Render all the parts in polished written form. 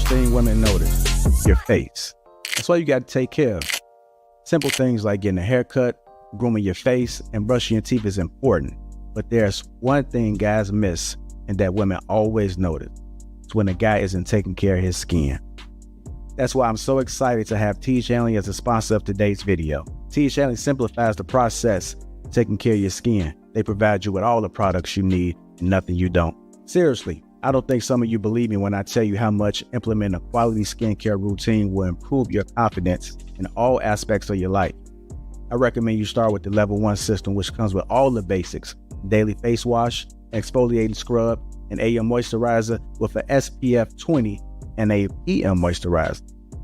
first thing women notice? Your face. That's why you got to take care of it. Simple things like getting a haircut, grooming your face, and brushing your teeth is important. But there's one thing guys miss and that women always notice. It's when a guy isn't taking care of his skin. That's why I'm so excited to have T. Shanley as a sponsor of today's video. T. Shanley simplifies the process of taking care of your skin. They provide you with all the products you need and nothing you don't. Seriously, I don't think some of you believe me when I tell you how much implementing a quality skincare routine will improve your confidence in all aspects of your life. I recommend you start with the level 1 system, which comes with all the basics: daily face wash, exfoliating scrub, an AM moisturizer with an SPF 20 and a PM moisturizer.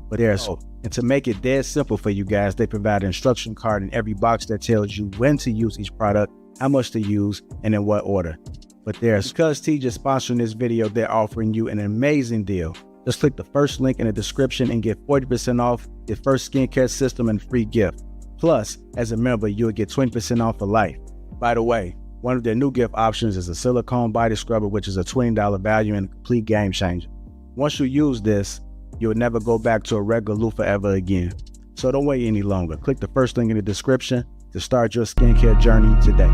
But and to make it dead simple for you guys, they provide an instruction card in every box that tells you when to use each product, how much to use, and in what order. But because T just sponsoring this video, they're offering you an amazing deal. Just click the first link in the description and get 40% off your first skincare system and free gift. Plus, as a member, you'll get 20% off for life. By the way, one of their new gift options is a silicone body scrubber, which is a $20 value and a complete game changer. Once you use this, you'll never go back to a regular loofah ever again. So don't wait any longer. Click the first link in the description to start your skincare journey today.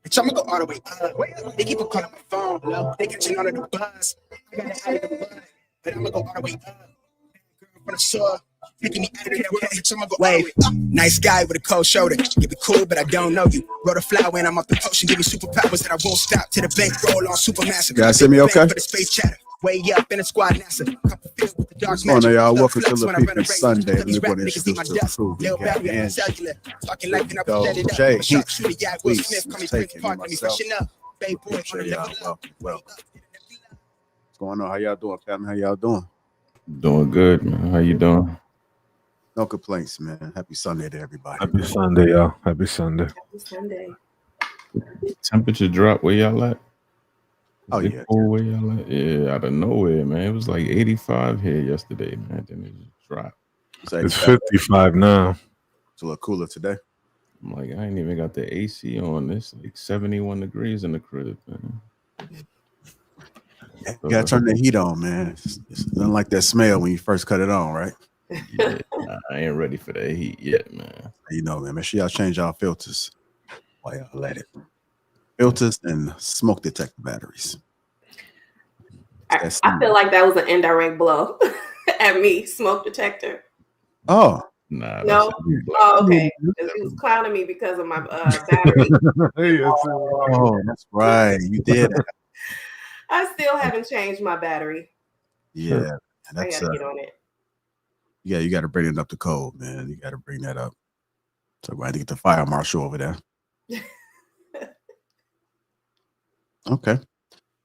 Bitch, I'ma go all the way up. They keep on calling my phone. They catching on the bus. I got the out of the mud, but I'ma go all the way up. Girl from the shore, taking me out of the world. Bitch, I'ma go all the way up. Nice guy with a cold shoulder. You be cool, but I don't know you. Wrote a flower when I'm off the potion. Give me superpowers that I won't stop. To the bank roll on Supermassive. You guys see me okay? For the space chatter. Way up in the squad NASA. With the dark What's going on, y'all? Welcome to Lapeef Sunday. Let me go and introduce the crew. We got Jay, please take it, myself. Well. What's going on? How y'all doing, family? How y'all doing? Doing good, man. How you doing? No complaints, man. Happy Sunday to everybody. Happy Sunday, y'all. Happy Sunday. Happy Sunday. Temperature drop where y'all at? Oh, yeah. Cool where y'all at? Yeah, out of nowhere, man. It was like 85 here yesterday, man. Then it just dropped. It's 55 now. It's a little cooler today. I'm like, I ain't even got the AC on. It's like 71 degrees in the crib, man. You gotta turn the heat on, man. It's nothing like that smell when you first cut it on, right? Yeah, I ain't ready for that heat yet, man. You know, man. Make sure y'all change y'all filters while y'all let it. Filters and smoke detector batteries. I feel like that was an indirect blow at me. Smoke detector. Oh. Nah. No. Oh, okay. He was clowning me because of my battery. Oh, that's right. You did. I still haven't changed my battery. Yeah. I gotta get on it. Yeah, you got to bring it up to code, man. You got to bring that up. So I had to get the fire marshal over there. Okay.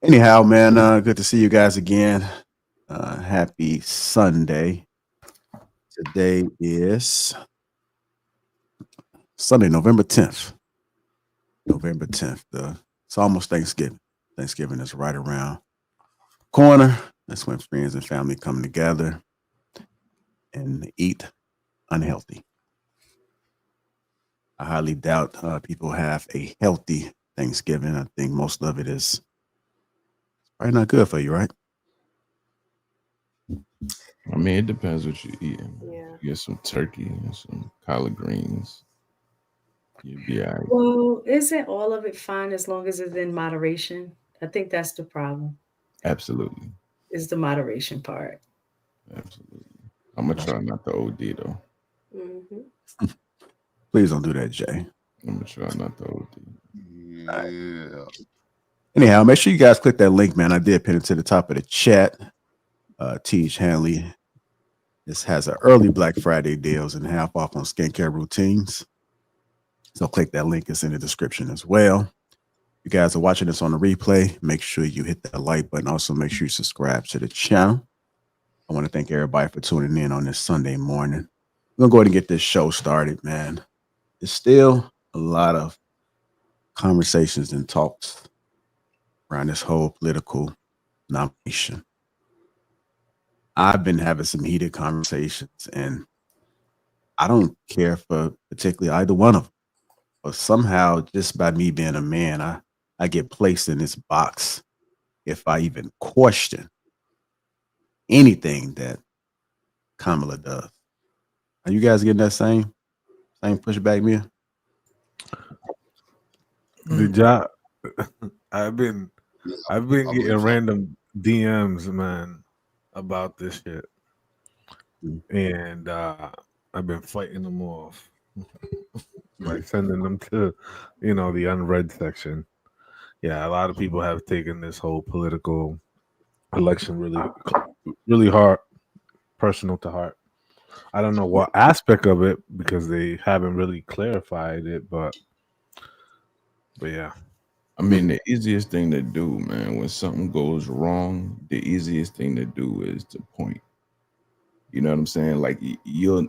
Anyhow, man, good to see you guys again. Happy Sunday. Today is Sunday, November 10th. November 10th. It's almost Thanksgiving. Thanksgiving is right around the corner. That's when friends and family come together and eat unhealthy. I highly doubt people have a healthy Thanksgiving. I think most of it is probably not good for you, right? I mean, it depends what you eating. Yeah. You get some turkey and some collard greens. You'd be all right. Well, isn't all of it fine as long as it's in moderation? I think that's the problem. Absolutely. Is the moderation part. Absolutely. I'm gonna try not to OD though. Mm-hmm. Please don't do that, Jay. I'm gonna try not to OD. Yeah. Anyhow, make sure you guys click that link, man. I did pin it to the top of the chat. Tej Hanley. This has an early Black Friday deals and half off on skincare routines. So click that link. It's in the description as well. You guys are watching this on the replay. Make sure you hit that like button. Also, make sure you subscribe to the channel. I want to thank everybody for tuning in on this Sunday morning. We're going to go ahead and get this show started, man. There's still a lot of conversations and talks around this whole political nomination. I've been having some heated conversations, and I don't care for particularly either one of them. But somehow, just by me being a man, I get placed in this box if I even question anything that Kamala does. Are you guys getting that same pushback, Mia? The job. I've been I getting believe so. random DMs, man, about this shit, Mm. and I've been fighting them off by sending them to, the unread section. Yeah, a lot of people have taken this whole political election really hard, personal to heart. I don't know what aspect of it because they haven't really clarified it, but yeah. I mean, the easiest thing to do, man, when something goes wrong, the easiest thing to do is to point. You know what I'm saying? Like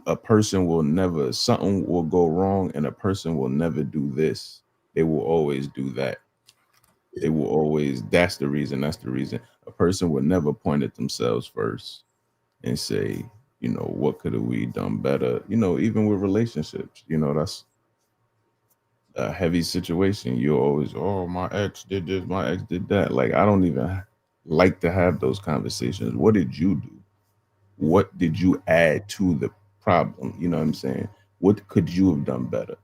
a person will never, something will go wrong and a person will never do this. They will always do that. They will always, that's the reason. A person would never point at themselves first and say, what could have we done better? Even with relationships, that's a heavy situation. You always, oh, my ex did this, my ex did that. Like, I don't even like to have those conversations. What did you do? What did you add to the problem? You know what I'm saying? What could you have done better?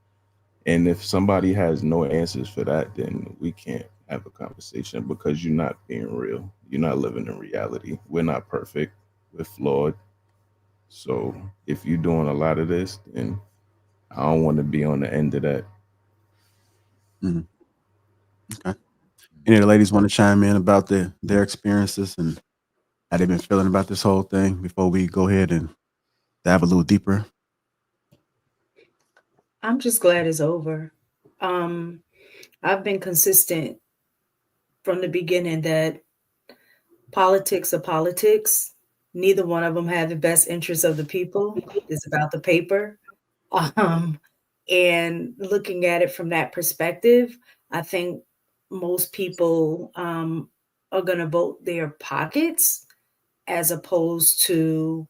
And if somebody has no answers for that, then we can't have a conversation because you're not being real. You're not living in reality. We're not perfect. We're flawed. So if you're doing a lot of this, then I don't want to be on the end of that. Mhm. Okay. Any of the ladies want to chime in about their experiences and how they've been feeling about this whole thing before we go ahead and dive a little deeper? I'm just glad it's over. I've been consistent from the beginning that politics are politics. Neither one of them have the best interests of the people. It's about the paper. Um, and looking at it from that perspective, I think most people are going to vote their pockets as opposed to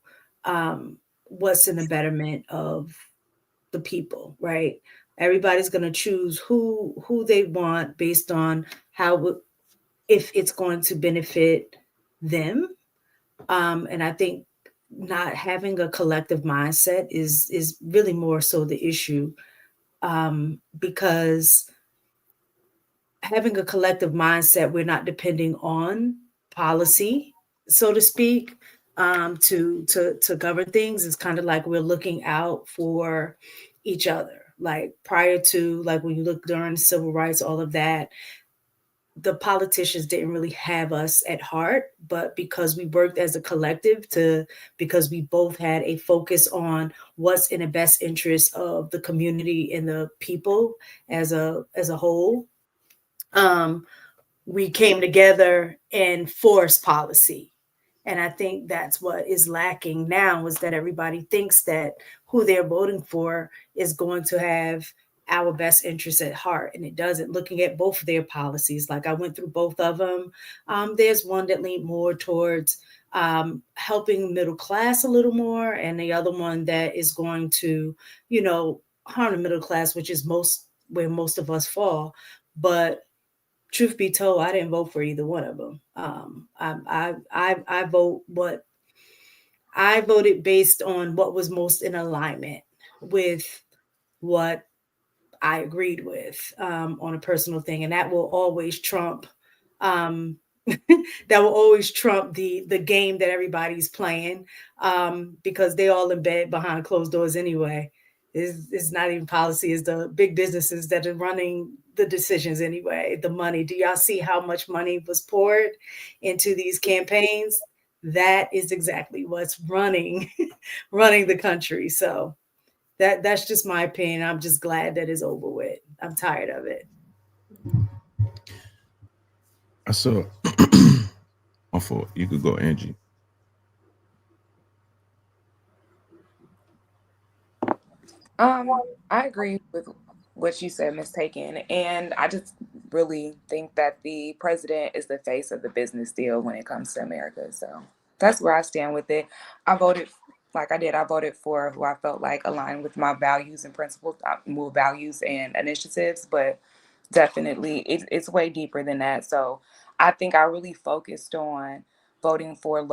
what's in the betterment of the people, right? Everybody's going to choose who they want based on how if it's going to benefit them. And I think not having a collective mindset is really more so the issue, because having a collective mindset, we're not depending on policy, so to speak, to govern things. It's kind of like we're looking out for each other. Like prior to, like when you look during civil rights, all of that, the politicians didn't really have us at heart, but because we worked as a collective because we both had a focus on what's in the best interest of the community and the people as a whole, we came together and forced policy. And I think that's what is lacking now is that everybody thinks that who they're voting for is going to have our best interests at heart. And it doesn't. Looking at both of their policies, like I went through both of them, there's one that leaned more towards helping middle class a little more, and the other one that is going to, harm the middle class, which is where most of us fall. But truth be told, I didn't vote for either one of them. I voted based on what was most in alignment with what I agreed with on a personal thing, and that will always trump that will always trump the game that everybody's playing, because they all in bed behind closed doors anyway. It's not even policy, it's the big businesses that are running the decisions anyway. The money. Do y'all see how much money was poured into these campaigns? That is exactly what's running the country. So that's just my opinion. I'm just glad that it's over with. I'm tired of it. So, my fault. You could go, Angie. I agree with what you said, Miss Taken, and I just really think that the president is the face of the business deal when it comes to America. So that's where I stand with it. I voted like I did. I voted for who I felt like aligned with my values and principles, more values and initiatives, but definitely it's way deeper than that. So I think I really focused on voting for the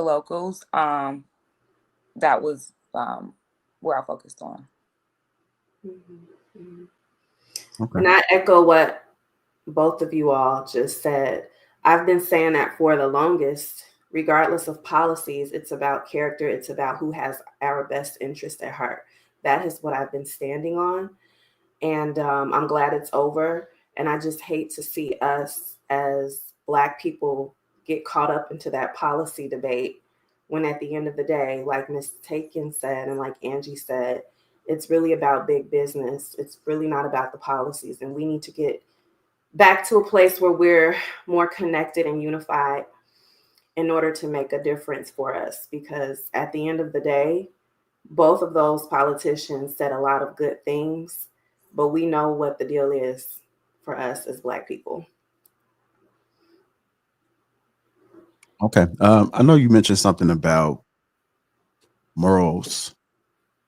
locals. That was where I focused on. Mm-hmm. Mm-hmm. Okay. And I echo what both of you all just said. I've been saying that for the longest. Regardless of policies, it's about character. It's about who has our best interest at heart. That is what I've been standing on. And I'm glad it's over. And I just hate to see us as Black people get caught up into that policy debate when at the end of the day, like Ms. Taken said and like Angie said, it's really about big business. It's really not about the policies. And we need to get back to a place where we're more connected and unified in order to make a difference for us. Because at the end of the day, both of those politicians said a lot of good things, but we know what the deal is for us as Black people. Okay. I know you mentioned something about morals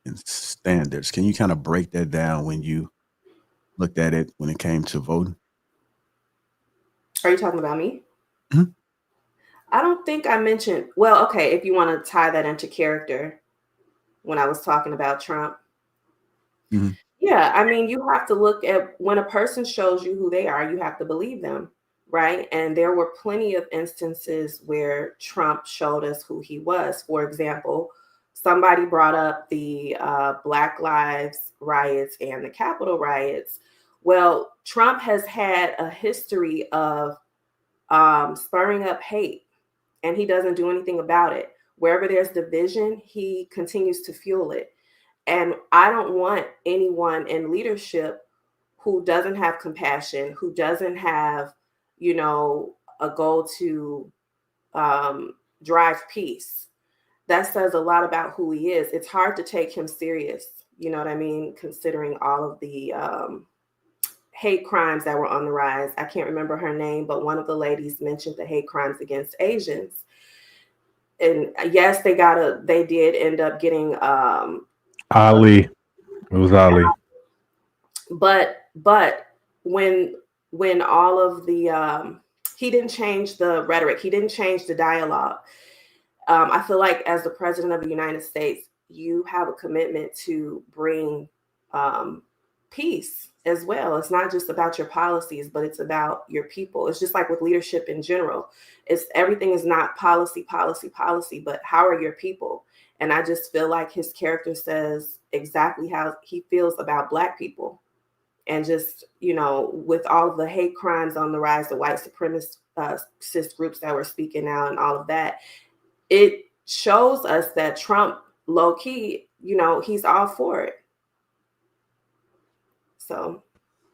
and standards. Can you kind of break that down when you looked at it when it came to voting? Are you talking about me? Mm-hmm. I don't think I mentioned, well, okay, if you want to tie that into character, when I was talking about Trump. Mm-hmm. Yeah, I mean, you have to look at when a person shows you who they are, you have to believe them, right? And there were plenty of instances where Trump showed us who he was. For example, somebody brought up the Black Lives riots and the Capitol riots. Well, Trump has had a history of spurring up hate, and he doesn't do anything about it. Wherever there's division, he continues to fuel it. And I don't want anyone in leadership who doesn't have compassion, who doesn't have, a goal to drive peace. That says a lot about who he is. It's hard to take him serious, you know what I mean, considering all of the hate crimes that were on the rise. I can't remember her name, but one of the ladies mentioned the hate crimes against Asians. And yes, they did end up getting Ali. It was Ali. But when all of the he didn't change the rhetoric, he didn't change the dialogue. I feel like as the president of the United States, you have a commitment to bring peace as well. It's not just about your policies, but it's about your people. It's just like with leadership in general. Everything is not policy, but how are your people? And I just feel like his character says exactly how he feels about Black people. And just, with all the hate crimes on the rise, the white supremacist groups that were speaking out and all of that, it shows us that Trump, low key, he's all for it. So.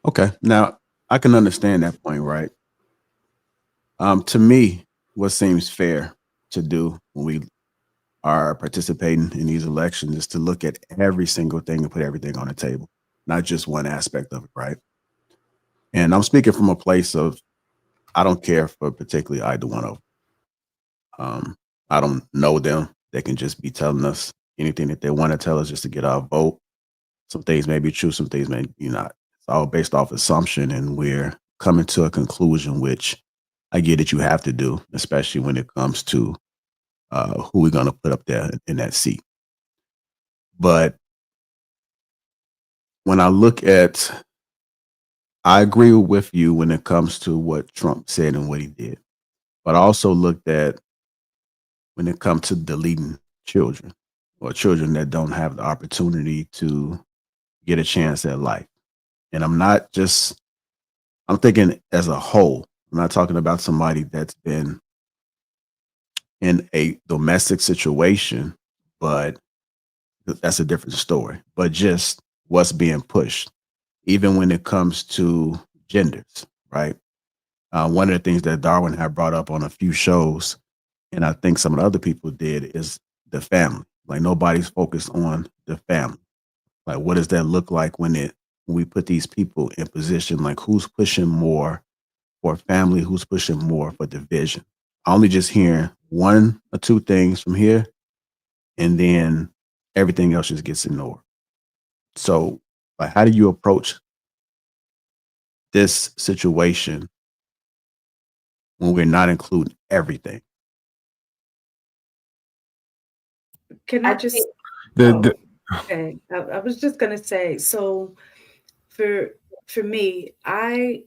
Okay. Now, I can understand that point, right? To me, what seems fair to do when we are participating in these elections is to look at every single thing and put everything on the table, not just one aspect of it, right? And I'm speaking from a place of, I don't care for particularly either one of them. I don't know them. They can just be telling us anything that they want to tell us just to get our vote. Some things may be true, some things may be not. It's all based off assumption, and we're coming to a conclusion, which I get that you have to do, especially when it comes to who we're going to put up there in that seat. But when I look at I agree with you when it comes to what Trump said and what he did. But I also looked at when it comes to deleting children or children that don't have the opportunity to get a chance at life. And I'm thinking as a whole. I'm not talking about somebody that's been in a domestic situation, but that's a different story. But just what's being pushed, even when it comes to genders, right? One of the things that Darwin had brought up on a few shows, and I think some of the other people did, is the family. Like nobody's focused on the family. Like what does that look like when we put these people in position? Like who's pushing more for family, who's pushing more for division? I only just hearing one or two things from here, and then everything else just gets ignored. So, like, how do you approach this situation when we're not including everything? Can I I just? think The Okay, I was just gonna say. So for me, I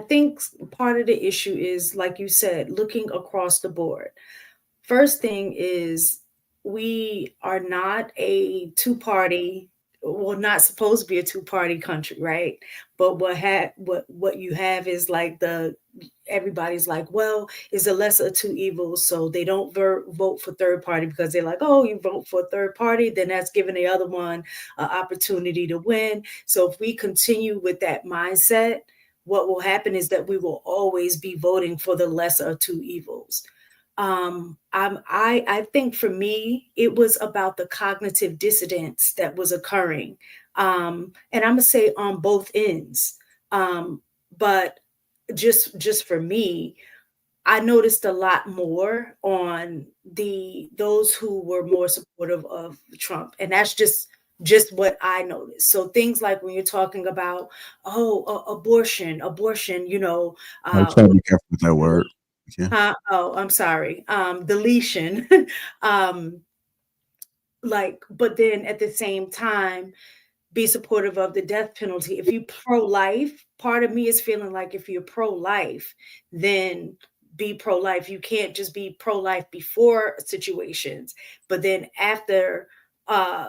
think part of the issue is, like you said, looking across the board. First thing is we are not a two-party, well, not supposed to be a two-party country, right? But what you have is like everybody's like, well, it's a lesser of two evils, so they don't vote for third party because they're like, oh, you vote for a third party, then that's giving the other one an opportunity to win. So if we continue with that mindset, what will happen is that we will always be voting for the lesser of two evils. I think for me, it was about the cognitive dissonance that was occurring. And I'm gonna say on both ends. But just for me, I noticed a lot more on those who were more supportive of Trump, and that's just what I noticed. So things like when you're talking about abortion, I'm trying to be careful with that word. Yeah. Oh, I'm sorry. Deletion. um, but then at the same time, be supportive of the death penalty. If you pro-life, part of me is feeling like if you're pro-life, then be pro-life. You can't just be pro-life before situations, but then after,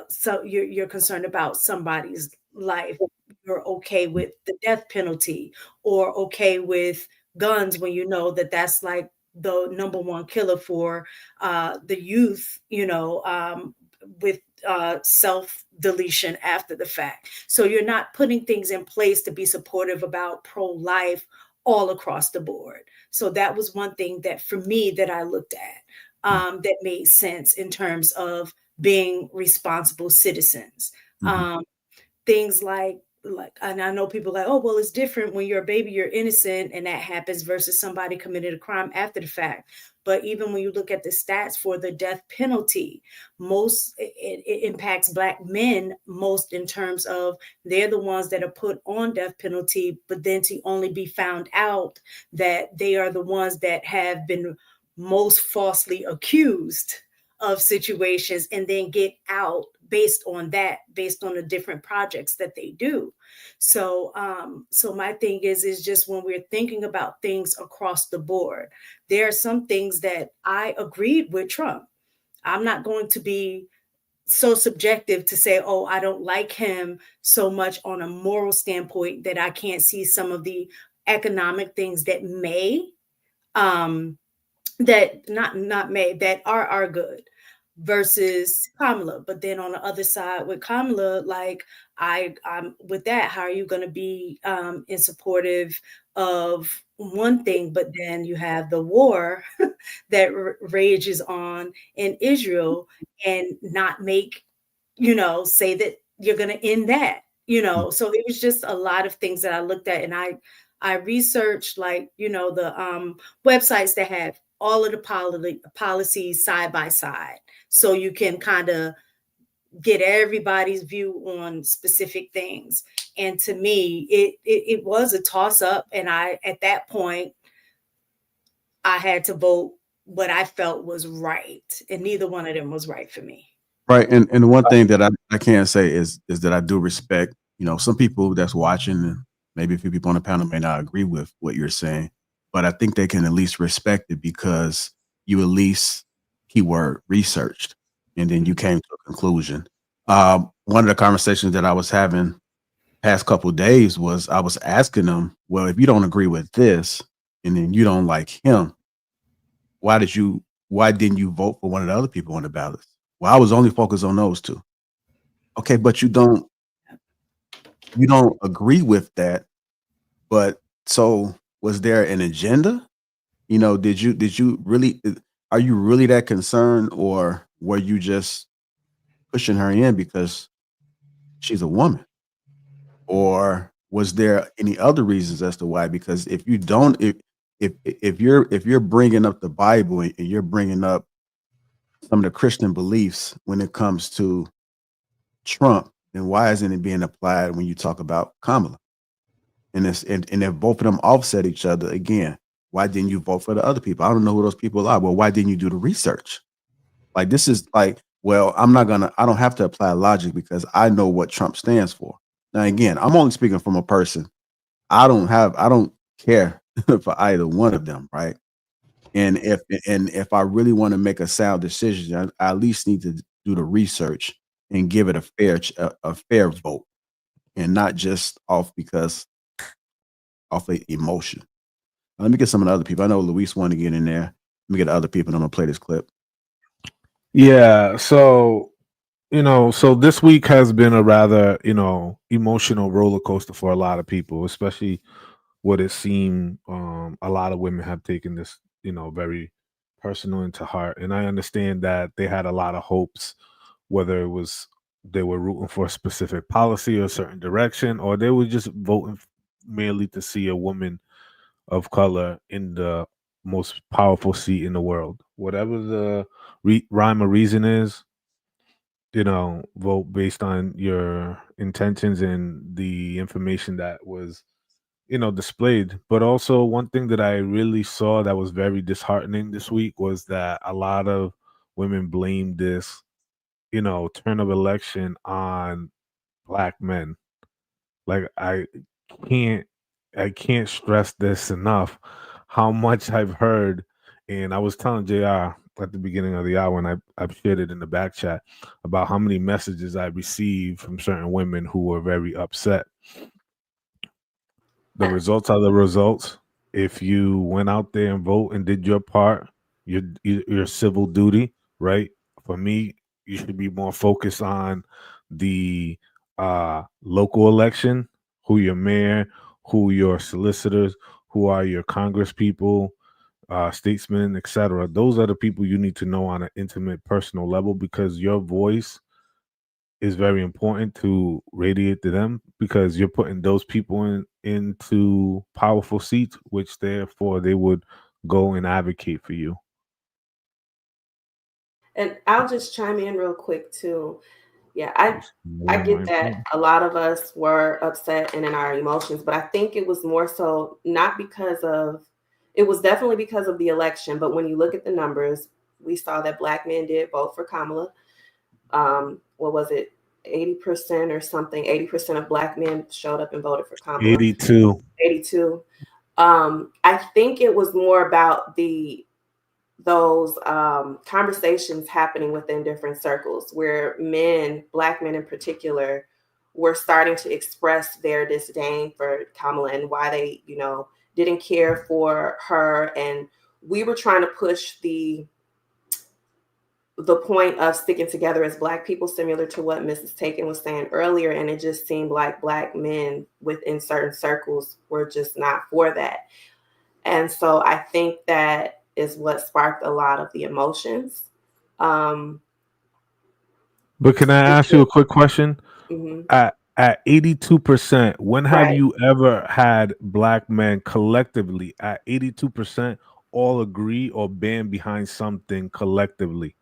so you're concerned about somebody's life. You're okay with the death penalty or okay with guns when you know that that's like the number one killer for the youth, with self deletion after the fact. So you're not putting things in place to be supportive about pro-life all across the board. So that was one thing that for me that I looked at, that made sense in terms of being responsible citizens. Mhm. Things like, and I know people like, oh, well, it's different when you're a baby, you're innocent, and that happens versus somebody committed a crime after the fact. But even when you look at the stats for the death penalty, it impacts Black men most in terms of they're the ones that are put on death penalty, but then to only be found out that they are the ones that have been most falsely accused of situations and then get out based on the different projects that they do. So my thing is just when we're thinking about things across the board, there are some things that I agreed with Trump. I'm not going to be so subjective to say, oh, I don't like him so much on a moral standpoint that I can't see some of the economic things that that not may that are good versus Kamala. But then on the other side with Kamala, like I'm with that, how are you going to be in supportive of one thing, but then you have the war that rages on in Israel and not make, say that you're going to end that, so it was just a lot of things that I looked at, and I researched, like, the websites that have all of the policies side by side, so you can kind of get everybody's view on specific things. And to me, it was a toss up, and at that point I had to vote what I felt was right, and neither one of them was right for me. Right. And one thing that I can say is that I do respect, some people that's watching maybe a few people on the panel may not agree with what you're saying, but I think they can at least respect it because you at least keyword researched and then you came to a conclusion. One of the conversations that I was having past couple of days was I was asking them, well, if you don't agree with this and then you don't like him, why didn't you vote for one of the other people on the ballot? Well, I was only focused on those two. Okay, but you don't agree with that. But so was there an agenda? Did you really are you really that concerned, or were you just pushing her in because she's a woman? Or was there any other reasons as to why? Because if you don't if you're bringing up the Bible and you're bringing up some of the Christian beliefs when it comes to Trump, then why isn't it being applied when you talk about Kamala? And if both of them offset each other, again, why didn't you vote for the other people? I don't know who those people are. Well, why didn't you do the research? Like, this is like, well, I don't have to apply logic because I know what Trump stands for. Now, again, I'm only speaking from a person. I don't care for either one of them, right? And if I really want to make a sound decision, I at least need to do the research and give it a fair vote, and not just off of emotion. Let me get some of the other people. I know Luis wanted to get in there. Let me get the other people, and I'm gonna play this clip. Yeah. So, so this week has been a rather, emotional roller coaster for a lot of people, especially what it seemed a lot of women have taken this, very personal into heart. And I understand that they had a lot of hopes, whether it was they were rooting for a specific policy or a certain direction, or they were just voting merely to see a woman of color in the most powerful seat in the world. Whatever the rhyme or reason is, vote based on your intentions and the information that was, displayed. But also, one thing that I really saw that was very disheartening this week was that a lot of women blamed this, turn of election on black men. Like, can't I can't stress this enough how much I've heard, and I was telling JR at the beginning of the hour, and I've shared it in the back chat about how many messages I received from certain women who were very upset. The results are the results. If you went out there and vote and did your part, your civil duty, right? For me, you should be more focused on the local election, who your mayor, who your solicitors, who are your congress people, statesmen, etc. Those are the people you need to know on an intimate, personal level, because your voice is very important to radiate to them, because you're putting those people into powerful seats, which therefore they would go and advocate for you. And I'll just chime in real quick too. Yeah, I get that a lot of us were upset and in our emotions, but I think it was more so not because of, it was definitely because of the election. But when you look at the numbers, we saw that black men did vote for Kamala. What was it? 80% or something. 80% of black men showed up and voted for Kamala. 82. 82. I think it was more about those conversations happening within different circles where men, black men in particular, were starting to express their disdain for Kamala and why they, didn't care for her. And we were trying to push the point of sticking together as black people, similar to what Mrs. Taken was saying earlier. And it just seemed like black men within certain circles were just not for that. And so I think that is what sparked a lot of the emotions. But can I ask you a quick question? Mm-hmm. At 82%, when have Right. you ever had black men collectively at 82% all agree or band behind something collectively?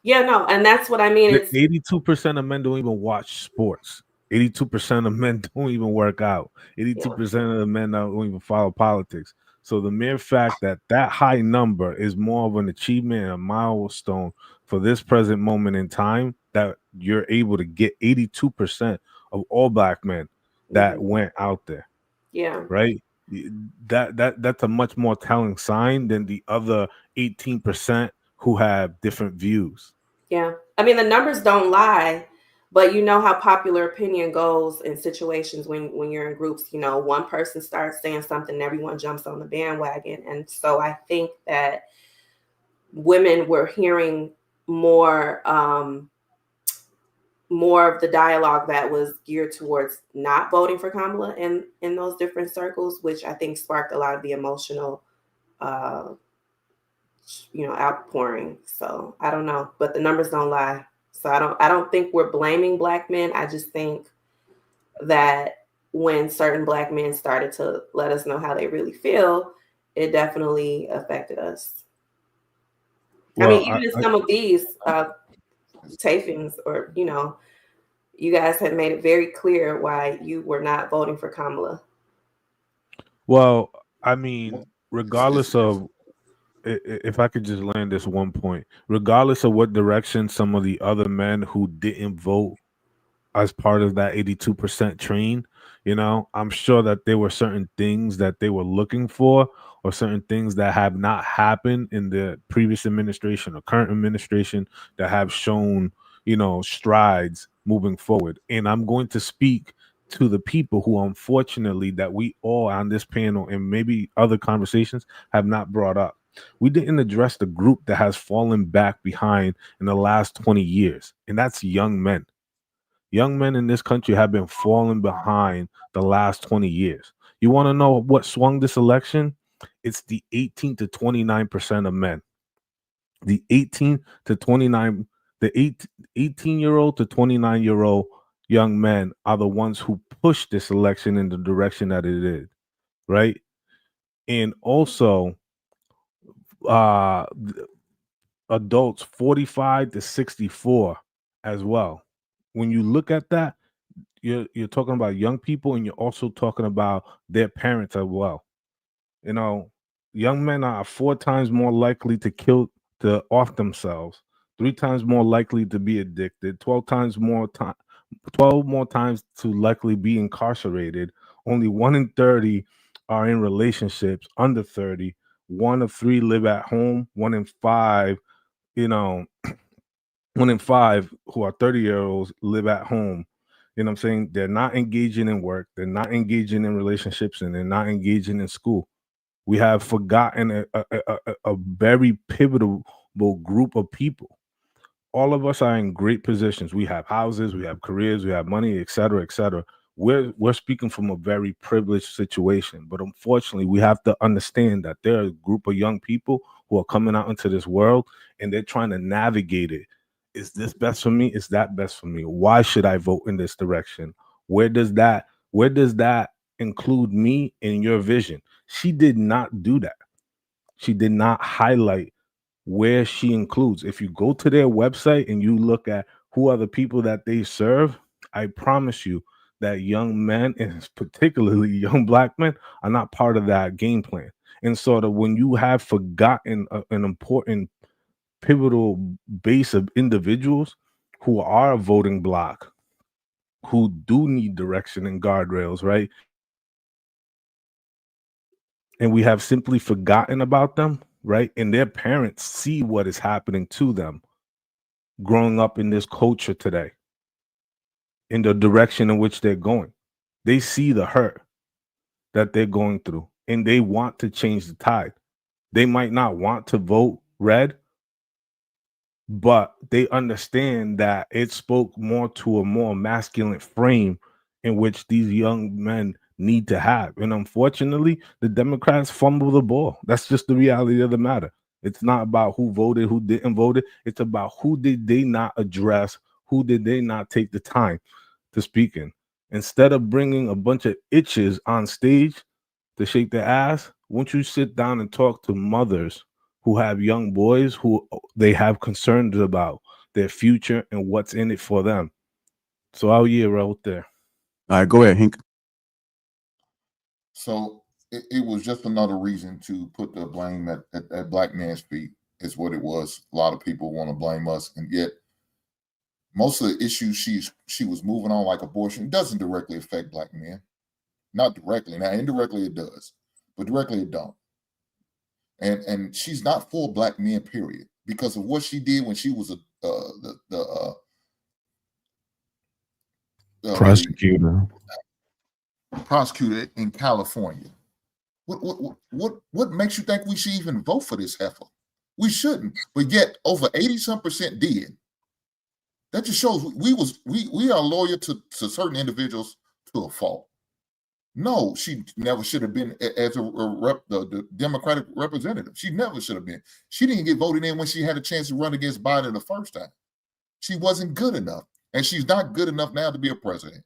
Yeah, no, and that's what I mean. It's 82% of men don't even watch sports. 82% of men don't even work out. 82% of the men don't even follow politics. So the mere fact that that high number is more of an achievement and a milestone for this present moment in time, that you're able to get 82% of all black men that went out there. Yeah. right? That's a much more telling sign than the other 18% who have different views. Yeah. I mean, the numbers don't lie, but you know how popular opinion goes in situations when you're in groups. You know, one person starts saying something, and everyone jumps on the bandwagon. And so I think that women were hearing more more of the dialogue that was geared towards not voting for Kamala in those different circles, which I think sparked a lot of the emotional outpouring. So I don't know, but the numbers don't lie. So I don't think we're blaming Black men. I just think that when certain Black men started to let us know how they really feel, it definitely affected us. Well, I mean, even in some of these tapings, or you guys had made it very clear why you were not voting for Kamala. well, I mean, regardless of if I could just land this one point, regardless of what direction some of the other men who didn't vote as part of that 82% train, I'm sure that there were certain things that they were looking for, or certain things that have not happened in the previous administration or current administration that have shown, strides moving forward. And I'm going to speak to the people who, unfortunately, that we all on this panel and maybe other conversations have not brought up. We didn't address the group that has fallen back behind in the last 20 years, and that's young men. Young men in this country have been falling behind the last 20 years. You want to know what swung this election? It's the 18 to 29% of men. The 18 to 29, the 18-year-old to 29-year-old young men are the ones who pushed this election in the direction that it is, right? And also, uh, adults 45 to 64 as well. When you look at that, you're talking about young people, and you're also talking about their parents as well. You know, young men are 4 times more likely to off themselves, 3 times more likely to be addicted, 12 more times to likely be incarcerated. Only 1 in 30 are in relationships under 30. 1 of 3 live at home. 1 in 5, you know, 1 in 5 who are 30-year-olds live at home. You know what I'm saying? They're not engaging in work, they're not engaging in relationships, and they're not engaging in school. We have forgotten a very pivotal group of people. All of us are in great positions. We have houses, we have careers, we have money, et cetera, et cetera. We're speaking from a very privileged situation, but unfortunately, we have to understand that there are a group of young people who are coming out into this world, and they're trying to navigate it. Is this best for me? Is that best for me? Why should I vote in this direction? Where does that include me in your vision? She did not do that. She did not highlight where she includes. If you go to their website and you look at who are the people that they serve, I promise you that young men, and particularly young Black men, are not part of that game plan. And sort of when you have forgotten an important pivotal base of individuals who are a voting bloc, who do need direction and guardrails, right? And we have simply forgotten about them, right? And their parents see what is happening to them growing up in this culture today, in the direction in which they're going. They see the hurt that they're going through, and they want to change the tide. They might not want to vote red, but they understand that it spoke more to a more masculine frame in which these young men need to have. And unfortunately, the Democrats fumble the ball. That's just the reality of the matter. It's not about who voted, who didn't vote. It's about who did they not address, who did they not take the time to speak in. Instead of bringing a bunch of itches on stage to shake their ass, won't you sit down and talk to mothers who have young boys who they have concerns about their future and what's in it for them? So I'll year out there. All right, go ahead, Hink. So it was just another reason to put the blame at Black man's feet, is what it was. A lot of people want to blame us, and yet most of the issues she was moving on, like abortion, doesn't directly affect Black men. Not directly. Now, indirectly it does, but directly it don't. And she's not for black men, period, because of what she did when she was the Prosecutor. prosecutor in California. What makes you think we should even vote for this heifer? We shouldn't, but yet over 80% did. That just shows we are loyal to certain individuals to a fault. No, she never should have been as the Democratic representative. She never should have been. She didn't get voted in when she had a chance to run against Biden the first time. She wasn't good enough, and she's not good enough now to be a president.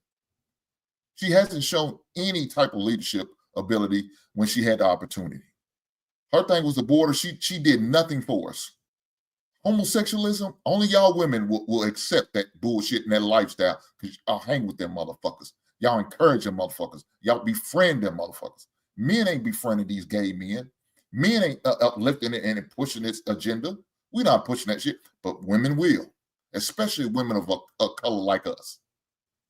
She hasn't shown any type of leadership ability when she had the opportunity. Her thing was the border. She did nothing for us. Homosexualism, only y'all women will accept that bullshit and that lifestyle because y'all hang with them motherfuckers. Y'all encourage them motherfuckers. Y'all befriend them motherfuckers. Men ain't befriending these gay men. Men ain't uplifting it and pushing this agenda. We're not pushing that shit, but women will, especially women of a color like us.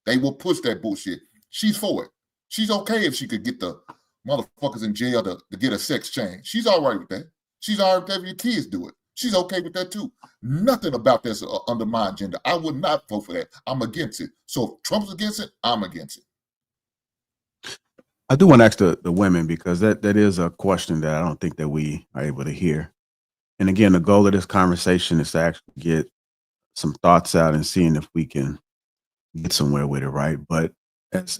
They will push that bullshit. She's for it. She's okay if she could get the motherfuckers in jail to get a sex change. She's all right with that. She's all right with that if your kids do it. She's okay with that too. Nothing about this under my agenda. I would not vote for that. I'm against it. So if Trump's against it, I'm against it. I do want to ask the women, because that is a question that I don't think that we are able to hear. And again, the goal of this conversation is to actually get some thoughts out and seeing if we can get somewhere with it, right? But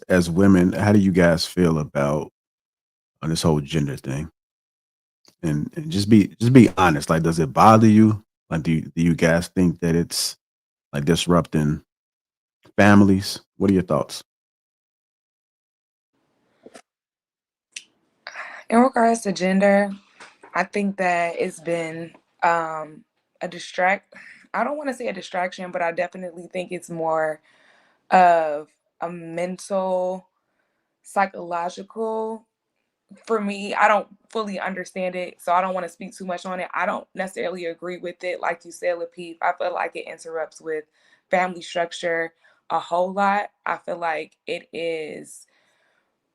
as women, how do you guys feel about this whole gender thing? And just be honest. Like, does it bother you? Like, do you guys think that it's like disrupting families? What are your thoughts? In regards to gender, I think that it's been a I don't want to say a distraction, but I definitely think it's more of a mental, psychological. For me, I don't fully understand it, so I don't want to speak too much on it. I don't necessarily agree with it. Like you said, Lapeef, I feel like it interrupts with family structure a whole lot. I feel like it is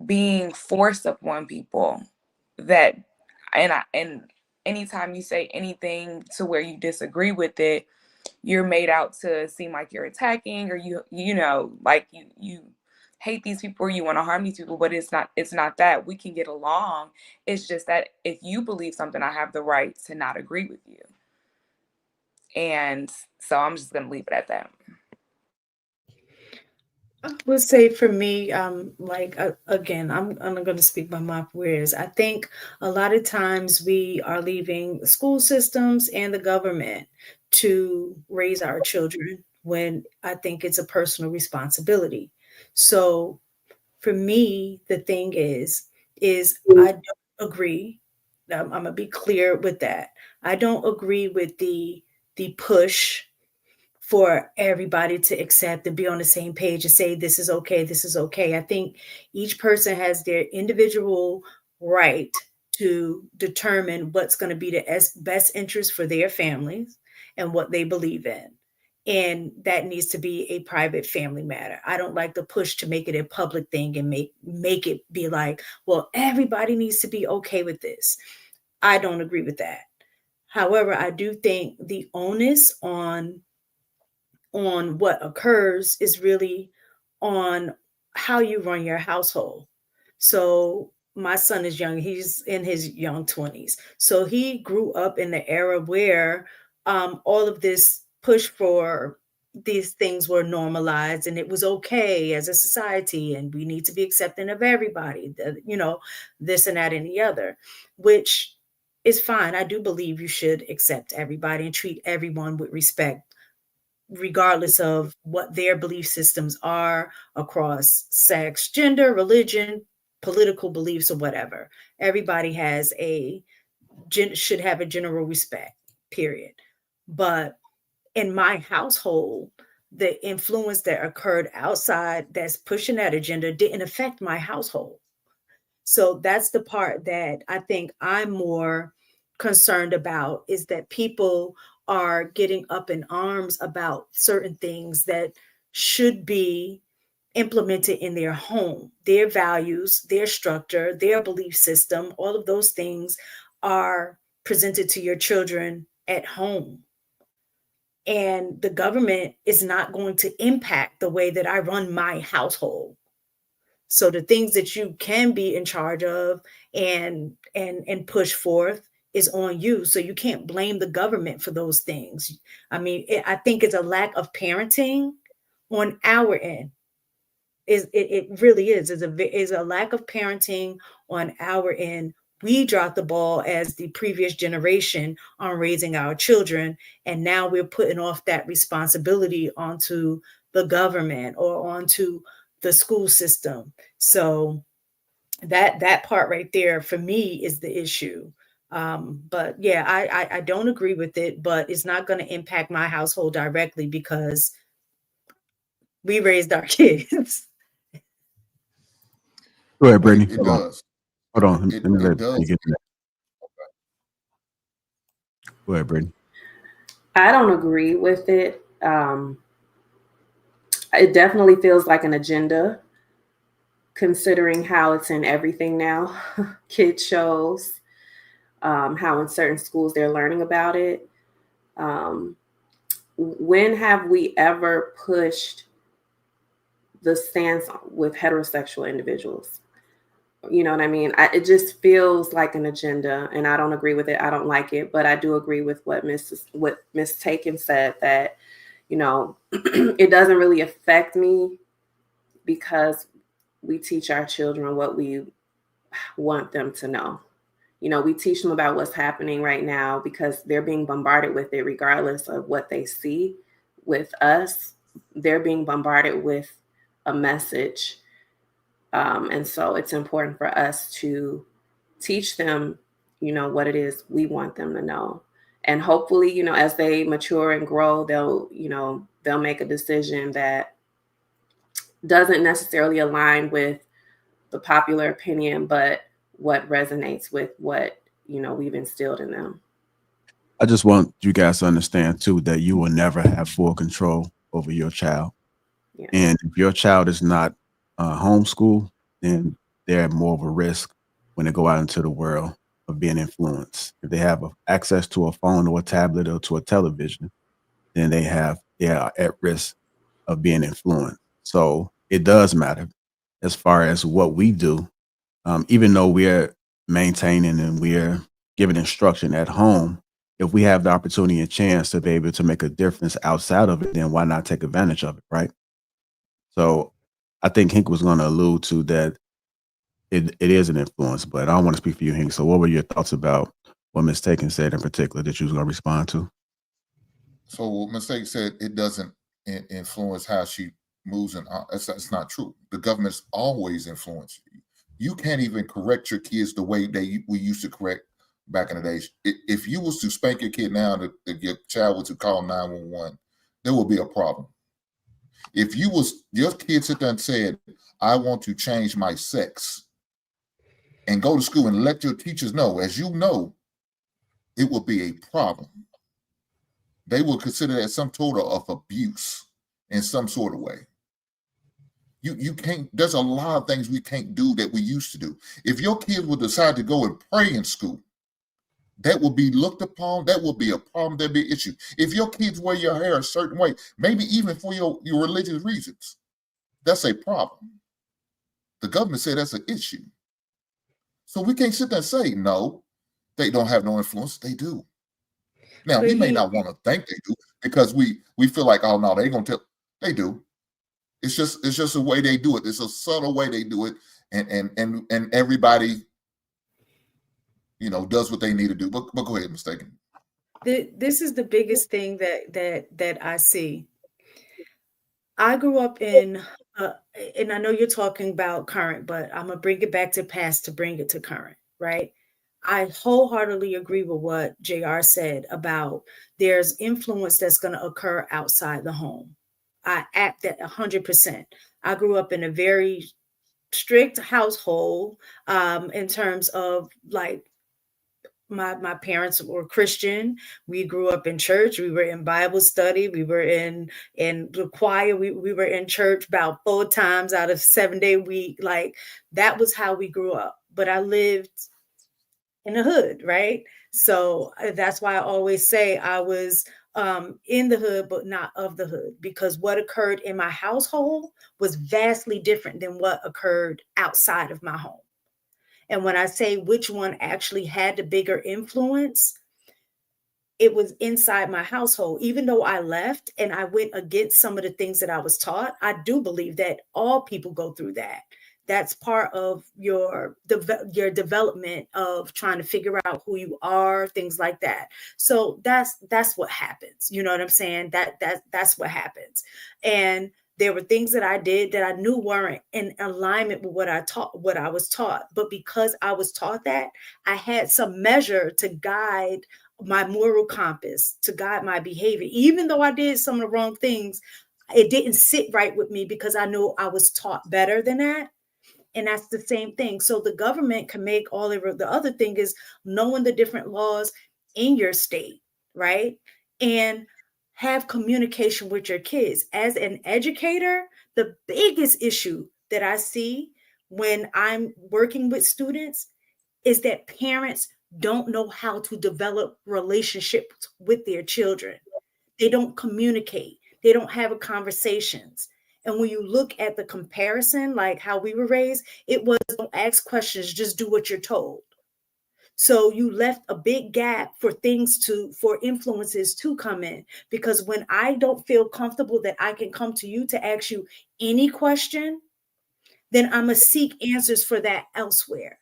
being forced upon people that, and anytime you say anything to where you disagree with it, you're made out to seem like you're attacking, or you know, like you hate these people or you want to harm these people. But it's not that. We can get along. It's just that if you believe something, I have the right to not agree with you. And so I'm just gonna leave it at that. I would say for me, again, I'm going to speak my mouth. Whereas I think a lot of times we are leaving school systems and the government to raise our children, when I think it's a personal responsibility. So for me, the thing is I don't agree. I'm gonna be clear with that. I don't agree with the push for everybody to accept and be on the same page and say, this is okay, this is okay. I think each person has their individual right to determine what's going to be the best interest for their families and what they believe in. And that needs to be a private family matter. I don't like the push to make it a public thing and make it be like, well, everybody needs to be okay with this. I don't agree with that. However, I do think the onus on what occurs is really on how you run your household. So my son is young. He's in his young 20s. So he grew up in the era where all of this push for these things were normalized, and it was okay as a society, and we need to be accepting of everybody, this and that and the other, which is fine. I do believe you should accept everybody and treat everyone with respect, regardless of what their belief systems are across sex, gender, religion, political beliefs, or whatever. Everybody should have a general respect, period. But in my household, the influence that occurred outside that's pushing that agenda didn't affect my household. So that's the part that I think I'm more concerned about, is that people are getting up in arms about certain things that should be implemented in their home. Their values, their structure, their belief system, all of those things are presented to your children at home. And the government is not going to impact the way that I run my household. So the things that you can be in charge of and push forth is on you. So you can't blame the government for those things. I mean, I think it's a lack of parenting on our end. It really is. Is a lack of parenting on our end. We dropped the ball as the previous generation on raising our children, and now we're putting off that responsibility onto the government or onto the school system. So that part right there for me is the issue. But yeah, I don't agree with it, but it's not going to impact my household directly because we raised our kids. Go ahead, Well, Brittany. it does. Hold on. Let me It let does. you get to that. Go ahead, Brittany. I don't agree with it. It definitely feels like an agenda, considering how it's in everything now. Kids shows, how in certain schools they're learning about it. When have we ever pushed the stance with heterosexual individuals? You know what I mean? It just feels like an agenda, and I don't agree with it. I don't like it, but I do agree with what Miss Taken said, that, you know, it doesn't really affect me because we teach our children what we want them to know. You know, we teach them about what's happening right now because they're being bombarded with it, regardless of what they see with us. They're being bombarded with a message. And so it's important for us to teach them, you know, what it is we want them to know. And hopefully, you know, as they mature and grow, they'll make a decision that doesn't necessarily align with the popular opinion, but what resonates with what, you know, we've instilled in them. I just want you guys to understand too that you will never have full control over your child. Yeah. And if your child is not homeschooled, then they're more of a risk when they go out into the world of being influenced. If they have access to a phone or a tablet or to a television, then they are at risk of being influenced. So it does matter as far as what we do, even though we're maintaining and we're giving instruction at home. If we have the opportunity and chance to be able to make a difference outside of it, then why not take advantage of it, right? So I think Hank was going to allude to that it is an influence, but I don't want to speak for you, Hank. So what were your thoughts about what Ms. Taken said in particular that you was going to respond to? So what Mistake said, it doesn't influence how she moves, and that's not true. The government's always influenced you. You can't even correct your kids the way we used to correct back in the days. If you was to spank your kid now, if your child was to call 911, there will be a problem. If your kid sit there and said, I want to change my sex, and go to school and let your teachers know, as you know, it will be a problem. They will consider that some sort of abuse in some sort of way. You can't, there's a lot of things we can't do that we used to do. If your kids will decide to go and pray in school, that will be looked upon, that will be a problem, there'll be an issue. If your kids wear your hair a certain way, maybe even for your religious reasons, that's a problem. The government said that's an issue. So we can't sit there and say, no, they don't have no influence. They do. Now, we may not want to think they do because we feel like, oh, no, they ain't going to tell. They do. It's just a way they do it. It's a subtle way they do it. And everybody, you know, does what they need to do. But go ahead, Mistaken. This is the biggest thing that I see. I grew up in, and I know you're talking about current, but I'm gonna bring it back to past to bring it to current, right? I wholeheartedly agree with what JR said about there's influence that's going to occur outside the home. I act that 100%. I grew up in a very strict household in terms of like my parents were Christian. We grew up in church. We were in Bible study. We were in the choir. We were in church about 4 times out of 7-day week. Like, that was how we grew up. But I lived in the hood, right? So that's why I always say I was in the hood, but not of the hood, because what occurred in my household was vastly different than what occurred outside of my home. And when I say which one actually had the bigger influence, it was inside my household. Even though I left and I went against some of the things that I was taught, I do believe that all people go through that. That's part of your development of trying to figure out who you are, things like that. So that's what happens. You know what I'm saying? That's what happens. And there were things that I did that I knew weren't in alignment with what I was taught. But because I was taught that, I had some measure to guide my moral compass, to guide my behavior. Even though I did some of the wrong things, it didn't sit right with me because I knew I was taught better than that. And that's the same thing. So the government can make all of the other thing is knowing the different laws in your state, right? And have communication with your kids. As an educator, the biggest issue that I see when I'm working with students is that parents don't know how to develop relationships with their children. They don't communicate. They don't have conversations. And when you look at the comparison, like how we were raised, it was don't ask questions, just do what you're told. So you left a big gap for for influences to come in, because when I don't feel comfortable that I can come to you to ask you any question, then I'm going to seek answers for that elsewhere.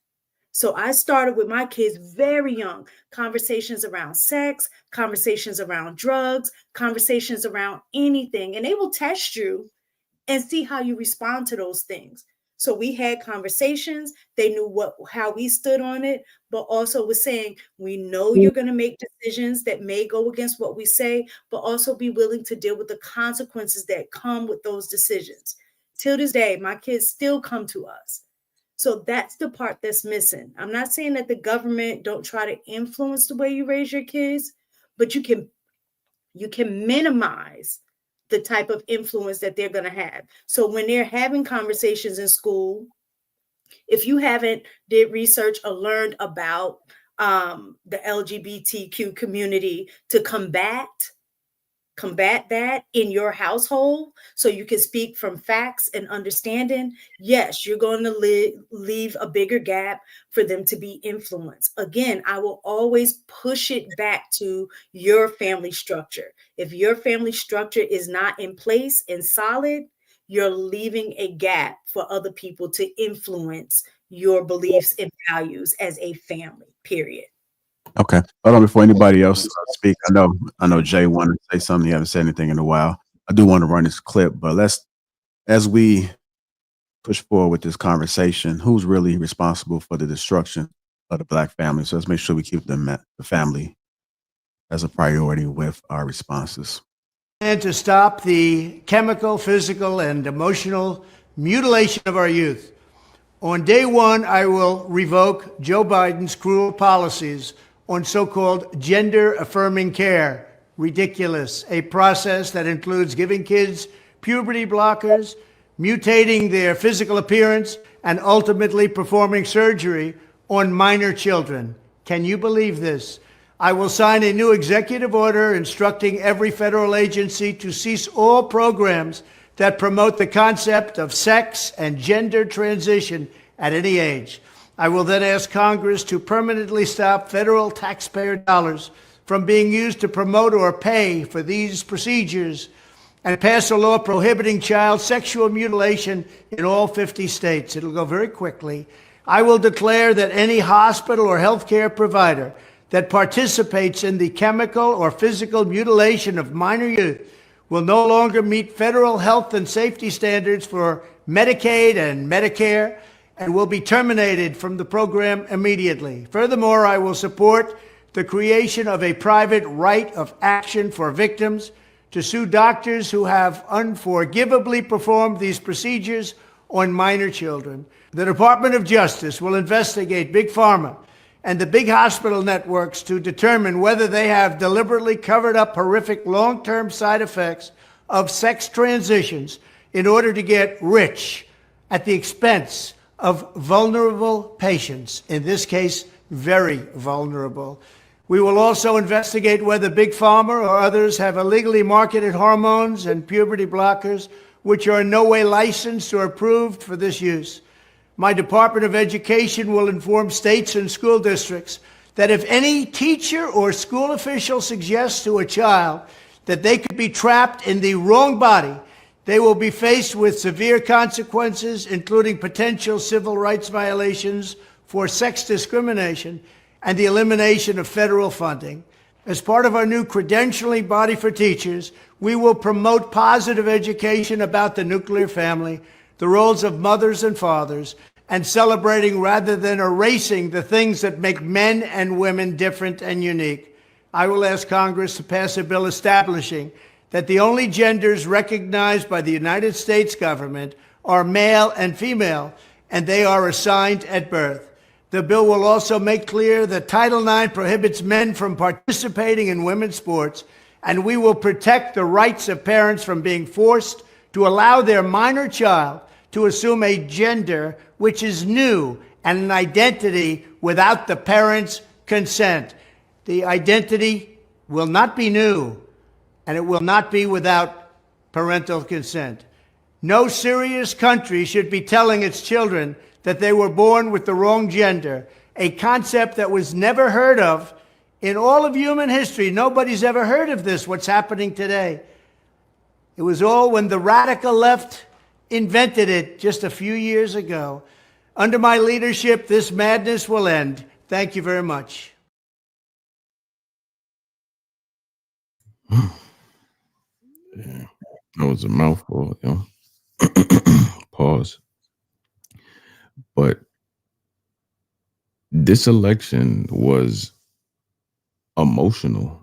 So I started with my kids very young, conversations around sex, conversations around drugs, conversations around anything, and they will test you and see how you respond to those things. So we had conversations. They knew how we stood on it, but also was saying, we know you're going to make decisions that may go against what we say, but also be willing to deal with the consequences that come with those decisions. Till this day, my kids still come to us. So that's the part that's missing. I'm not saying that the government don't try to influence the way you raise your kids, but you can minimize the type of influence that they're going to have. So when they're having conversations in school, if you haven't did research or learned about the LGBTQ community to combat that in your household so you can speak from facts and understanding, yes, you're going to leave a bigger gap for them to be influenced. Again, I will always push it back to your family structure. If your family structure is not in place and solid, you're leaving a gap for other people to influence your beliefs and values as a family, period. Okay. Hold on before anybody else speak. I know Jay wanted to say something. He hasn't said anything in a while. I do want to run this clip, but as we push forward with this conversation, who's really responsible for the destruction of the Black family? So let's make sure we keep the family as a priority with our responses. And to stop the chemical, physical, and emotional mutilation of our youth. On day one, I will revoke Joe Biden's cruel policies on so-called gender-affirming care. Ridiculous. A process that includes giving kids puberty blockers, mutating their physical appearance, and ultimately performing surgery on minor children. Can you believe this? I will sign a new executive order instructing every federal agency to cease all programs that promote the concept of sex and gender transition at any age. I will then ask Congress to permanently stop federal taxpayer dollars from being used to promote or pay for these procedures and pass a law prohibiting child sexual mutilation in all 50 states. It'll go very quickly. I will declare that any hospital or healthcare provider that participates in the chemical or physical mutilation of minor youth will no longer meet federal health and safety standards for Medicaid and Medicare and will be terminated from the program immediately. Furthermore, I will support the creation of a private right of action for victims to sue doctors who have unforgivably performed these procedures on minor children. The Department of Justice will investigate Big Pharma and the big hospital networks to determine whether they have deliberately covered up horrific long-term side effects of sex transitions in order to get rich at the expense of vulnerable patients, in this case, very vulnerable. We will also investigate whether Big Pharma or others have illegally marketed hormones and puberty blockers which are in no way licensed or approved for this use. My Department of Education will inform states and school districts that if any teacher or school official suggests to a child that they could be trapped in the wrong body, they will be faced with severe consequences, including potential civil rights violations for sex discrimination and the elimination of federal funding. As part of our new credentialing body for teachers, we will promote positive education about the nuclear family, the roles of mothers and fathers, and celebrating rather than erasing the things that make men and women different and unique. I will ask Congress to pass a bill establishing that the only genders recognized by the United States government are male and female, and they are assigned at birth. The bill will also make clear that Title IX prohibits men from participating in women's sports, and we will protect the rights of parents from being forced to allow their minor child to assume a gender which is new and an identity without the parents' consent. The identity will not be new, and it will not be without parental consent. No serious country should be telling its children that they were born with the wrong gender, a concept that was never heard of in all of human history. Nobody's ever heard of this, what's happening today. It was all when the radical left invented it just a few years ago. Under my leadership, this madness will end. Thank you very much. Yeah, that was a mouthful, you know. Pause. But this election was emotional.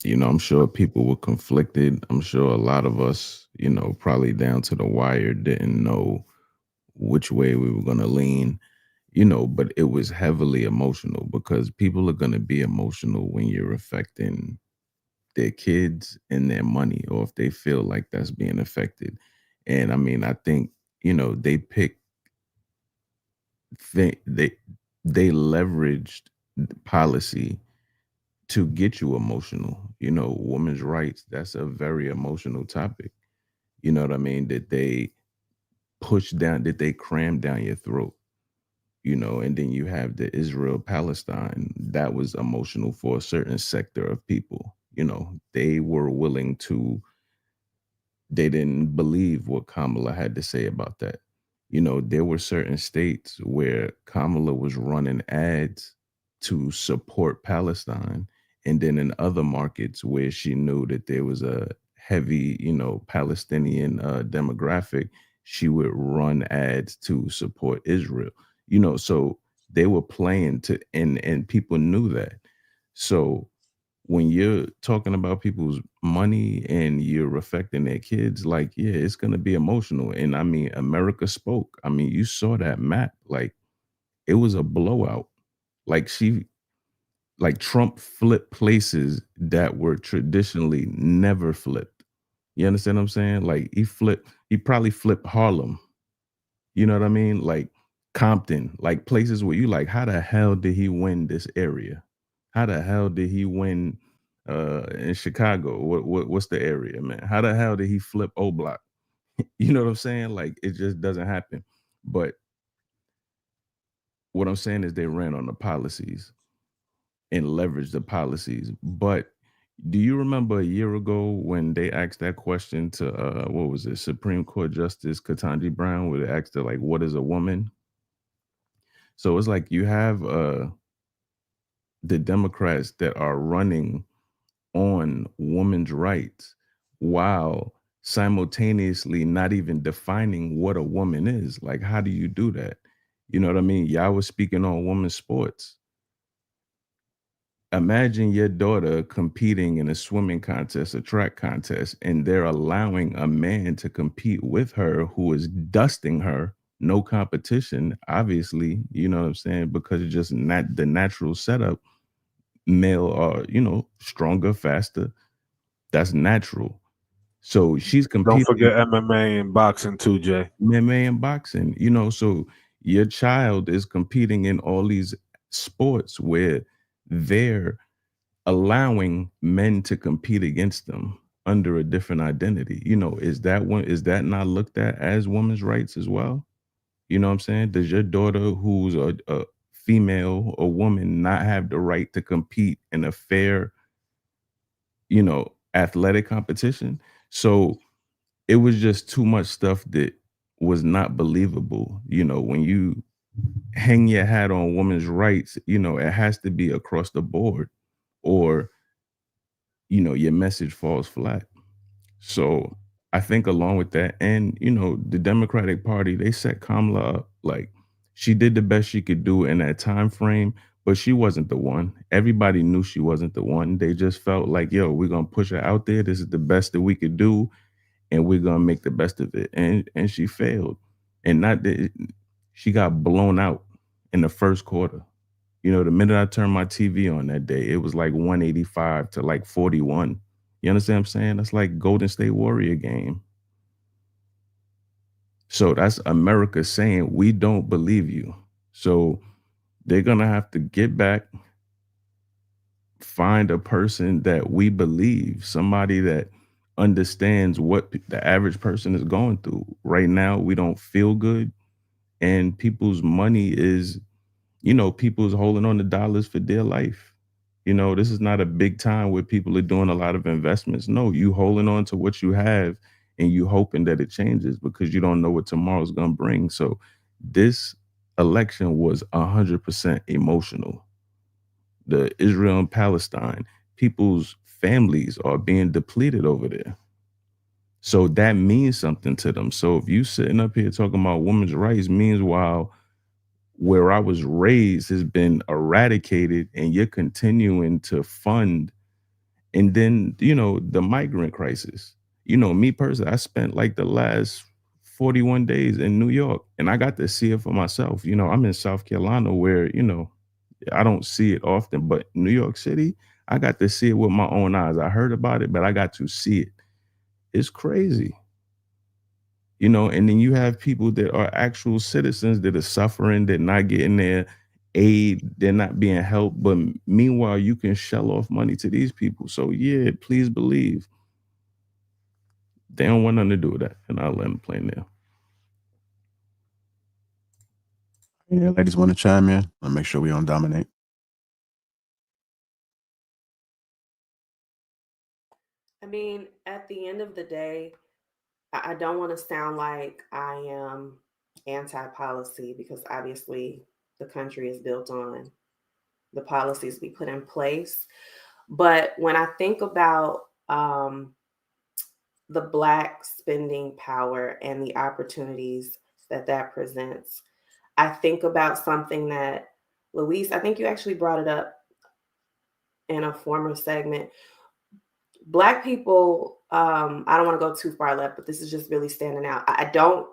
You know, I'm sure people were conflicted. I'm sure a lot of us, you know, probably down to the wire didn't know which way we were going to lean, you know, but it was heavily emotional because people are going to be emotional when you're affecting their kids and their money, or if they feel like that's being affected. And I mean, I think, you know, they picked, they leveraged policy to get you emotional. You know, women's rights, that's a very emotional topic. You know what I mean? That they push down, that they cram down your throat. You know, and then you have the Israel Palestine, that was emotional for a certain sector of people. You know, they were willing to, they didn't believe what Kamala had to say about that. You know, there were certain states where Kamala was running ads to support Palestine. And then in other markets where she knew that there was a heavy, you know, Palestinian demographic, she would run ads to support Israel. You know, so they were playing to, and people knew that. So when you're talking about people's money and you're affecting their kids, like, yeah, it's going to be emotional. And I mean, America spoke. I mean, you saw that map, like it was a blowout. Like like Trump flipped places that were traditionally never flipped. You understand what I'm saying? Like he probably flipped Harlem. You know what I mean? Like Compton, like places where you like, how the hell did he win this area? How the hell did he win in Chicago? What's the area, man? How the hell did he flip O Block? You know what I'm saying? Like it just doesn't happen. But what I'm saying is they ran on the policies and leveraged the policies. But do you remember a year ago when they asked that question to what was it, Supreme Court Justice Ketanji Brown, where they asked her like, what is a woman? So it's like you have the Democrats that are running on women's rights while simultaneously not even defining what a woman is. Like, how do you do that? You know what I mean? Y'all was speaking on women's sports. Imagine your daughter competing in a swimming contest, a track contest, and they're allowing a man to compete with her who is dusting her no competition, obviously, you know what I'm saying, because it's just not the natural setup. Male are, you know, stronger, faster. That's natural. So she's Don't competing forget MMA and boxing too, Jay. MMA and boxing, you know, so your child is competing in all these sports where they're allowing men to compete against them under a different identity. You know, is that not looked at as women's rights as well? You know what I'm saying? Does your daughter, who's a female or woman, not have the right to compete in a fair, you know, athletic competition? So it was just too much stuff that was not believable. You know, when you hang your hat on women's rights, you know, it has to be across the board, or, you know, your message falls flat. So I think along with that, and, you know, the Democratic Party, they set Kamala up. Like, she did the best she could do in that time frame, but she wasn't the one. Everybody knew she wasn't the one. They just felt like, yo, we're gonna push her out there. This is the best that we could do, and we're gonna make the best of it. And she failed. And not that she got blown out in the first quarter. You know, the minute I turned my TV on that day, it was like 185 to like 41. You understand what I'm saying? That's like Golden State Warrior game. So that's America saying, we don't believe you. So they're gonna have to get back, find a person that we believe, somebody that understands what the average person is going through. Right now, we don't feel good, and people's money is, you know, people's holding on to dollars for dear life. You know, this is not a big time where people are doing a lot of investments. No, you holding on to what you have and you hoping that it changes because you don't know what tomorrow's going to bring. So this election was 100% emotional. The Israel and Palestine, people's families are being depleted over there. So that means something to them. So if you sitting up here talking about women's rights, meanwhile, where I was raised has been eradicated, and you're continuing to fund. And then, you know, the migrant crisis. You know, me personally, I spent like the last 41 days in New York, and I got to see it for myself. You know, I'm in South Carolina where, you know, I don't see it often, but New York City, I got to see it with my own eyes. I heard about it, but I got to see it. It's crazy. You know, and then you have people that are actual citizens that are suffering, they're not getting their aid, they're not being helped. But meanwhile, you can shell off money to these people. So yeah, please believe they don't want nothing to do with that. And I'll let them play now. Yeah, ladies want to chime in. I'll make sure we don't dominate. I mean, at the end of the day, I don't want to sound like I am anti-policy, because obviously the country is built on the policies we put in place. But when I think about the Black spending power and the opportunities that that presents, I think about something that, Luis, I think you actually brought it up in a former segment. Black people, I don't want to go too far left, but this is just really standing out. I don't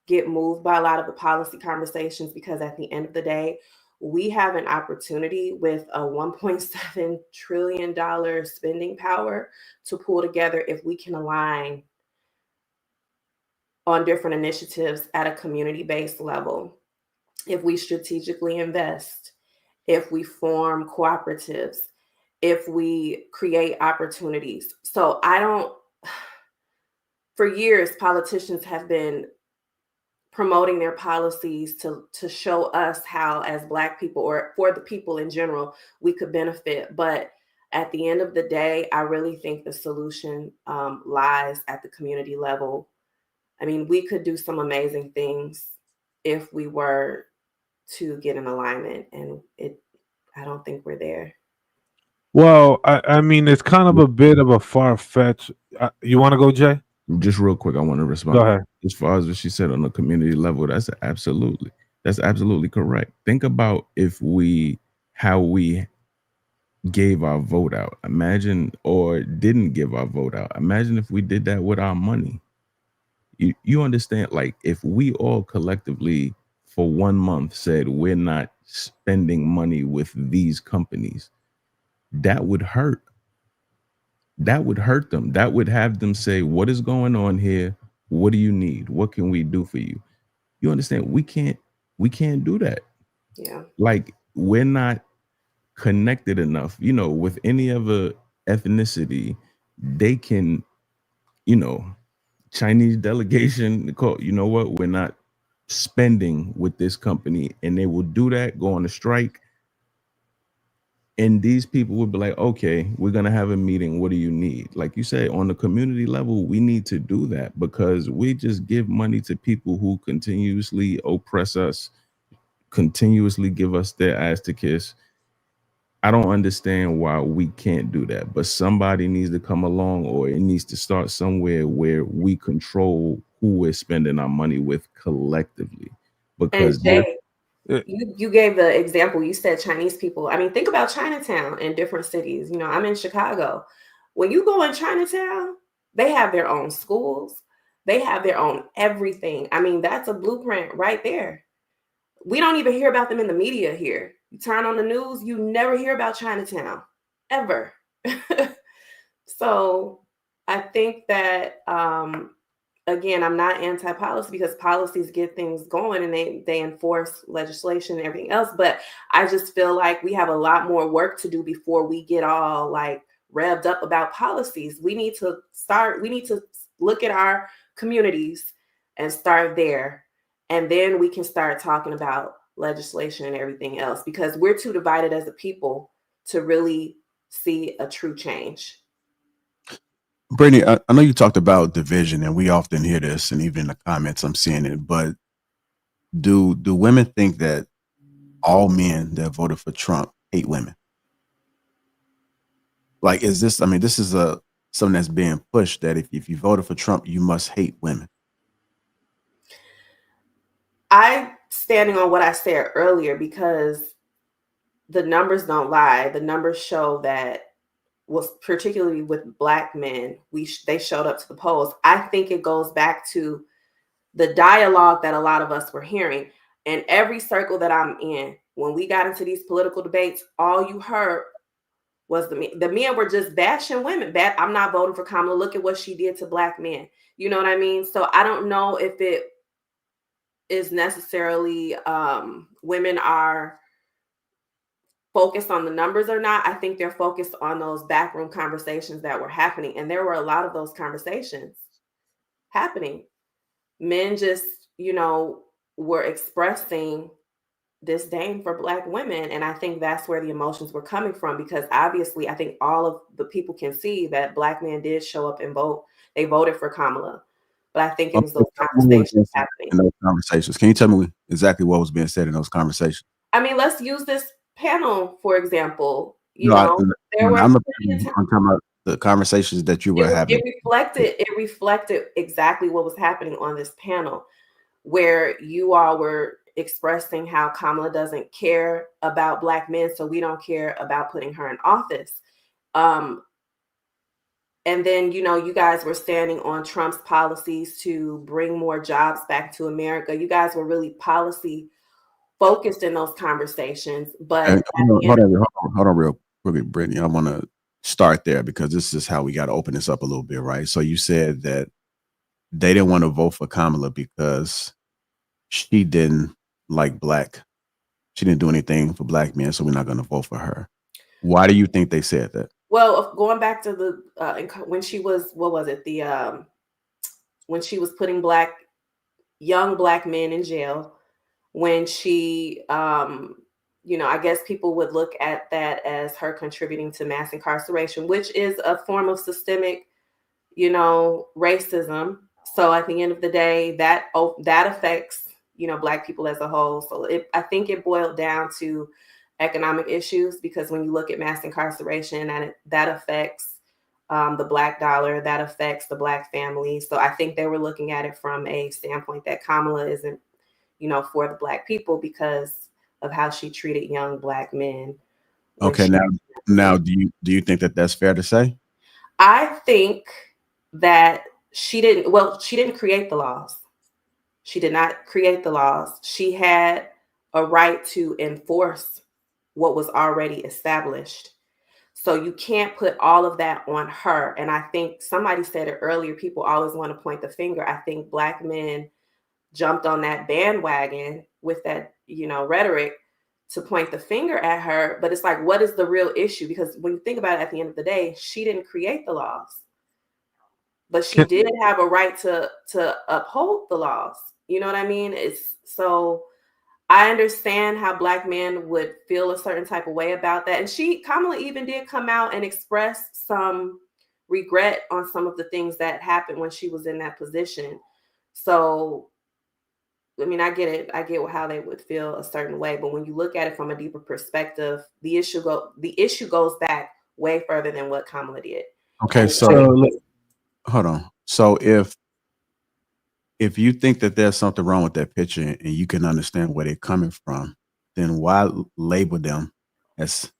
get moved by a lot of the policy conversations, because at the end of the day, we have an opportunity with a $1.7 trillion spending power to pull together if we can align on different initiatives at a community-based level. If we strategically invest, if we form cooperatives, if we create opportunities. So for years, politicians have been promoting their policies to show us how, as Black people, or for the people in general, we could benefit. But at the end of the day, I really think the solution lies at the community level. I mean, we could do some amazing things if we were to get in alignment, and I don't think we're there. Well, I mean, it's kind of a bit of a far fetch. You want to go, Jay? Just real quick, I want to respond. Go ahead. As far as what she said on the community level, that's absolutely correct. Think about how we gave our vote out. Imagine, or didn't give our vote out. Imagine if we did that with our money. You understand? Like, if we all collectively for 1 month said we're not spending money with these companies, that would hurt. That would hurt them. That would have them say, what is going on here? What do you need? What can we do for you? You understand? We can't do that. Yeah. Like, we're not connected enough, with any other ethnicity. They can, Chinese delegation call, you know what, we're not spending with this company, and they will do that, go on a strike, and these people would be like, okay, we're going to have a meeting, what do you need? Like you said, on the community level, we need to do that, because we just give money to people who continuously oppress us, continuously give us their ass to kiss. I don't understand why we can't do that, but somebody needs to come along, or it needs to start somewhere where we control who we're spending our money with collectively. And Because Jay, you gave the example, you said Chinese people. I mean, think about Chinatown in different cities. I'm in Chicago. When you go in Chinatown, they have their own schools. They have their own everything. I mean, that's a blueprint right there. We don't even hear about them in the media here. You turn on the news, you never hear about Chinatown, ever. So I think that, again, I'm not anti-policy, because policies get things going and they enforce legislation and everything else. But I just feel like we have a lot more work to do before we get all like revved up about policies. We need to look at our communities and start there. And then we can start talking about legislation and everything else, because we're too divided as a people to really see a true change. Brittany, I know you talked about division, and we often hear this, and even in the comments I'm seeing it. But do women think that all men that voted for Trump hate women? Like, is this? I mean, this is something that's being pushed, that if you voted for Trump, you must hate women. I'm standing on what I said earlier, because the numbers don't lie. The numbers show that, was particularly with Black men, they showed up to the polls. I think it goes back to the dialogue that a lot of us were hearing. And every circle that I'm in, when we got into these political debates, all you heard was the men were just bashing women. I'm not voting for Kamala. Look at what she did to Black men. You know what I mean? So I don't know if it is necessarily women are focused on the numbers or not. I think they're focused on those backroom conversations that were happening. And there were a lot of those conversations happening. Men just, were expressing disdain for Black women. And I think that's where the emotions were coming from, because obviously I think all of the people can see that Black men did show up and vote. They voted for Kamala. But I think it was those conversations happening. In those conversations, can you tell me exactly what was being said in those conversations? I mean, let's use this panel, for example. I'm talking about the conversations that you were having. It reflected exactly what was happening on this panel, where you all were expressing how Kamala doesn't care about Black men, so we don't care about putting her in office. And then, you guys were standing on Trump's policies to bring more jobs back to America. You guys were really policy focused in those conversations. But hold on real quick, Brittany. I want to start there, because this is how we got to open this up a little bit, right? So you said that they didn't want to vote for Kamala because she didn't like she didn't do anything for Black men, so we're not going to vote for her. Why do you think they said that? Well, going back to the when she was, what was it? When she was putting young Black men in jail, when she, I guess people would look at that as her contributing to mass incarceration, which is a form of systemic, racism. So at the end of the day, that affects, Black people as a whole. So I think it boiled down to economic issues, because when you look at mass incarceration, that affects the Black dollar, that affects the Black family. So I think they were looking at it from a standpoint that Kamala isn't, for the Black people because of how she treated young Black men. Okay, now, do you think that that's fair to say? I think that she didn't create the laws. She did not create the laws. She had a right to enforce what was already established. So you can't put all of that on her. And I think somebody said it earlier, people always want to point the finger. I think Black men jumped on that bandwagon with that, rhetoric to point the finger at her. But it's like, what is the real issue? Because when you think about it, at the end of the day, she didn't create the laws, but she did have a right to uphold the laws. You know what I mean? It's so I understand how Black men would feel a certain type of way about that. And Kamala even did come out and express some regret on some of the things that happened when she was in that position. So, I mean, I get it. I get how they would feel a certain way. But when you look at it from a deeper perspective, the issue goes back way further than what Kamala did. Okay, so hold on. So if you think that there's something wrong with that picture and you can understand where they're coming from, then why label them as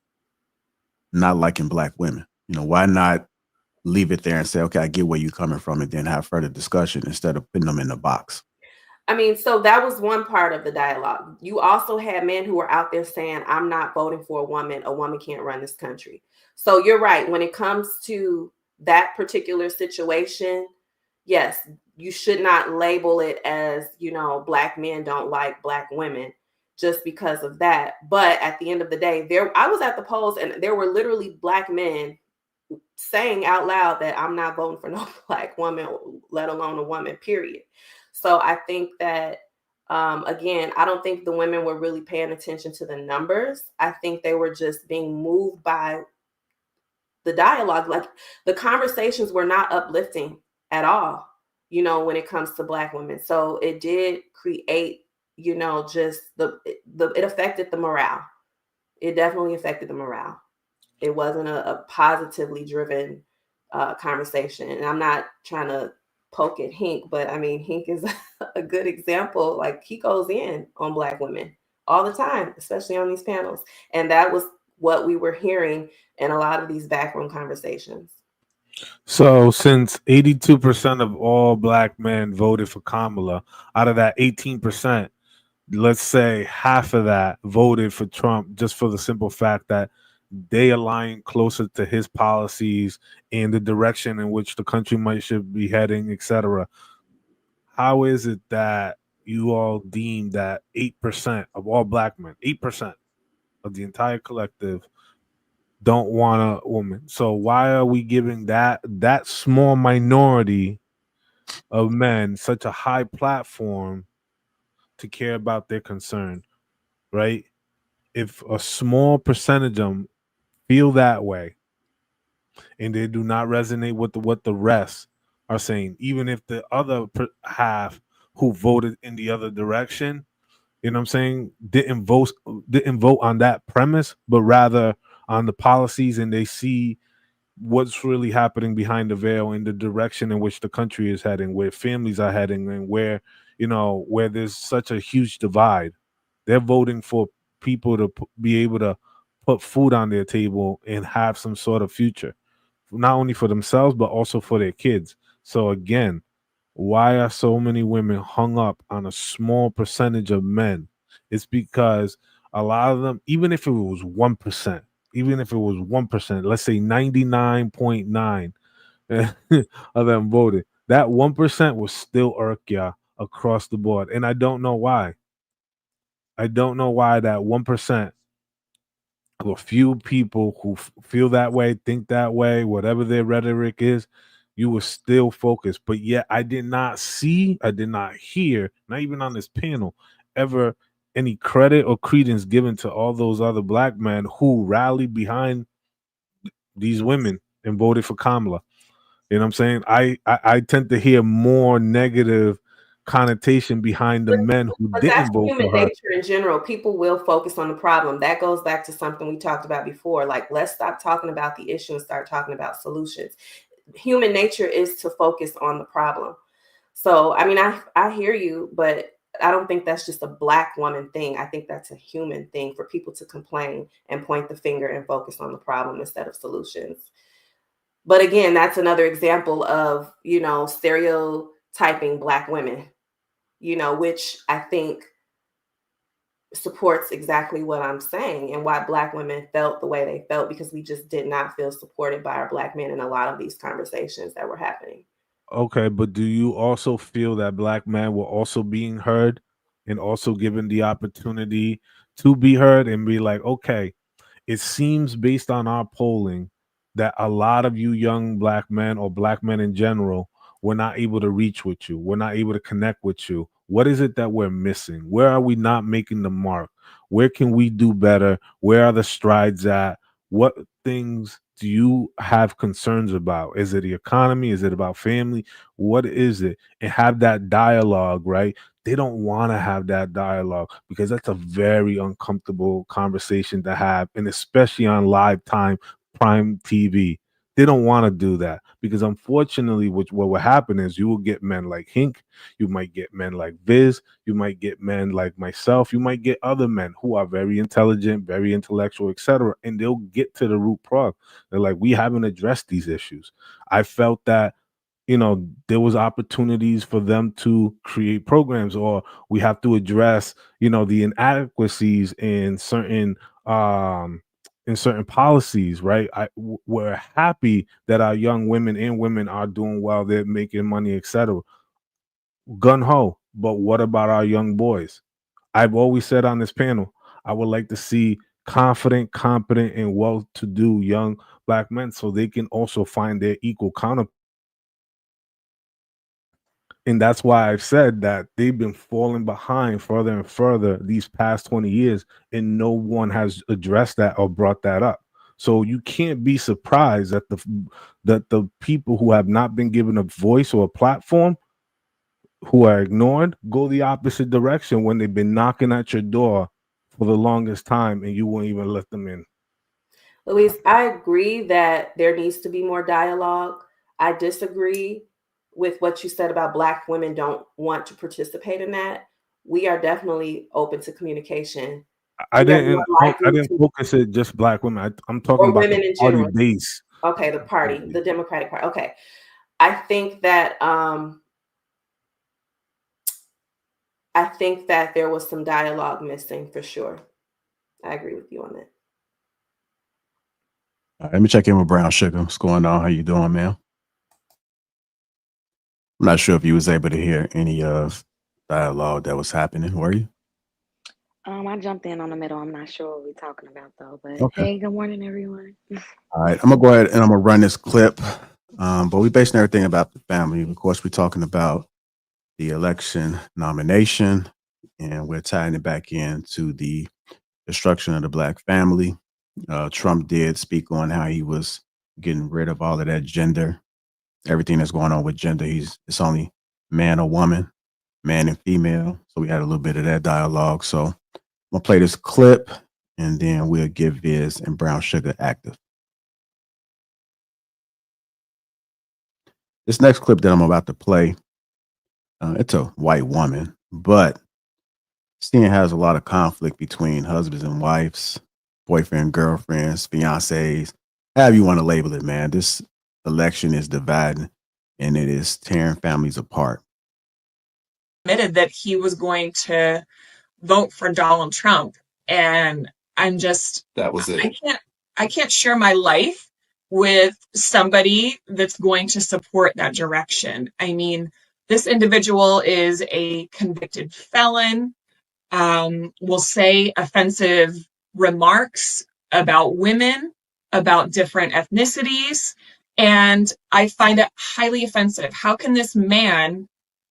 not liking Black women? Why not leave it there and say, okay, I get where you're coming from, and then have further discussion instead of putting them in the box? I mean, so that was one part of the dialogue. You also had men who were out there saying, I'm not voting for a woman can't run this country. So you're right. When it comes to that particular situation, yes, you should not label it as, Black men don't like Black women just because of that. But at the end of the day, I was at the polls and there were literally Black men saying out loud that I'm not voting for no Black woman, let alone a woman, period. So I think that, again, I don't think the women were really paying attention to the numbers. I think they were just being moved by the dialogue. Like, the conversations were not uplifting at all, when it comes to Black women. So it did create, just it affected the morale. It definitely affected the morale. It wasn't a positively driven conversation. And I'm not trying to poke at Hink, but I mean, Hink is a good example. Like, he goes in on Black women all the time, especially on these panels. And that was what we were hearing in a lot of these backroom conversations. So since 82% of all Black men voted for Kamala, out of that 18%, let's say half of that voted for Trump, just for the simple fact that they align closer to his policies and the direction in which the country should be heading, etc. How is it that you all deem that 8% of all Black men, 8% of the entire collective, don't want a woman? So why are we giving that small minority of men such a high platform to care about their concern, right? If a small percentage of them feel that way and they do not resonate with what the rest are saying, even if the other half who voted in the other direction, you know what I'm saying, didn't vote on that premise, but rather on the policies, and they see what's really happening behind the veil in the direction in which the country is heading, where families are heading, and where there's such a huge divide. They're voting for people to be able to put food on their table and have some sort of future, not only for themselves but also for their kids. So again, why are so many women hung up on a small percentage of men? It's because a lot of them, even if it was 1%, let's say 99.9 of them voted, that 1% was still irk ya across the board. And I don't know why. I don't know why that 1% of a few people who feel that way, think that way, whatever their rhetoric is, you were still focused. But yet I did not hear, not even on this panel, ever any credit or credence given to all those other Black men who rallied behind these women and voted for Kamala. You know what I'm saying? I tend to hear more negative connotation behind the men who But didn't that's vote human for her. nature in general. People will focus on the problem. That goes back to something we talked about before. Like, let's stop talking about the issue and start talking about solutions. Human nature is to focus on the problem. So, I mean, I hear you, but I don't think that's just a Black woman thing. I think that's a human thing for people to complain and point the finger and focus on the problem instead of solutions. But again, that's another example of, stereotyping Black women, which I think supports exactly what I'm saying and why Black women felt the way they felt, because we just did not feel supported by our Black men in a lot of these conversations that were happening. Okay, but do you also feel that Black men were also being heard and also given the opportunity to be heard and be like, okay, it seems based on our polling that a lot of you young Black men or Black men in general were not able to reach with you. We're not able to connect with you. What is it that we're missing? Where are we not making the mark? Where can we do better? Where are the strides at? What things do you have concerns about? Is it the economy? Is it about family? What is it? And have that dialogue, right? They don't want to have that dialogue because that's a very uncomfortable conversation to have, and especially on live time prime TV. They don't want to do that because unfortunately, what will happen is you will get men like Hink, you might get men like Viz, you might get men like myself, you might get other men who are very intelligent, very intellectual, etc., and they'll get to the root problem. They're like, we haven't addressed these issues. I felt that there was opportunities for them to create programs, or we have to address the inadequacies um in certain policies, right? We're happy that our young women and women are doing well, they're making money, etc. Gun-ho, but what about our young boys? I've always said on this panel, I would like to see confident, competent, and well-to-do young Black men so they can also find their equal counterpart. And that's why I've said that they've been falling behind further and further these past 20 years, and no one has addressed that or brought that up. So you can't be surprised that the people who have not been given a voice or a platform, who are ignored, go the opposite direction when they've been knocking at your door for the longest time and you won't even let them in. Louise, I agree that there needs to be more dialogue. I disagree with what you said about Black women don't want to participate in that. We are definitely open to communication. I We are didn't more I likely didn't to, focus it just Black women. I'm talking or about the women in party general. base. Okay, the party, the Democratic Party. Okay. I think that there was some dialogue missing for sure. I agree with you on that. All right, let me check in with Brown Sugar. What's going on? How you doing, man? I'm not sure if you was able to hear any of dialogue that was happening, were you? I jumped in on the middle. I'm not sure what we're talking about though. But Okay. hey, good morning, everyone. All right, I'm gonna go ahead and I'm gonna run this clip. But we're basing everything about the family. Of course, we're talking about the election nomination, and we're tying it back into the destruction of the Black family. Trump did speak on how he was getting rid of all of that gender, everything that's going on with gender. It's only man or woman, man and female. So we had a little bit of that dialogue. So I'm gonna play this clip, and then we'll give Viz and Brown Sugar active. This next clip that I'm about to play, it's a white woman, but seeing has a lot of conflict between husbands and wives, boyfriend, girlfriends, fiancés, however you want to label it, man. This election is dividing and it is tearing families apart. Admitted that he was going to vote for Donald Trump. And I'm just, that was it. I can't share my life with somebody that's going to support that direction. I mean, this individual is a convicted felon, will say offensive remarks about women, about different ethnicities. And I find it highly offensive. How can this man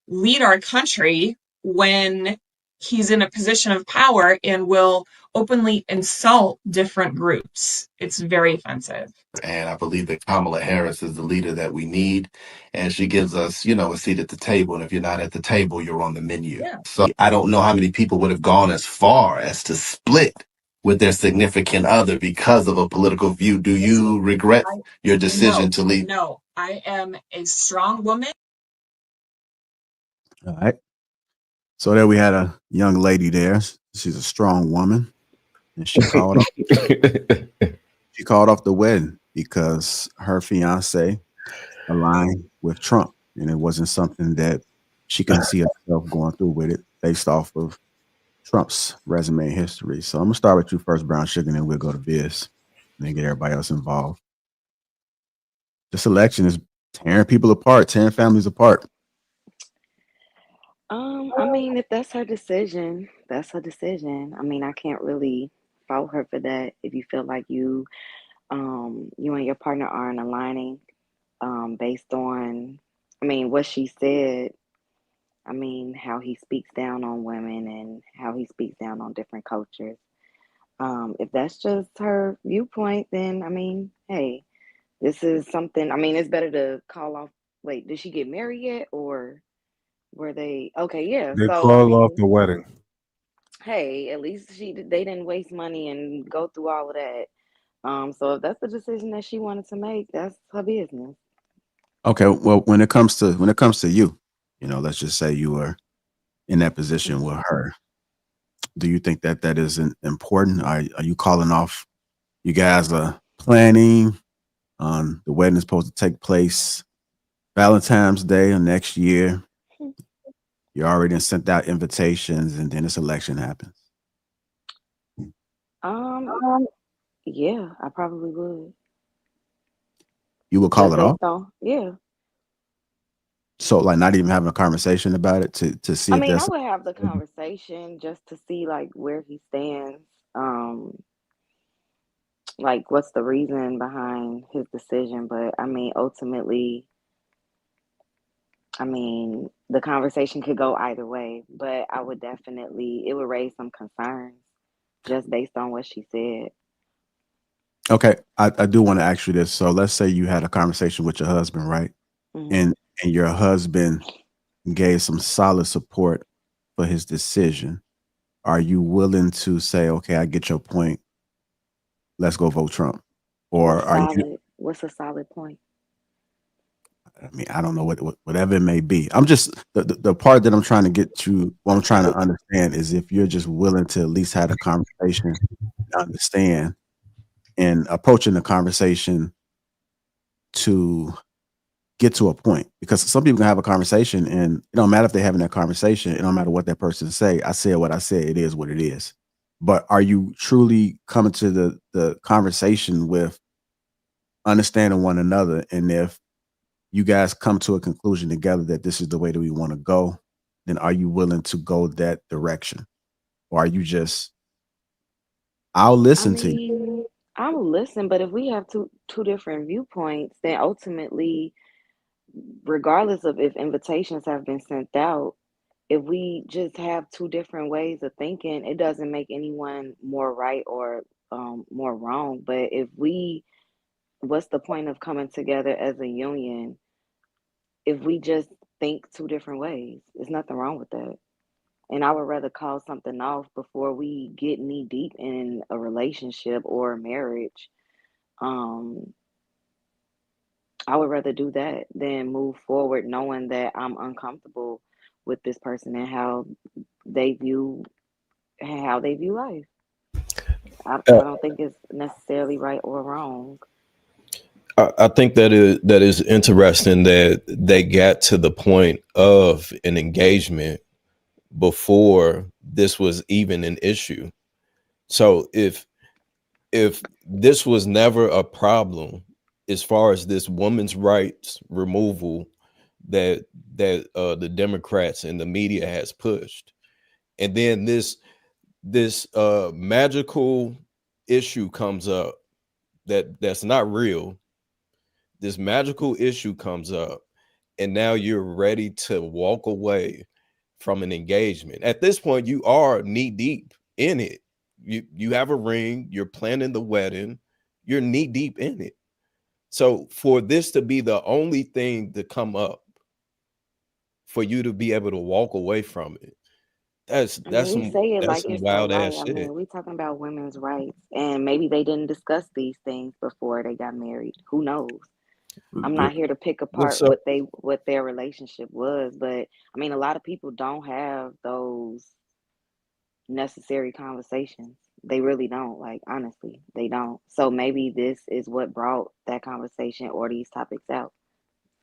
lead our country when he's in a position of power and will openly insult different groups? It's very offensive. And I believe that Kamala Harris is the leader that we need. And she gives us, a seat at the table. And if you're not at the table, you're on the menu. Yeah. So I don't know how many people would have gone as far as to split with their significant other because of a political view. Do you regret your decision to leave? No, I am a strong woman. All right. So there we had a young lady there. She's a strong woman, and she called off the wedding. because her fiance aligned with Trump, and it wasn't something that she couldn't see herself going through with it based off of Trump's resume and history. So I'm gonna start with you first, Brown Sugar, and then we'll go to Biz, and then get everybody else involved. This election is tearing people apart, tearing families apart. I mean, if that's her decision, that's her decision. I mean, I can't really fault her for that. If you feel like you and your partner aren't aligning, based on, I mean, what she said. I mean, how he speaks down on women and how he speaks down on different cultures. If that's just her viewpoint, then I mean, hey, this is something. I mean, it's better to call off. Wait, did she get married yet, or were they okay? Yeah. They So I called off mean, the wedding. hey, at least they didn't waste money and go through all of that. So if that's the decision that she wanted to make, that's her business. Okay, well, when it comes to you, let's just say you were in that position with Mhm. her. Do you think that that is important? Are you calling off? You guys are planning on the wedding is supposed to take place Valentine's Day of next year. You already sent out invitations, and then this election happens. Um, yeah, I probably would. You will call Just it off. based on, yeah. So, like, not even having a conversation about it to see I if mean, I that's would have the conversation just to see like where he stands. Like what's the reason behind his decision. But I mean, ultimately, I mean, the conversation could go either way, but I would definitely, it would raise some concerns just based on what she said. okay. I do want to ask you this. So, let's say you had a conversation with your husband, right? Hmm. And your husband gave some solid support for his decision. Are you willing to say, okay, I get your point, let's go vote Trump? Or What's are you, solid? What's a solid point? I mean, I don't know whatever it may be. I'm just the part that I'm trying to get to, what I'm trying to understand is if you're just willing to at least have a conversation, understand, and approaching the conversation to get to a point. Because some people can have a conversation and it don't matter if they're having that conversation, it don't matter what that person say. I said what I said, it is what it is. But are you truly coming to the conversation with understanding one another? And if you guys come to a conclusion together that this is the way that we want to go, then are you willing to go that direction? Or are you just, I'll I listen to you? mean, I will listen, but if we have two different viewpoints, then ultimately, regardless of if invitations have been sent out, if we just have two different ways of thinking, it doesn't make anyone more right or more wrong. But if we, what's the point of coming together as a union if we just think two different ways? There's nothing wrong with that. And I would rather call something off before we get knee deep in a relationship or a marriage. Um, I would rather do that than move forward knowing that I'm uncomfortable with this person and they view how they view life. I don't think it's necessarily right or wrong. I think that is interesting that they got to the point of an engagement before this was even an issue. So if this was never a problem as far as this women's rights removal that the Democrats and the media has pushed, and then this magical issue comes up that's not real. This magical issue comes up, and now you're ready to walk away from an engagement. At this point, you are knee deep in it. You have a ring, you're planning the wedding, you're knee deep in it. So for this to be the only thing to come up for you to be able to walk away from it, that's I mean, that's we some say it that's like some it's so wild light. ass I shit. mean, we talking about women's rights, and maybe they didn't discuss these things before they got married. Who knows? I'm not here to pick apart So what their relationship was, but I mean, a lot of people don't have those necessary conversations. They really don't. Like, honestly, they don't. So maybe this is what brought that conversation or these topics out.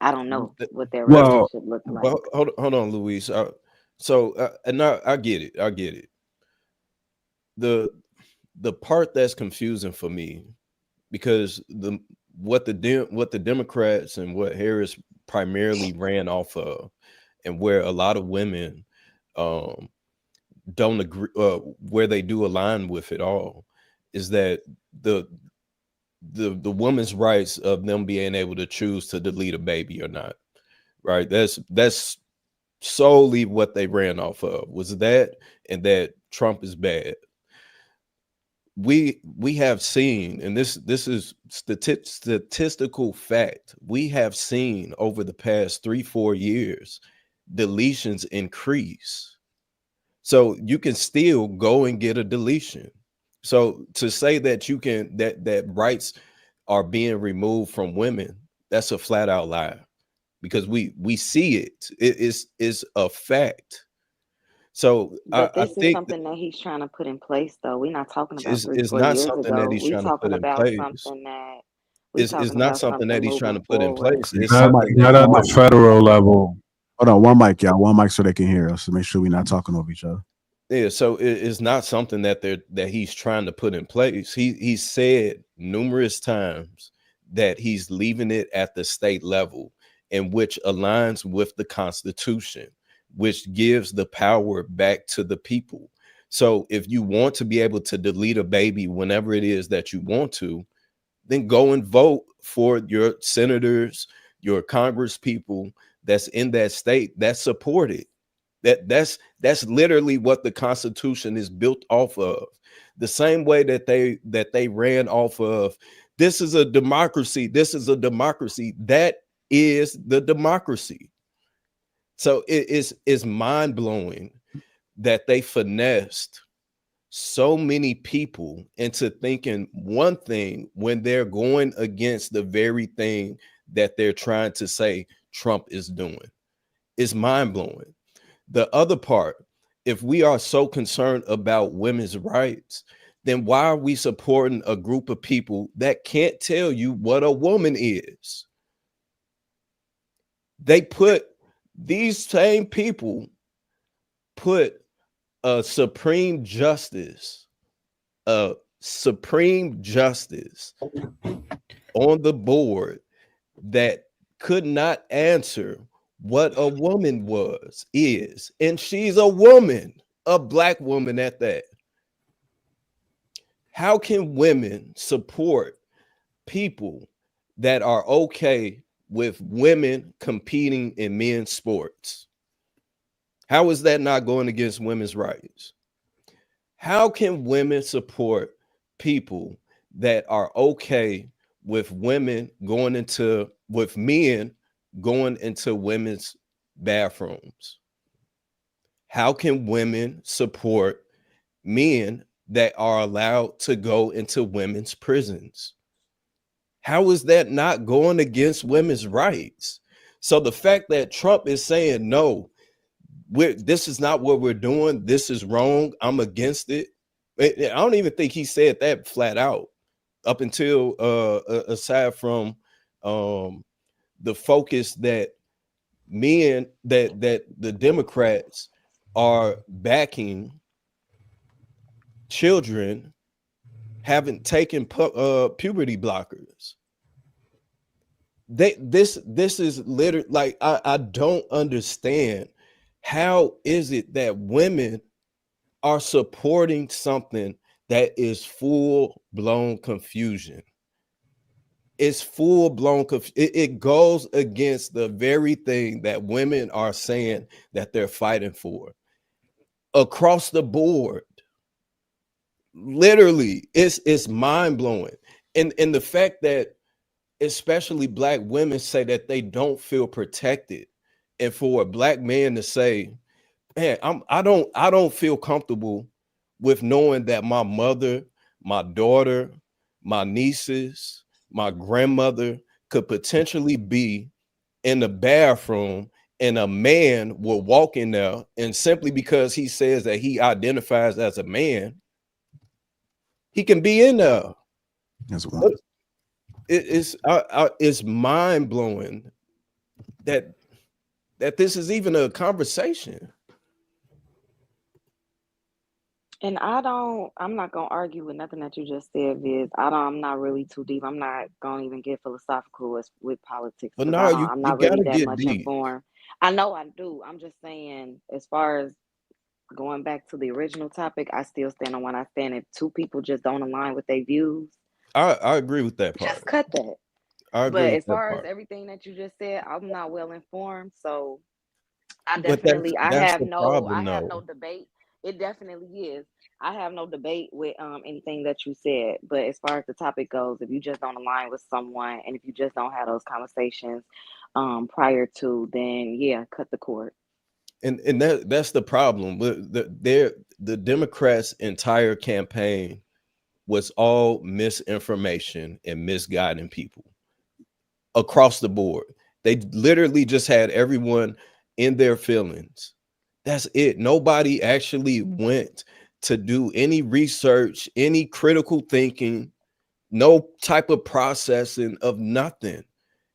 I don't know what their Well, relationship looked like. well, hold on, Luis. And I get it. I get it. The part that's confusing for me, because what the Democrats and what Harris primarily ran off of, and where a lot of women don't agree, where they do align with it all, is that the woman's rights of them being able to choose to delete a baby or not. Right? That's solely what they ran off of, was that, and that Trump is bad. We have seen, and this is statistical fact, we have seen over the past 3-4 years deletions increase. So you can still go and get a deletion. So to say that you can, that rights are being removed from women, that's a flat out lie, because we see it. It is a fact. So But I this is think something that he's trying to put in place, though. We're not talking about three, is four not years something that ago. he's trying to put in place. We Is talking not about something something that he's trying moving to put in forward. place. It's Not, something not that at the federal level. Hold on, one mic, y'all. One mic so they can hear us. So make sure we're not talking over each other. Yeah, so it's not something that he's trying to put in place. He said numerous times that he's leaving it at the state level, and which aligns with the Constitution, which gives the power back to the people. So if you want to be able to delete a baby whenever it is that you want to, then go and vote for your senators, your Congress people that's in that state that support it. That's literally what the Constitution is built off of. The same way that they ran off of, this is a democracy. This is a democracy. That is the democracy. So it's mind blowing that they finessed so many people into thinking one thing when they're going against the very thing that they're trying to say Trump is doing. It's mind blowing. The other part, if we are so concerned about women's rights, then why are we supporting a group of people that can't tell you what a woman is? These same people put a supreme justice on the board that could not answer what a woman is, and she's a woman, a Black woman at that. How can women support people that are okay with women competing in men's sports? How is that not going against women's rights? How can women support people that are okay with men going into women's bathrooms? How can women support men that are allowed to go into women's prisons? How is that not going against women's rights? So the fact that Trump is saying, no, this is not what we're doing, this is wrong, I'm against it. I don't even think he said that flat out up until aside from the focus that the Democrats are backing children haven't taken puberty blockers. This is literally, like, I don't understand, how is it that women are supporting something that is full-blown confusion? It's full-blown it goes against the very thing that women are saying that they're fighting for across the board. Literally, it's mind-blowing. And the fact that especially Black women say that they don't feel protected, and for a Black man to say, man, I don't feel comfortable with knowing that my mother, my daughter, my nieces, my grandmother could potentially be in the bathroom and a man will walk in there, and simply because he says that he identifies as a man, He can be in there. That's one. It's mind blowing that this is even a conversation. And I'm not gonna argue with nothing that you just said, Viz. I'm not really too deep. I'm not gonna even get philosophical with politics But because no, I'm you not really gotta that get much deep. informed. I know I do. I'm just saying, as far as going back to the original topic, I still stand on what I stand. If two people just don't align with their views, I agree with that just part. cut that. I agree But with as that far as part. everything that you just said, I'm not well informed, so But that's the I problem, have no though. debate. It definitely is. I have no debate with anything that you said. But as far as the topic goes, if you just don't align with someone and if you just don't have those conversations prior to, then yeah, cut the cord. And that's the problem. The Democrats' entire campaign was all misinformation and misguiding people across the board. They literally just had everyone in their feelings. That's it. Nobody actually went to do any research, any critical thinking, no type of processing of nothing.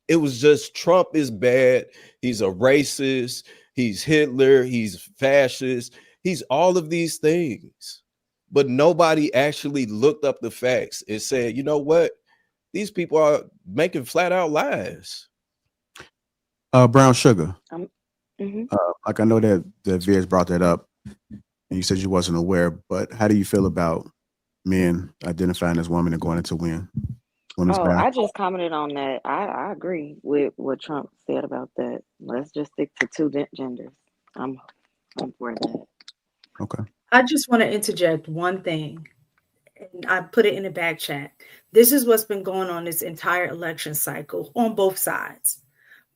It was just Trump is bad. He's a racist. He's Hitler. He's fascist. He's all of these things. But nobody actually looked up the facts and said, you know what? These people are making flat out lies. Brown sugar. Mhm. Like I know that Viz brought that up, and you said you wasn't aware, but how do you feel about men identifying as women and going into women's Oh, bath? I just commented on that. I agree with what Trump said about that. Let's just stick to genders. I'm for that. Okay. I just want to interject one thing, and I put it in the back chat. This is what's been going on this entire election cycle on both sides,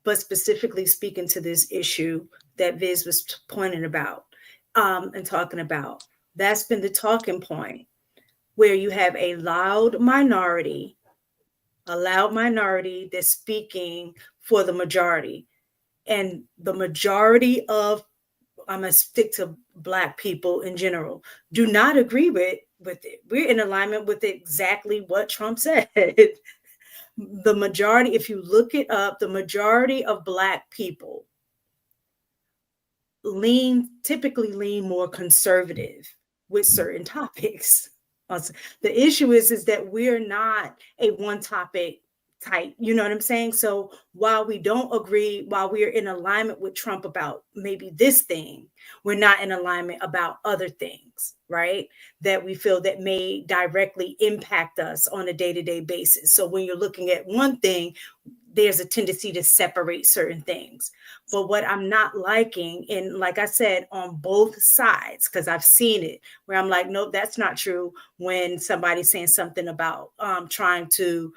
but specifically speaking to this issue that Viz was pointing about and talking about. That's been the talking point, where you have a loud minority that's speaking for the majority. And the majority of, I'm going to stick to Black people in general, do not agree with it. We're in alignment with exactly what Trump said. The majority, if you look it up, the majority of Black people typically lean more conservative with certain topics. The issue is that we're not a one topic type, you know what I'm saying? So while we don't agree, while we're in alignment with Trump about maybe this thing, we're not in alignment about other things, right? That we feel that may directly impact us on a day-to-day basis. So when you're looking at one thing, there's a tendency to separate certain things. But what I'm not liking, and like I said, on both sides, because I've seen it, where I'm like, no, that's not true, when somebody's saying something about trying to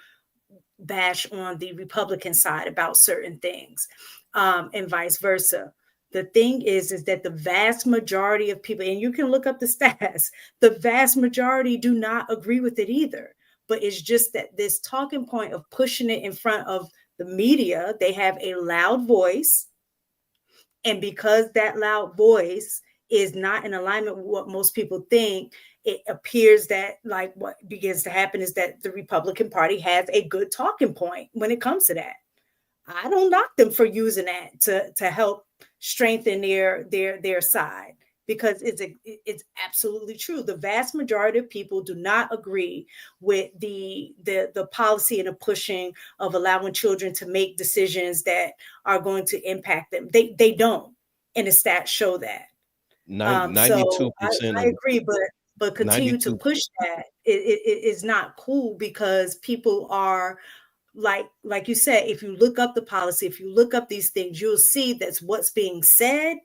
bash on the Republican side about certain things, and vice versa. The thing is that the vast majority of people, and you can look up the stats, the vast majority do not agree with it either. But it's just that this talking point of pushing it in front of the media, they have a loud voice. And because that loud voice is not in alignment with what most people think, it appears that, like, what begins to happen is that the Republican Party has a good talking point when it comes to that. I don't knock them for using that to help strengthen their side, because it's absolutely true. The vast majority of people do not agree with the policy and the pushing of allowing children to make decisions that are going to impact them. They don't, and the stats show that. So 92% I of agree, but continue to 92. push that it is not cool, because people are like you said, if you look up the policy, if you look up these things, you'll see that's what's being said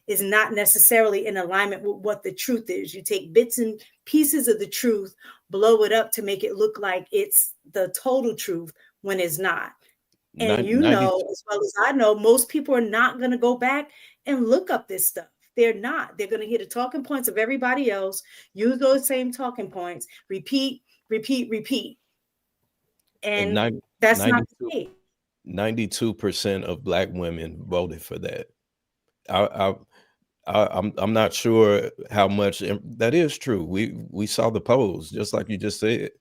is not necessarily in alignment with what the truth is. You take bits and pieces of the truth, blow it up to make it look like it's the total truth when it's not. And you 90, know, as well as I know, most people are not going to go back and look up this stuff. They're not. They're going to hear the talking points of everybody else, use those same talking points, repeat, repeat, repeat. and And 90, that's not the 92, case. 92% of Black women voted for that. I I'm not sure how much that is true. We saw the polls, just like you just said.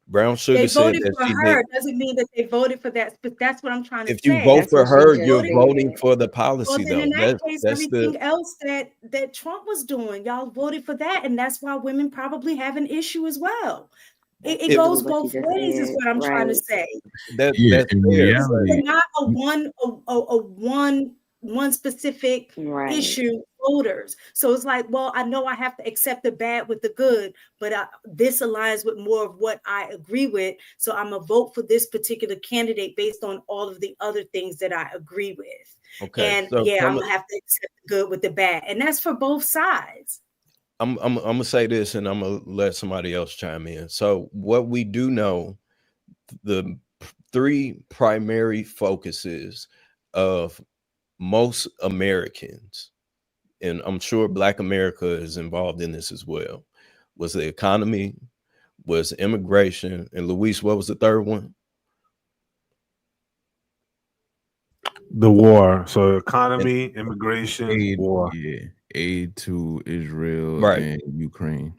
Brown Sugar They said voted that for she her. did. Doesn't mean that they voted for that. But that's what I'm trying to If you vote say. That's for what she her, They just you're voted. voting said. for the Well, policy, then in though. that case, That's the everything else that Trump was doing, y'all voted for that, and that's why women probably have an issue as well. That's It it, literally goes what she both just ways, is said. what I'm trying to Right. say. Yeah, that's in fair, This but is reality, not a one specific Right. issue voters. So it's like, well, I know I have to accept the bad with the good, but this aligns with more of what I agree with. So I'm gonna vote for this particular candidate based on all of the other things that I agree with. okay. And So yeah, I'm gonna have to accept the good with the bad, and that's for both sides. I'm gonna say this, and I'm gonna let somebody else chime in. So what we do know, the three primary focuses of most Americans, and I'm sure Black America is involved in this as well, was the economy, was immigration, and Luis, what was the third one? The war. So economy, immigration, aid, war. yeah, aid to Israel Right. and Ukraine.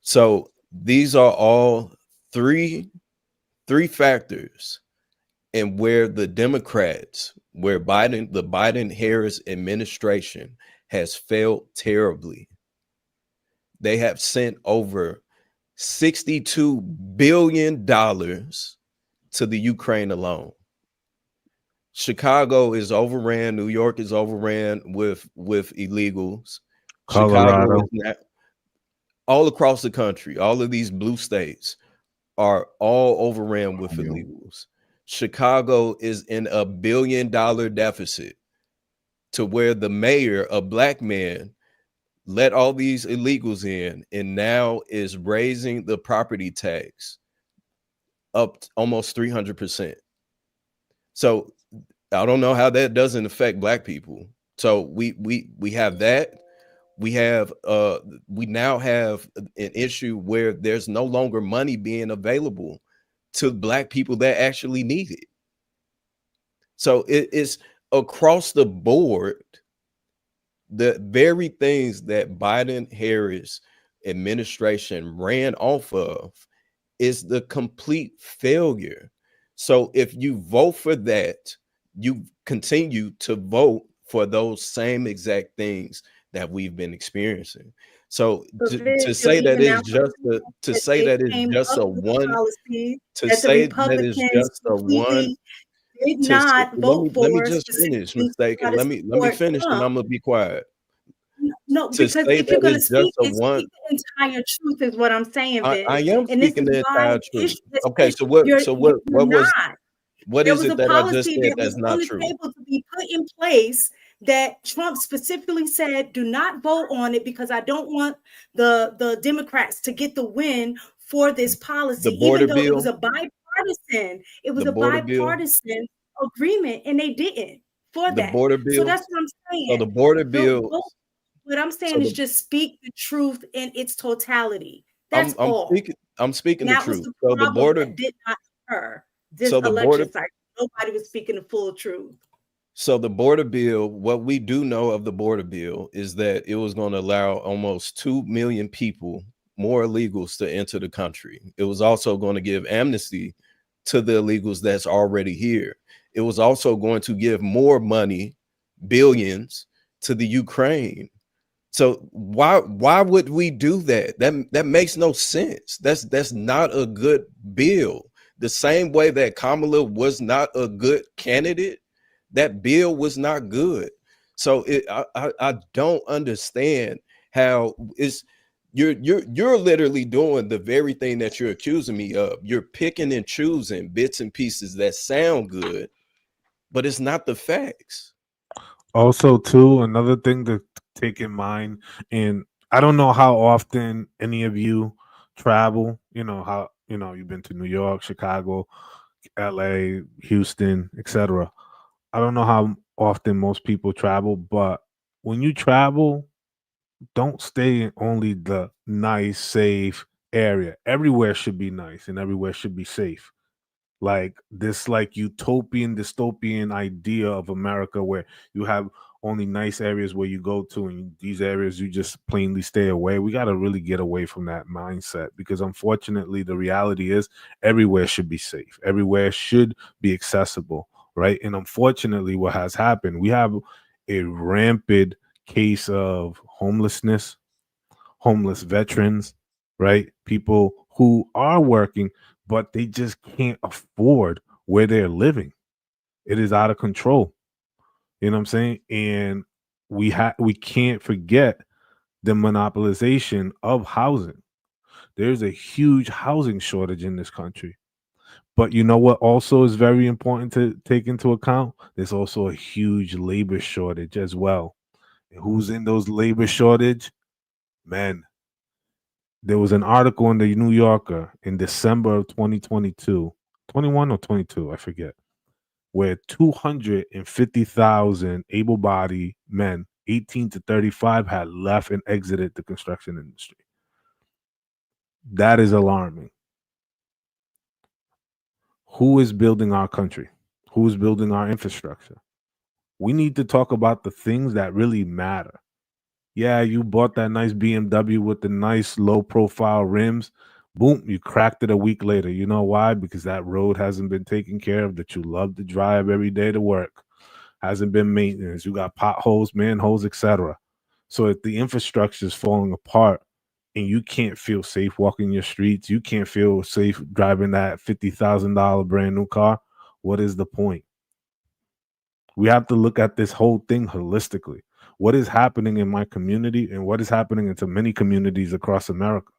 So these are all three factors, and where the Democrats, where the Biden-Harris administration has failed terribly. They have sent over $62 billion to the Ukraine alone. Chicago is overran. New York is overran with illegals. Chicago Colorado. is not, all across the country. All of these blue states are all overran with illegals. Chicago is in $1 billion deficit, to where the mayor, a Black man, let all these illegals in and now is raising the property tax up almost 300%. So I don't know how that doesn't affect Black people. So we have that. We now have an issue where there's no longer money being available to Black people that actually need it. So it's across the board. The very things that Biden-Harris administration ran off of is the complete failure. So if you vote for that, you continue to vote for those same exact things that we've been experiencing. So to say that Even is now, just to that say they that is came just up a with a one policy to that the say that is Republicans just a one completely did to not vote let me for, just finish, specifically to try mistaken. to Let me support finish, and Trump. I'm gonna be quiet. No, To because say if you're that going to is just speak a it, one, speak the entire truth is what I'm saying, I Vince. am And this speaking is the why entire the truth. issue has Okay, been, so what you're not. what There is was a it that I just policy said that that's was on not the true? table to be put in place that Trump specifically said, do not vote on it because I don't want the Democrats to get the win for this policy, The even border though it was bill, a bipartisan. It was the a border bill, bipartisan agreement, and they didn't for the that. border So that's bills. what I'm So saying. the border Don't bills. vote. What I'm So saying is just speak the truth in its totality. That's all. I'm speaking And the that was truth. the So the problem border that did not occur this so the border election cycle. Nobody was speaking the full truth. So the border bill, what we do know of the border bill is that it was going to allow almost 2 million people, more illegals, to enter the country. It was also going to give amnesty to the illegals that's already here. It was also going to give more money, billions, to the Ukraine. So why would we do that? That makes no sense. That's not a good bill. The same way that Kamala was not a good candidate, that bill was not good. So I don't understand how it's you're literally doing the very thing that you're accusing me of. You're picking and choosing bits and pieces that sound good, but it's not the facts. Also, too, another thing to take in mind, and I don't know how often any of you travel. You know how you've been to New York, Chicago, L.A., Houston, etc. I don't know how often most people travel, but when you travel, don't stay in only the nice, safe area. Everywhere should be nice, and everywhere should be safe. like this like utopian dystopian idea of America where you have only nice areas where you go to and these areas you just plainly stay away. We got to really get away from that mindset, because unfortunately the reality is everywhere should be safe, everywhere should be accessible, right? And unfortunately what has happened, we have a rampant case of homelessness, homeless veterans, right? People who are working but they just can't afford where they're living. It is out of control. You know what I'm saying? And we can't forget the monopolization of housing. There's a huge housing shortage in this country. But you know what also is very important to take into account? There's also a huge labor shortage as well. And who's in those labor shortage? Men. There was an article in the New Yorker in December of 2022, 21 or 22, I forget, where 250,000 able-bodied men, 18 to 35, had left and exited the construction industry. That is alarming. Who is building our country? Who is building our infrastructure? We need to talk about the things that really matter. Yeah, you bought that nice BMW with the nice low-profile rims. Boom, you cracked it a week later. You know why? Because that road hasn't been taken care of, that you love to drive every day to work. Hasn't been maintenance. You got potholes, manholes, etc. So if the infrastructure is falling apart and you can't feel safe walking your streets, you can't feel safe driving that $50,000 brand new car, what is the point? We have to look at this whole thing holistically. What is happening in my community and what is happening into many communities across America?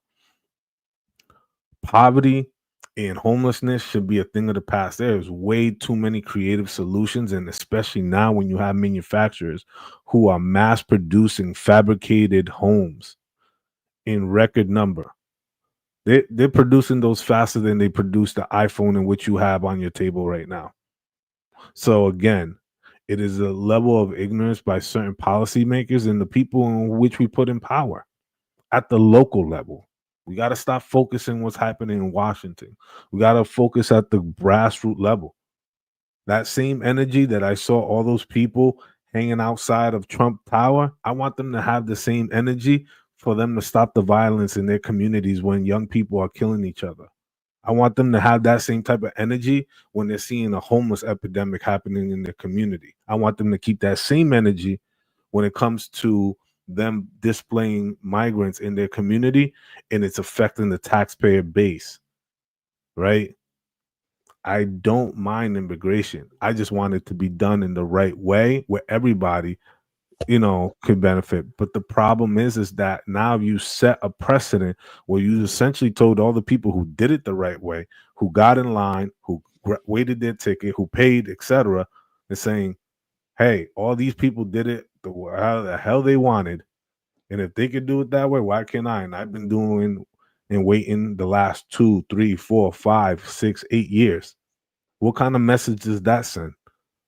Poverty and homelessness should be a thing of the past. There's way too many creative solutions, and especially now when you have manufacturers who are mass producing fabricated homes in record number. They're producing those faster than they produce the iPhone in which you have on your table right now. So again, it is a level of ignorance by certain policymakers and the people in which we put in power at the local level. We got to stop focusing what's happening in Washington. We got to focus at the grassroots level. That same energy that I saw all those people hanging outside of Trump Tower, I want them to have the same energy for them to stop the violence in their communities when young people are killing each other. I want them to have that same type of energy when they're seeing a homeless epidemic happening in their community. I want them to keep that same energy when it comes to them displaying migrants in their community and it's affecting the taxpayer base, right? I don't mind immigration. I just want it to be done in the right way where everybody, could benefit. But the problem is that now you set a precedent where you essentially told all the people who did it the right way, who got in line, who waited their ticket, who paid, etc., and saying, hey, all these people did it how the hell they wanted. And if they could do it that way, why can't I? And I've been doing and waiting the last 2, 3, 4, 5, 6, 8 years. What kind of message does that send?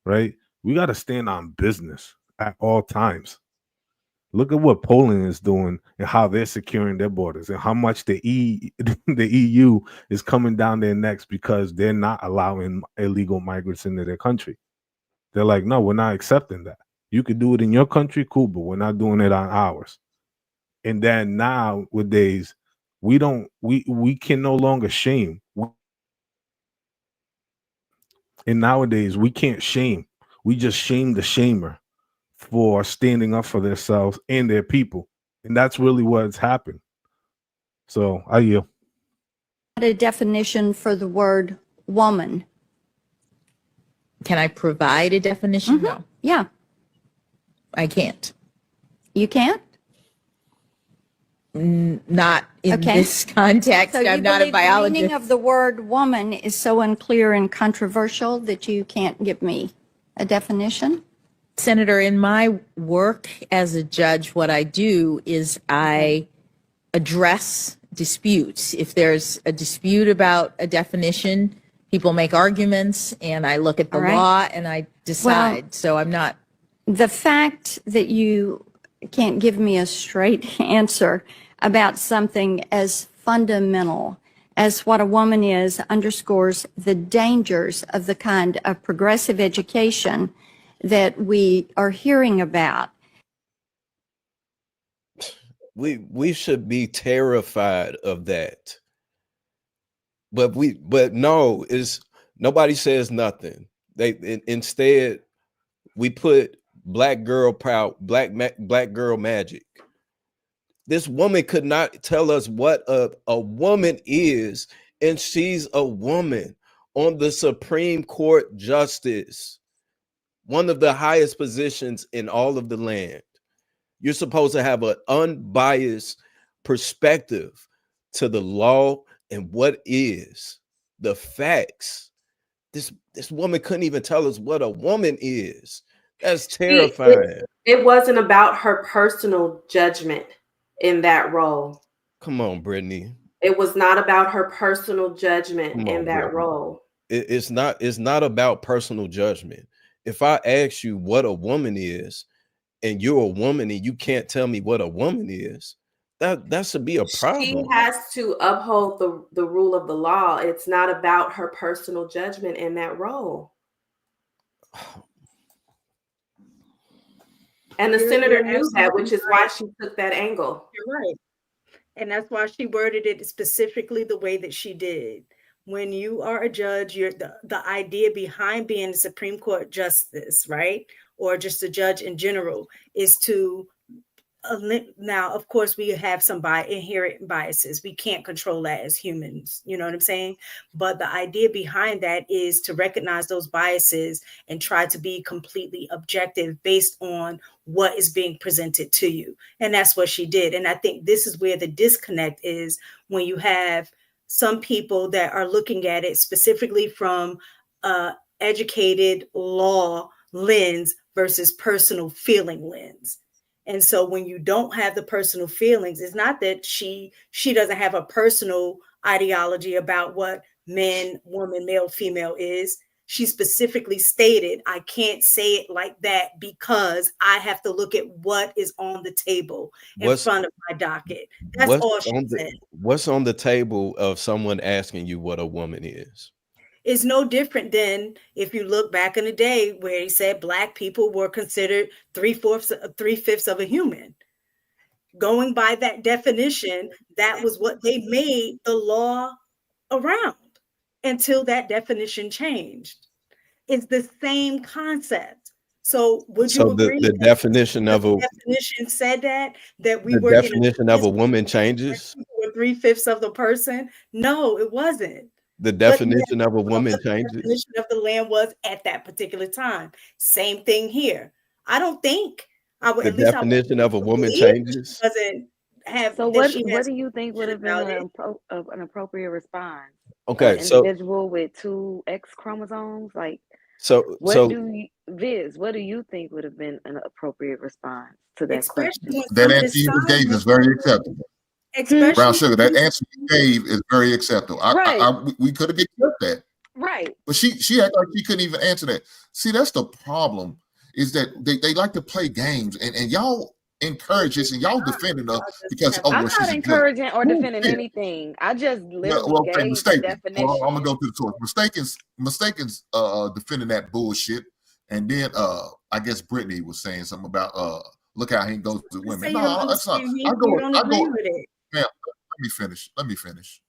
Right? We got to stand on business at all times. Look at what Poland is doing and how they're securing their borders and how much the EU is coming down their necks because they're not allowing illegal migrants into their country. They're like, no, we're not accepting that. You could do it in your country, cool, but we're not doing it on ours. And then nowadays, we can no longer shame. And nowadays, we can't shame. We just shame the shamer for standing up for themselves and their people. And that's really what's happened. So I yield. A definition for the word woman. Can I provide a definition? Mm-hmm. No. Yeah. I can't. You can't? Not in this context. So I'm not a biologist. The meaning of the word woman is so unclear and controversial that you can't give me a definition? Senator, in my work as a judge, what I do is I address disputes. If there's a dispute about a definition, people make arguments, and I look at the law and I decide. So I'm not. The fact that you can't give me a straight answer about something as fundamental as what a woman is underscores the dangers of the kind of progressive education that we are hearing about. We should be terrified of that. But no, is nobody says nothing. Instead we put black girl proud, black girl magic. This woman could not tell us what a woman is, and she's a woman on the Supreme Court justice, one of the highest positions in all of the land. You're supposed to have an unbiased perspective to the law and what is the facts. This woman couldn't even tell us what a woman is. That's terrifying. It wasn't about her personal judgment in that role. Come on, Brittany. It was not about her personal judgment in that role. It's not about personal judgment. If I ask you what a woman is, and you're a woman and you can't tell me what a woman is, that should be a problem. She has to uphold the rule of the law. It's not about her personal judgment in that role. And the senator knew that, which is why she took that angle. You're right. And that's why she worded it specifically the way that she did. When you are a judge, you're the idea behind being a Supreme Court justice, right? Or just a judge in general, is to now, of course, we have some inherent biases. We can't control that as humans. You know what I'm saying? But the idea behind that is to recognize those biases and try to be completely objective based on what is being presented to you. And that's what she did. And I think this is where the disconnect is, when you have some people that are looking at it specifically from educated law lens versus personal feeling lens. And so when you don't have the personal feelings, it's not that she doesn't have a personal ideology about what man, woman, male, female is. She specifically stated, I can't say it like that because I have to look at what is on the table in front of my docket. That's all she said. What's on the table of someone asking you what a woman is? Is no different than if you look back in the day where he said Black people were considered three-fifths of a human. Going by that definition, that was what they made the law around until that definition changed. It's the same concept. So would you agree? The definition of a definition said that we the were definition of a woman changes? Were 3/5 of the person? No, it wasn't. The definition of a woman changes. The definition of the land was at that particular time. Same thing here. I don't think I would. The definition of a woman changes. Doesn't have. So what do you think would have been an appropriate response? Okay, an so individual with 2 X chromosomes, like what do you think would have been an appropriate response to that question? That answer you gave is very acceptable. Brown Sugar, that answer you gave is very acceptable. We could have get that. Right. But she acted like she couldn't even answer that. See, that's the problem, is that they like to play games, and y'all encourage this, and y'all defending her because I'm not encouraging or defending anything. I just literally gave the definition. Well, I'm gonna go to the source. Mistaken's defending that bullshit, and then I guess Brittany was saying something about look how he goes to women. No, that's not. I go. Man, let me finish.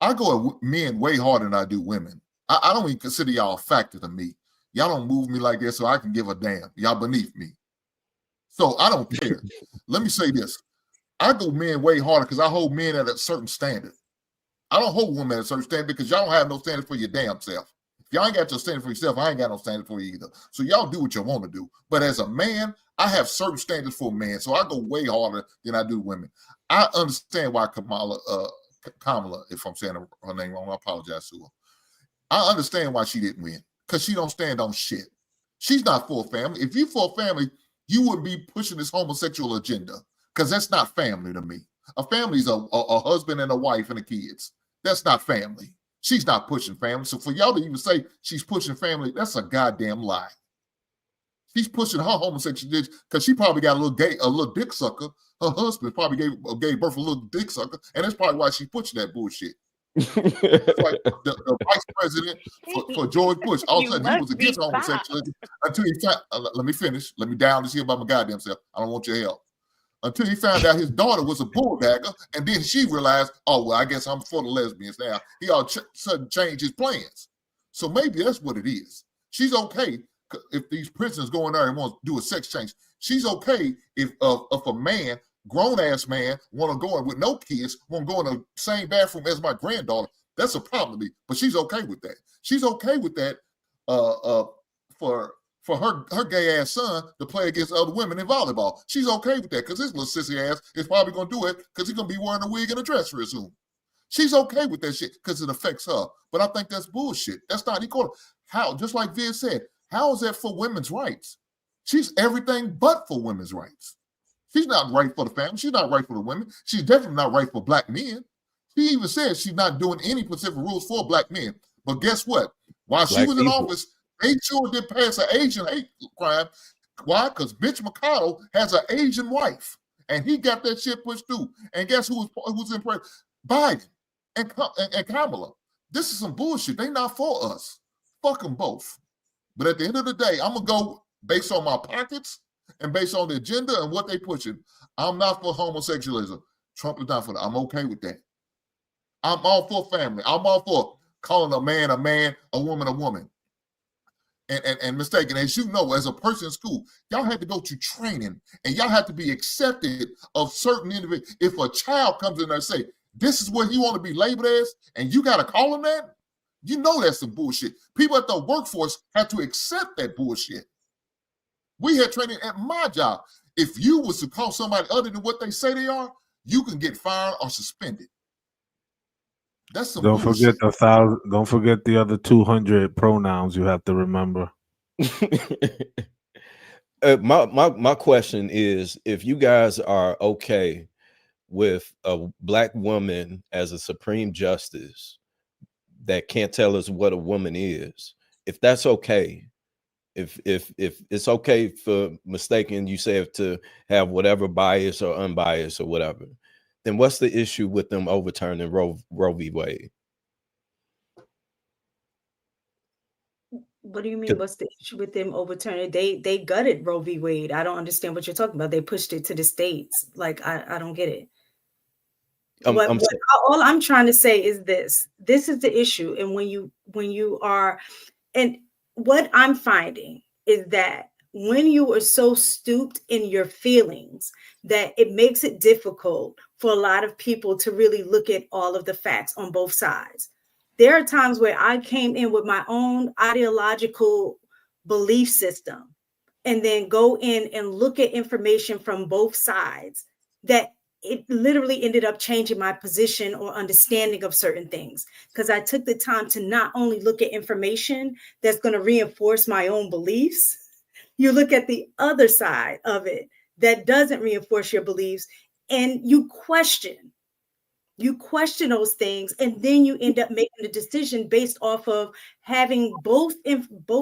I go at men way harder than I do women. I don't even consider y'all a factor to me. Y'all don't move me like that, so I can give a damn. Y'all beneath me. So I don't care. Let me say this. I go men way harder because I hold men at a certain standard. I don't hold women at a certain standard because y'all don't have no standard for your damn self. If y'all ain't got your standard for yourself, I ain't got no standard for you either. So y'all do what you want to do. But as a man, I have certain standards for a man. So I go way harder than I do women. I understand why Kamala, if I'm saying her name wrong, I apologize to her. I understand why she didn't win, because she don't stand on shit. She's not for a family. If you for a family, you wouldn't be pushing this homosexual agenda, because that's not family to me. A family is a husband and a wife and the kids. That's not family. She's not pushing family. So for y'all to even say she's pushing family, that's a goddamn lie. She's pushing her homosexuality because she probably got a little dick sucker. Her husband probably gave birth to a little dick sucker, and that's probably why she's pushing that bullshit. It's like the vice president for George Bush. All of a sudden, he was against homosexuality until he found. Let me finish. Let me down this here by my goddamn self. I don't want your help. Until he found out his daughter was a bulldagger, and then she realized, oh well, I guess I'm for the lesbians now. He all sudden changed his plans. So maybe that's what it is. She's okay if these prisoners go in there and want to do a sex change. She's okay if a man, grown-ass man, want to go in with no kids, want to go in the same bathroom as my granddaughter. That's a problem to me, but she's okay with that. She's okay with that for her gay-ass son to play against other women in volleyball. She's okay with that because his little sissy ass is probably going to do it because he's going to be wearing a wig and a dress real soon. She's okay with that shit because it affects her. But I think that's bullshit. That's not equal. How, just like Viz said, how is that for women's rights? She's everything but for women's rights. She's not right for the family. She's not right for the women. She's definitely not right for black men. She even says she's not doing any specific rules for black men. But guess what? While she was in office, they sure did pass an Asian hate crime. Why? Because Mitch McConnell has an Asian wife, and he got that shit pushed through. And guess who was in prison? Biden and Kamala. This is some bullshit. They not for us. Fuck them both. But at the end of the day, I'm going to go based on my pockets and based on the agenda and what they pushing. I'm not for homosexualism. Trump is not for that. I'm okay with that. I'm all for family. I'm all for calling a man, a woman, a woman. And mistaken. As you know, as a person in school, y'all had to go to training and y'all had to be accepted of certain individuals. If a child comes in there and say, this is what he want to be labeled as, and you got to call him that, you know that's some bullshit. People at the workforce have to accept that bullshit. We had training at my job. If you was to call somebody other than what they say they are, you can get fired or suspended. That's some bullshit. Don't forget the other 200 pronouns you have to remember. My question is, if you guys are okay with a black woman as a Supreme Justice that can't tell us what a woman is, if that's okay, if it's okay for mistaken, you say, to have whatever bias or unbiased or whatever, then what's the issue with them overturning Roe v. Wade? What do you mean? What's the issue with them overturning? They gutted Roe v. Wade. I don't understand what you're talking about. They pushed it to the states. Like I don't get it. All I'm trying to say is this. This is the issue. And when you are, and what I'm finding is that when you are so stooped in your feelings that it makes it difficult for a lot of people to really look at all of the facts on both sides. There are times where I came in with my own ideological belief system and then go in and look at information from both sides that it literally ended up changing my position or understanding of certain things, because I took the time to not only look at information that's going to reinforce my own beliefs, you look at the other side of it that doesn't reinforce your beliefs, and you question those things, and then you end up making a decision based off of having both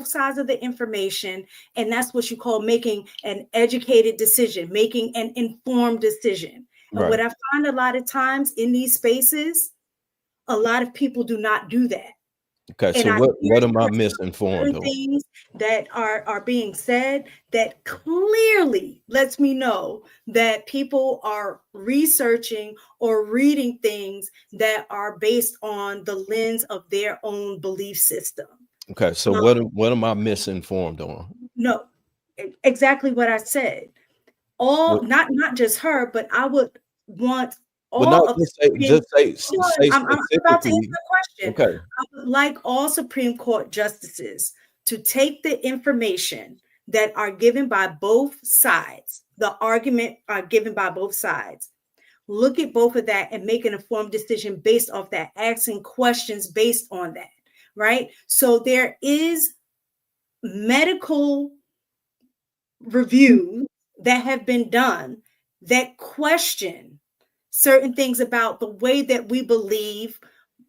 sides of the information. And that's what you call making an educated decision, making an informed decision. And what I find a lot of times in these spaces, a lot of people do not do that. Okay, so what am I misinformed on? Things that are being said that clearly lets me know that people are researching or reading things that are based on the lens of their own belief system. Okay, so what am I misinformed on? No, exactly what I said. Not just her, but I would want just say I'm about to answer the question. Okay. I would like all Supreme Court justices to take the information that are given by both sides, the argument are given by both sides, look at both of that and make an informed decision based off that, asking questions based on that, right? So there is medical reviews that have been done that question certain things about the way that we believe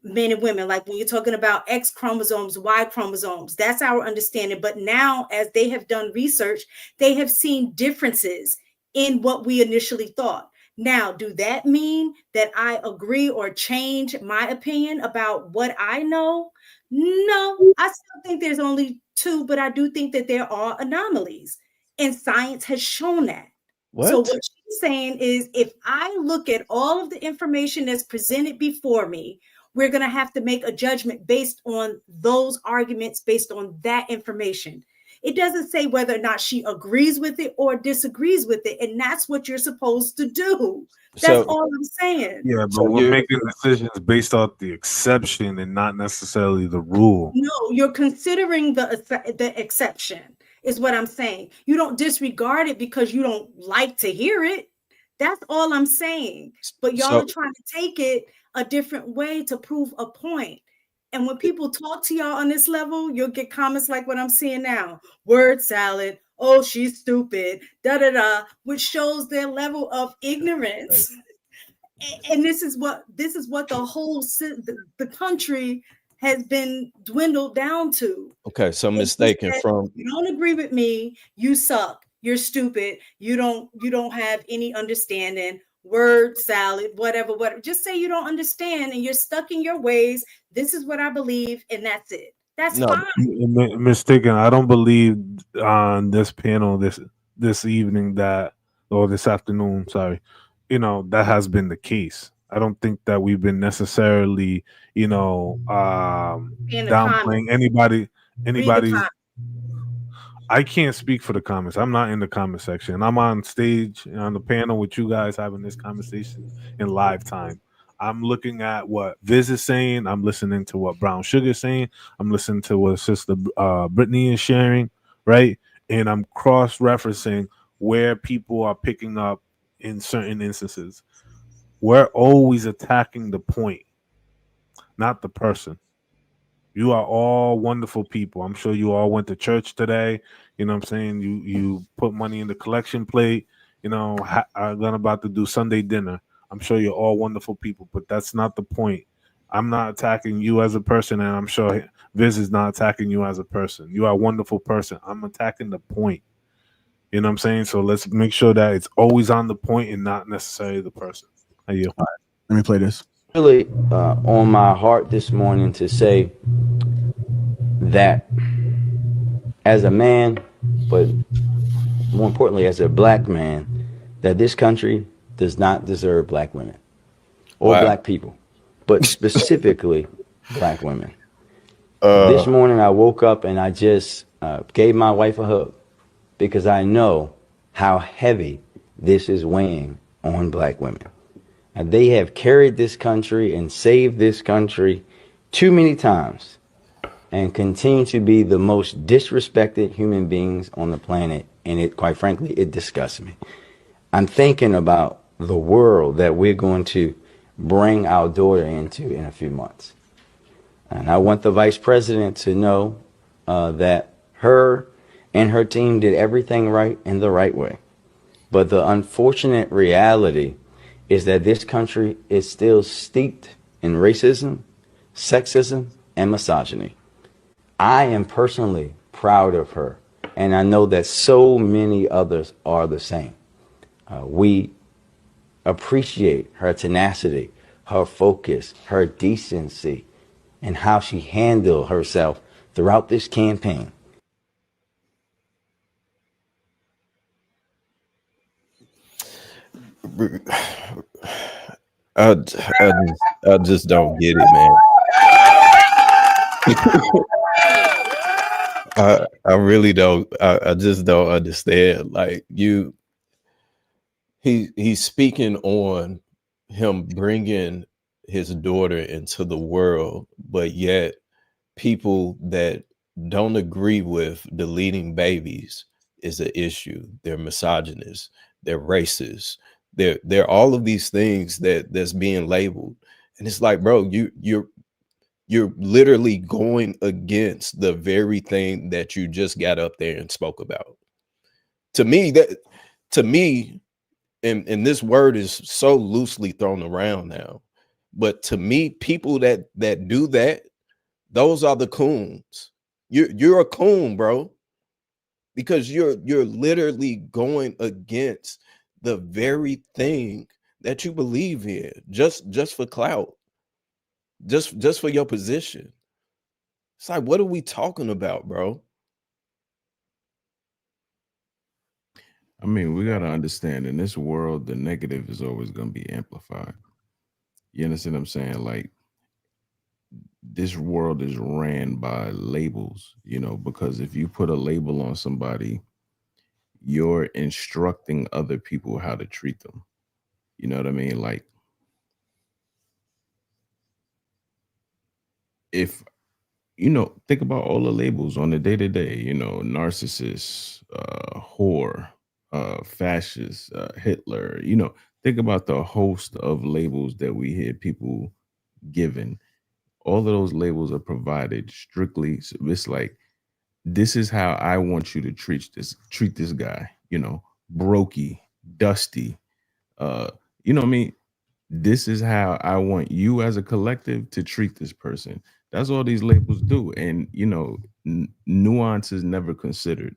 men and women. Like when you're talking about X chromosomes, Y chromosomes, that's our understanding. But now, as they have done research, they have seen differences in what we initially thought. Now, do that mean that I agree or change my opinion about what I know? No, I still think there's only two, but I do think that there are anomalies, and science has shown that. So What? what she's saying is, if I look at all of the information that's presented before me, we're going to have to make a judgment based on those arguments, based on that information. It doesn't say whether or not she agrees with it or disagrees with it. And that's what you're supposed to do. That's So, all I'm saying. Yeah, but so we're you making decisions based off the exception and not necessarily the rule. No, you're considering the exception, is what I'm saying. You don't disregard it because you don't like to hear it. That's all I'm saying. But y'all are so trying to take it a different way to prove a point. And when people talk to y'all on this level, you'll get comments like what I'm seeing now. Word salad. Oh, she's stupid. Da da da, which shows their level of ignorance. And this is what the whole the country has been dwindled down to. okay, so It's just mistaken that from you don't agree with me, you suck, you're stupid, you don't have any understanding, word salad, whatever. Just say you don't understand and you're stuck in your ways. This is what I believe, and that's it. That's no. fine. Mistaken. I don't believe on this panel this evening that, or this afternoon, sorry, that has been the case. I don't think that we've been necessarily, In the downplaying comments, anybody read the anybody's. comments. I can't speak for the comments. I'm not in the comment section. I'm on stage on the panel with you guys having this conversation in live time. I'm looking at what Viz is saying. I'm listening to what Brown Sugar is saying. I'm listening to what Sister Brittany is sharing, right? And I'm cross-referencing where people are picking up in certain instances. We're always attacking the point, not the person. You are all wonderful people. I'm sure you all went to church today. You know what I'm saying? You put money in the collection plate. I'm gonna about to do Sunday dinner. I'm sure you're all wonderful people, but that's not the point. I'm not attacking you as a person, and I'm sure Viz is not attacking you as a person. You are a wonderful person. I'm attacking the point. You know what I'm saying? So let's make sure that it's always on the point and not necessarily the person. How you? Let me play this. Really on my heart this morning to say that as a man, but more importantly as a black man, that this country does not deserve black women or Wow. black people, but specifically black women. This morning I woke up and I just gave my wife a hug because I know how heavy this is weighing on black women. And they have carried this country and saved this country too many times and continue to be the most disrespected human beings on the planet. And it, quite frankly, it disgusts me. I'm thinking about the world that we're going to bring our daughter into in a few months. And I want the vice president to know that her and her team did everything right in the right way. But the unfortunate reality is that this country is still steeped in racism, sexism, and misogyny. I am personally proud of her, and I know that so many others are the same. We appreciate her tenacity, her focus, her decency, and how she handled herself throughout this campaign. I just don't get it, man. I really don't. I just don't understand. Like he's speaking on him bringing his daughter into the world, but yet people that don't agree with deleting babies is an issue. They're misogynists. They're racist. They're all of these things that's being labeled, and it's like, bro, you're literally going against the very thing that you just got up there and spoke about. To me, and this word is so loosely thrown around now, but to me, people that do that, those are the coons. You're a coon, bro, because you're literally going against the very thing that you believe in just for clout, just for your position. It's like, what are we talking about, bro? I mean, we got to understand in this world, the negative is always going to be amplified. You understand what I'm saying? Like, this world is ran by labels, because if you put a label on somebody, you're instructing other people how to treat them. You know what I mean? Like, if, think about all the labels on the day to day, narcissist, whore, fascist, Hitler, think about the host of labels that we hear people given. All of those labels are provided strictly. So it's like, this is how I want you to treat this guy, brokey, dusty, you know what I mean? This is how I want you as a collective to treat this person. That's all these labels do. And, nuance is never considered,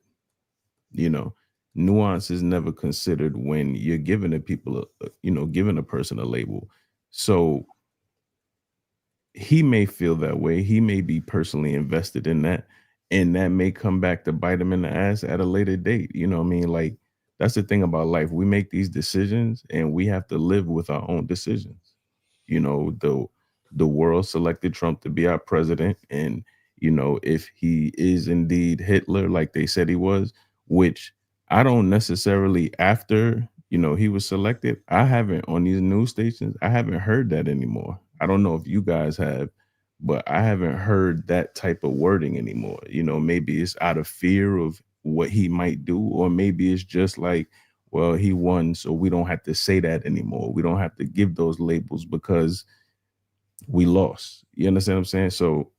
you know, nuance is never considered when you're giving a people, giving a person a label. So he may feel that way. He may be personally invested in that. And that may come back to bite him in the ass at a later date. You know what I mean? Like, that's the thing about life. We make these decisions and we have to live with our own decisions. The world selected Trump to be our president. And, if he is indeed Hitler, like they said he was, which I don't necessarily, after, he was selected, I haven't, on these news stations, I haven't heard that anymore. I don't know if you guys have, but I haven't heard that type of wording anymore. Maybe it's out of fear of what he might do, or maybe it's just like, well, he won, so we don't have to say that anymore. We don't have to give those labels because we lost. You understand what I'm saying? So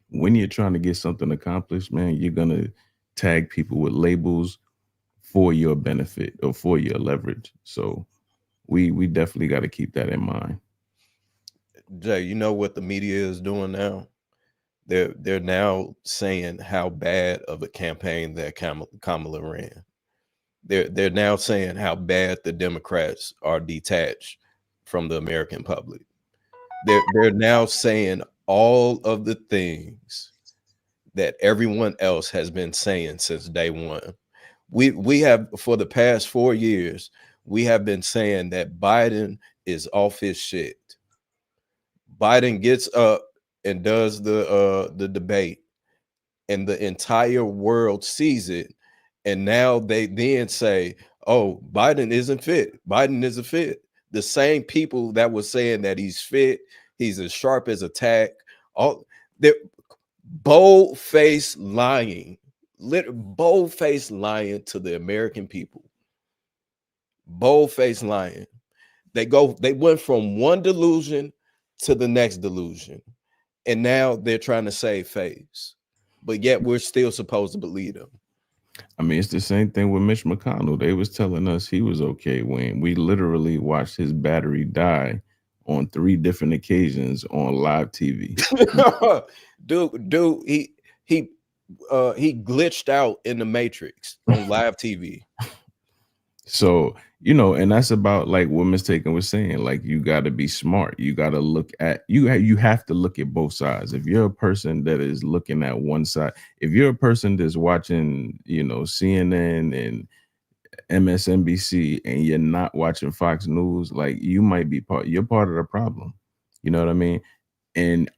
when you're trying to get something accomplished, man, you're going to tag people with labels for your benefit or for your leverage. So we definitely got to keep that in mind. Jay, you know what the media is doing now? They're now saying how bad of a campaign that Kamala ran. They're now saying how bad the Democrats are detached from the American public. They're now saying all of the things that everyone else has been saying since day one. We have, for the past 4 years, we have been saying that Biden is off his shit. Biden gets up and does the debate, and the entire world sees it. And now they then say, oh, Biden isn't fit. Biden isn't fit. The same people that was saying that he's fit, he's as sharp as a tack, all they're bold-faced lying, bold-faced lying to the American people. Bold-faced lying. They went from one delusion to the next delusion. And now they're trying to save face. But yet we're still supposed to believe them. I mean, it's the same thing with Mitch McConnell. They was telling us he was okay when we literally watched his battery die on 3 different occasions on live TV. dude, he glitched out in the Matrix on live TV. So, and that's about like what Mistaken was saying. Like, you got to be smart. You got to look at you have to look at both sides. If you're a person that is looking at one side, if you're a person that's watching, CNN and MSNBC and you're not watching Fox News, like, you're part of the problem. You know what I mean? And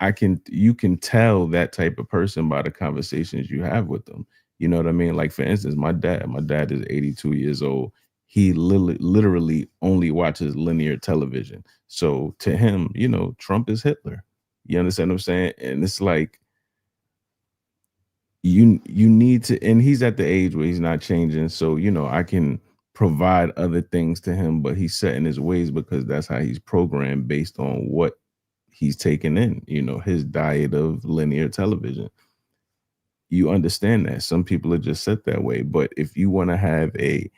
you can tell that type of person by the conversations you have with them. You know what I mean? Like, for instance, my dad is 82 years old. He literally only watches linear television. So to him, Trump is Hitler. You understand what I'm saying? And it's like, you need to, and he's at the age where he's not changing. So, I can provide other things to him, but he's set in his ways because that's how he's programmed based on what he's taken in, his diet of linear television. You understand that some people are just set that way. But if you want to have a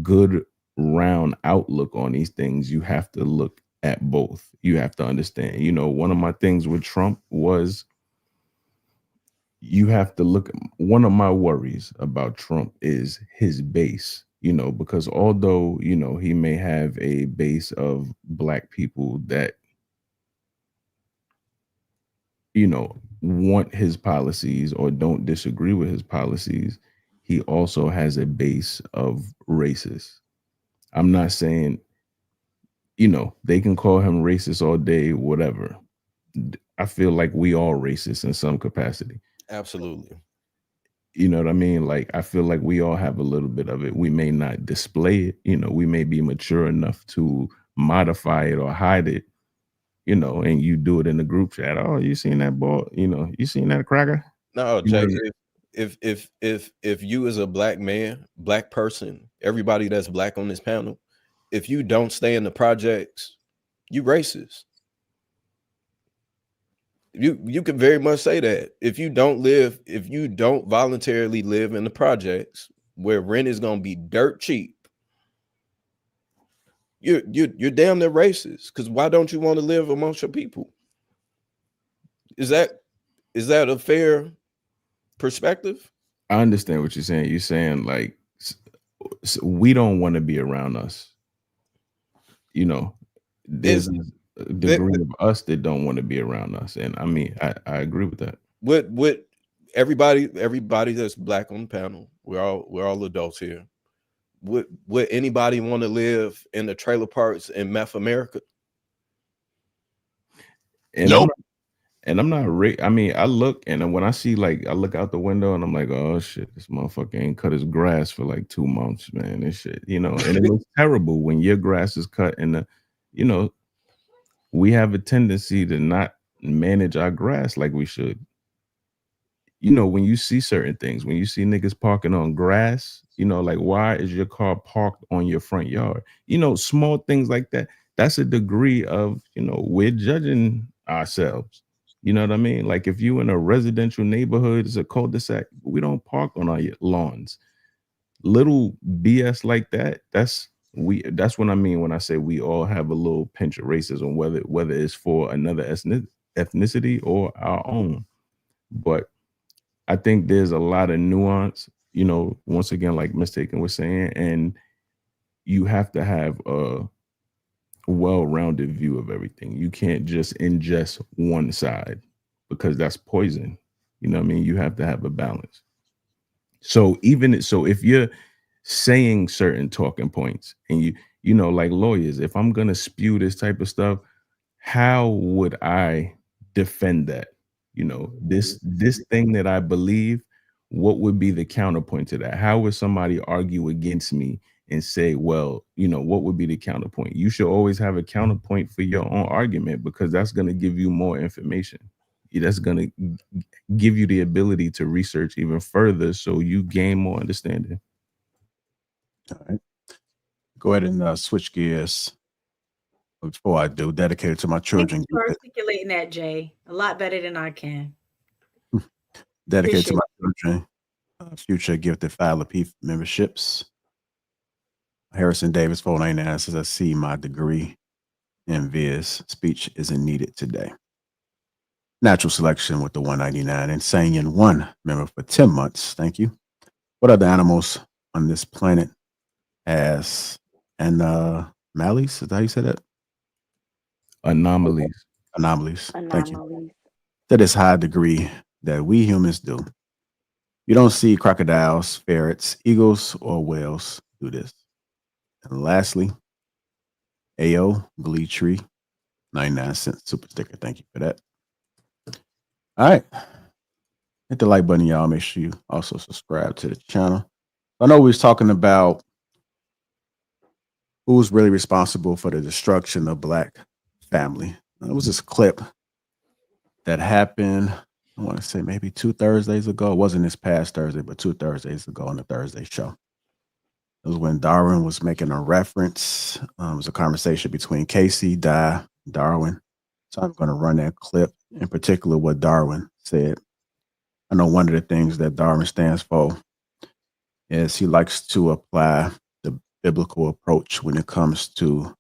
good round outlook on these things, you have to look at both. You have to understand, one of my things with Trump was, you have to look, one of my worries about Trump is his base. because although, he may have a base of black people that, want his policies or don't disagree with his policies, he also has a base of racists. I'm not saying, they can call him racist all day, whatever. I feel like we all racist in some capacity. Absolutely. You know what I mean? Like, I feel like we all have a little bit of it. We may not display it, we may be mature enough to modify it or hide it, and you do it in the group chat. Oh, you seen that ball? You seen that cracker? No, Jay, if you as a black man, black person, everybody that's black on this panel, if you don't stay in the projects, you racist. You can very much say that. If you don't voluntarily live in the projects where rent is gonna be dirt cheap, you're damn near racist. Because why don't you want to live amongst your people? Is that a fair perspective? I understand what you're saying. You're saying like we don't want to be around us. There's a degree of us that don't want to be around us, and I mean, I agree with that. With everybody that's black on the panel, we're all adults here. Would anybody want to live in the trailer parks in Meth America? And nope. I'm not I mean, I look, and when I see, like, I look out the window and I'm like, oh shit, this motherfucker ain't cut his grass for like 2 months, man. This shit, and it looks terrible when your grass is cut. And we have a tendency to not manage our grass like we should. When you see certain things, when you see niggas parking on grass, like, why is your car parked on your front yard? Small things like that. That's a degree of, we're judging ourselves. You know what I mean? Like, if you in a residential neighborhood, it's a cul-de-sac, we don't park on our lawns. Little BS like that, that's what I mean when I say we all have a little pinch of racism, whether it's for another ethnicity or our own. But I think there's a lot of nuance, once again, like Mistaken was saying, and you have to have a well-rounded view of everything. You can't just ingest one side, because that's poison. You know what I mean? You have to have a balance. So if you're saying certain talking points and like lawyers, if I'm going to spew this type of stuff, how would I defend that? This thing that I believe, what would be the counterpoint to that? How would somebody argue against me and say, well, what would be the counterpoint? You should always have a counterpoint for your own argument, because that's going to give you more information. That's going to give you the ability to research even further, so you gain more understanding. All right. Go ahead and switch gears. Before I do, dedicated to my children. Thank you for articulating that, Jay. A lot better than I can. Dedicated to my children. Future gifted 5 Lapeef memberships. Harrison Davis 499 says, I see my degree in Viz. Speech isn't needed today. Natural Selection with the 199. And Sanyan 1 member for 10 months. Thank you. What other animals on this planet has anomalies? Is that how you say that? Anomalies. Thank you. To this high degree that we humans do. You don't see crocodiles, ferrets, eagles, or whales do this. And lastly, AO Glee Tree, 99-cent super sticker. Thank you for that. All right. Hit the like button, y'all. Make sure you also subscribe to the channel. I know we was talking about who's really responsible for the destruction of Black family. It was this clip that happened, I want to say maybe 2 Thursdays ago. It wasn't this past Thursday, but 2 Thursdays ago on the Thursday show. It was when Darwin was making a reference. It was a conversation between Casey, Darwin. So I'm going to run that clip, in particular what Darwin said. I know one of the things that Darwin stands for is he likes to apply the biblical approach when it comes to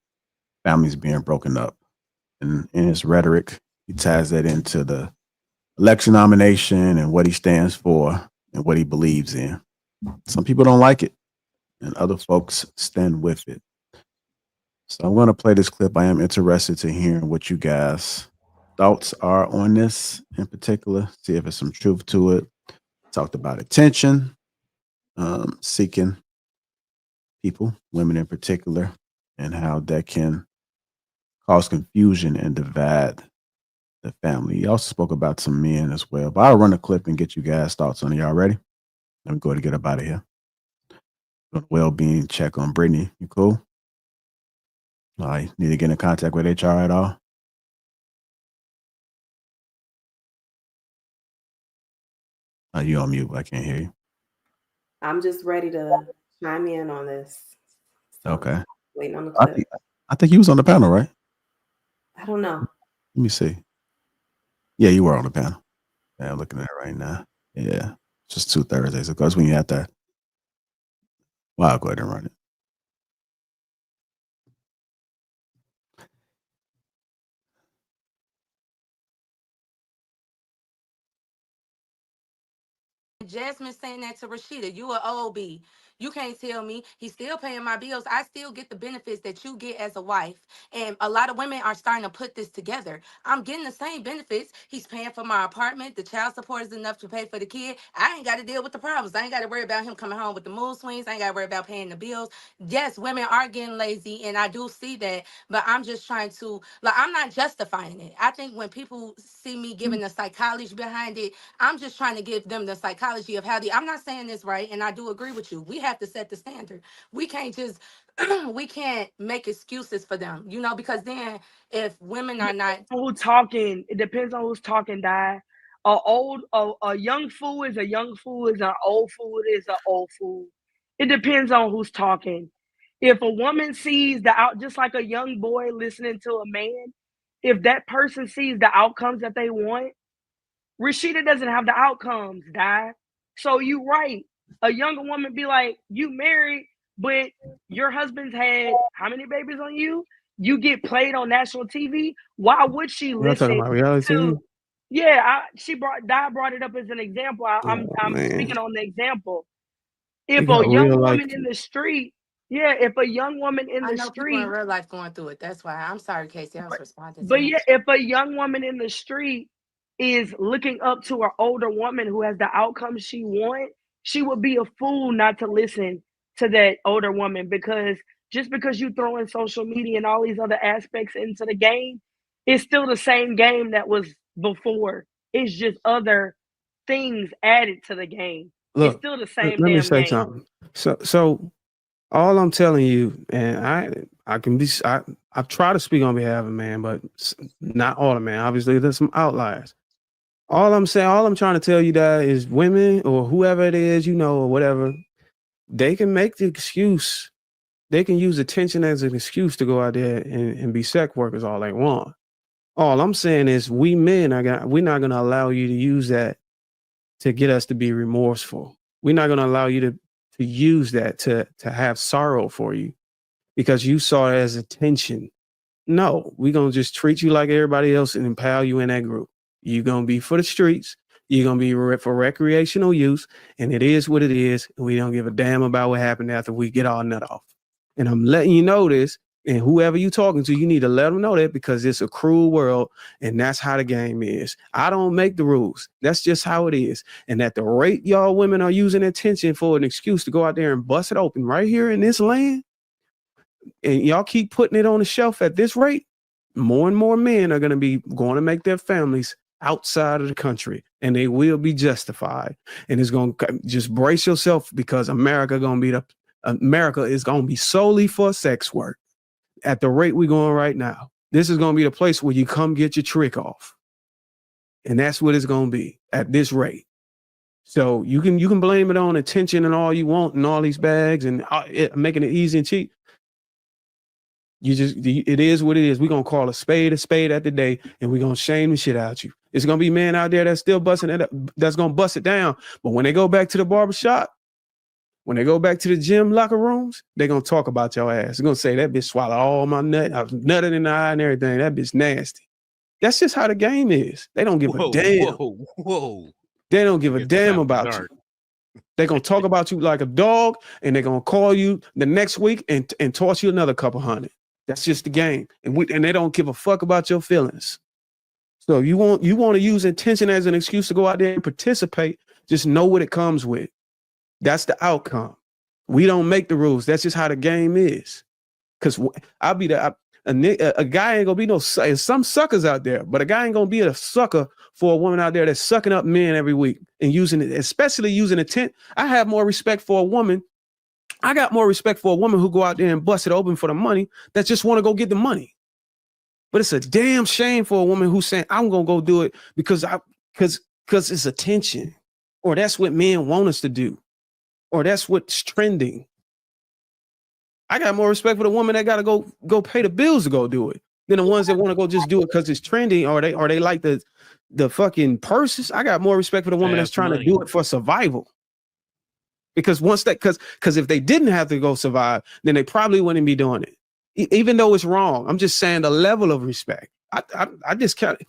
families being broken up. And in his rhetoric, he ties that into the election nomination and what he stands for and what he believes in. Some people don't like it. and other folks stand with it. So I'm going to play this clip. I am interested to hear what you guys' thoughts are on this in particular. See if there's some truth to it. Talked about attention, seeking people, women in particular, and how that can cause confusion and divide the family. He also spoke about some men as well. But I'll run a clip and get you guys' thoughts on it. Y'all ready? Let me go ahead and get up out of here. Well-being check on Brittany. You cool? All right. Need to get in contact with HR at all? Are you on mute? I can't hear you. I'm just ready to chime in on this. So, Okay. waiting on the clip. I think you was on the panel, right? I don't know. Let me see. Yeah, you were on the panel. Yeah, I'm looking at it right now. Yeah. It's just 2 Thursdays ago. That's when you had that. Well, I'll go ahead and run it. Jasmine saying that to Rashida, you an OB. You can't tell me. He's still paying my bills. I still get the benefits that you get as a wife. And a lot of women are starting to put this together. I'm getting the same benefits. He's paying for my apartment. The child support is enough to pay for the kid. I ain't got to deal with the problems. I ain't got to worry about him coming home with the mood swings. I ain't got to worry about paying the bills. Yes, women are getting lazy, and I do see that. But I'm just trying to, like, I'm not justifying it. I think when people see me giving the psychology behind it, I'm just trying to give them the psychology of how I'm not saying this right, and I do agree with you. We have to set the standard. We can't just we can't make excuses for them, you know, because then if women are not who's talking, it depends on who's talking, die. A young fool is a young fool, is an old fool is an old fool. It depends on who's talking. If a woman sees the out, just like a young boy listening to a man, if that person sees the outcomes that they want, Rashida doesn't have the outcomes, die. So you right. A younger woman be like, you married, but your husband's had how many babies on you? You get played on national TV. Why would she We're not talking listen about reality TV. to? Yeah, Di brought it up as an example. I'm Man, speaking on the example. we If a got real young life. woman in the street, yeah, if a young woman in I the know people in street, real life going through it. That's why I'm sorry, Casey. I was responding to but him. yeah, if a young woman in the street is looking up to an older woman who has the outcome she wants, she would be a fool not to listen to that older woman, because just because you throw in social media and all these other aspects into the game, it's still the same game that was before. It's just other things added to the game. It's Look, still the same let me damn say game. something. So all I'm telling you, and I can be, I try to speak on behalf of man, but not all of man. Obviously, there's some outliers. All I'm trying to tell you that is women or whoever it is, you know, or whatever, they can make the excuse. They can use attention as an excuse to go out there and be sex workers all they want. All I'm saying is we men we're not going to allow you to use that to get us to be remorseful. We're not going to allow you to use that to have sorrow for you because you saw it as attention. No, we're going to just treat you like everybody else and empower you in that group. You're going to be for the streets. You're going to be for recreational use. And it is what it is. And we don't give a damn about what happened after we get our nut off. And I'm letting you know this. And whoever you're talking to, you need to let them know that, because it's a cruel world. And that's how the game is. I don't make the rules. That's just how it is. And at the rate y'all women are using attention for an excuse to go out there and bust it open right here in this land, and y'all keep putting it on the shelf at this rate, more and more men are going to make their families outside of the country, and they will be justified. And it's going to just brace yourself, because America is going to be solely for sex work at the rate we're going right now. This is going to be the place where you come get your trick off. And that's what it's going to be at this rate. So you can blame it on attention and all you want and all these bags and making it easy and cheap. It is what it is. We're going to call a spade at the day, and we're going to shame the shit out you. It's going to be men out there that's still busting it up, that's going to bust it down. But when they go back to the barbershop, when they go back to the gym locker rooms, they're going to talk about your ass. They're going to say, that bitch swallowed all my nut. I was nutted in the eye and everything. That bitch nasty. That's just how the game is. They don't give a damn. Whoa. They don't give a damn about you. They're gonna talk about you like a dog, and they're gonna call you the next week and toss you another couple hundred. That's just the game, and they don't give a fuck about your feelings. So you want to use intention as an excuse to go out there and participate. Just know what it comes with. That's the outcome. We don't make the rules. That's just how the game is. Because I'll be a guy ain't gonna be no. There's some suckers out there, but a guy ain't gonna be a sucker for a woman out there that's sucking up men every week and using it, especially using intent. I have more respect for a woman. I got more respect for a woman who go out there and bust it open for the money that just want to go get the money. But it's a damn shame for a woman who's saying, I'm gonna go do it because it's attention, or that's what men want us to do, or that's what's trending. I got more respect for the woman that gotta go pay the bills to go do it than the ones that want to go just do it because it's trending, or they like the fucking purses. I got more respect for the woman that's trying to do it for survival. Because because if they didn't have to go survive, then they probably wouldn't be doing it. Even though it's wrong, I'm just saying the level of respect. I discount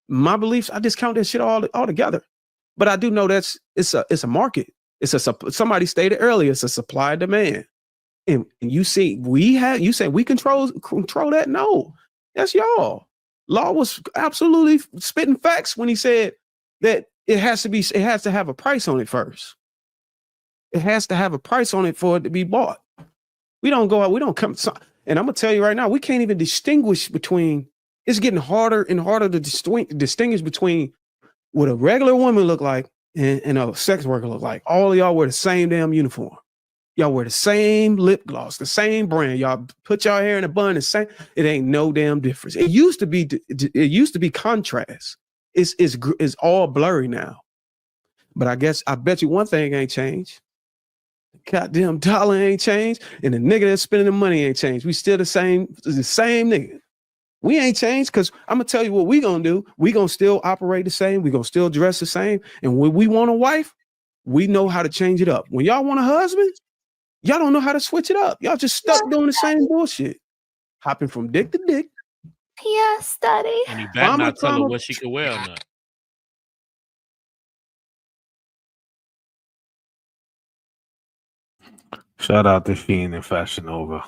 my beliefs. I discount that shit all together. But I do know it's a market. Somebody stated earlier, it's a supply and demand. And you see, you say we control that. No, that's y'all. Law was absolutely spitting facts when he said that it has to have a price on it first. It has to have a price on it for it to be bought. We don't go out, we don't come. And I'm gonna tell you right now, we can't even distinguish between. It's getting harder and harder to distinguish between what a regular woman look like and a sex worker look like. All of y'all wear the same damn uniform. Y'all wear the same lip gloss, the same brand. Y'all put y'all hair in a bun. The same. It ain't no damn difference. It used to be contrast. It's all blurry now. But I bet you one thing ain't changed. Goddamn dollar ain't changed, and the nigga that's spending the money ain't changed. We still the same nigga. We ain't changed because I'm gonna tell you what we gonna do. We gonna still operate the same. We gonna still dress the same. And when we want a wife, we know how to change it up. When y'all want a husband, y'all don't know how to switch it up. Y'all just stuck doing the same bullshit, hopping from dick to dick. Yes, daddy. And you better not tell her what she can wear or not. Shout out to Sheen and Fashion Nova,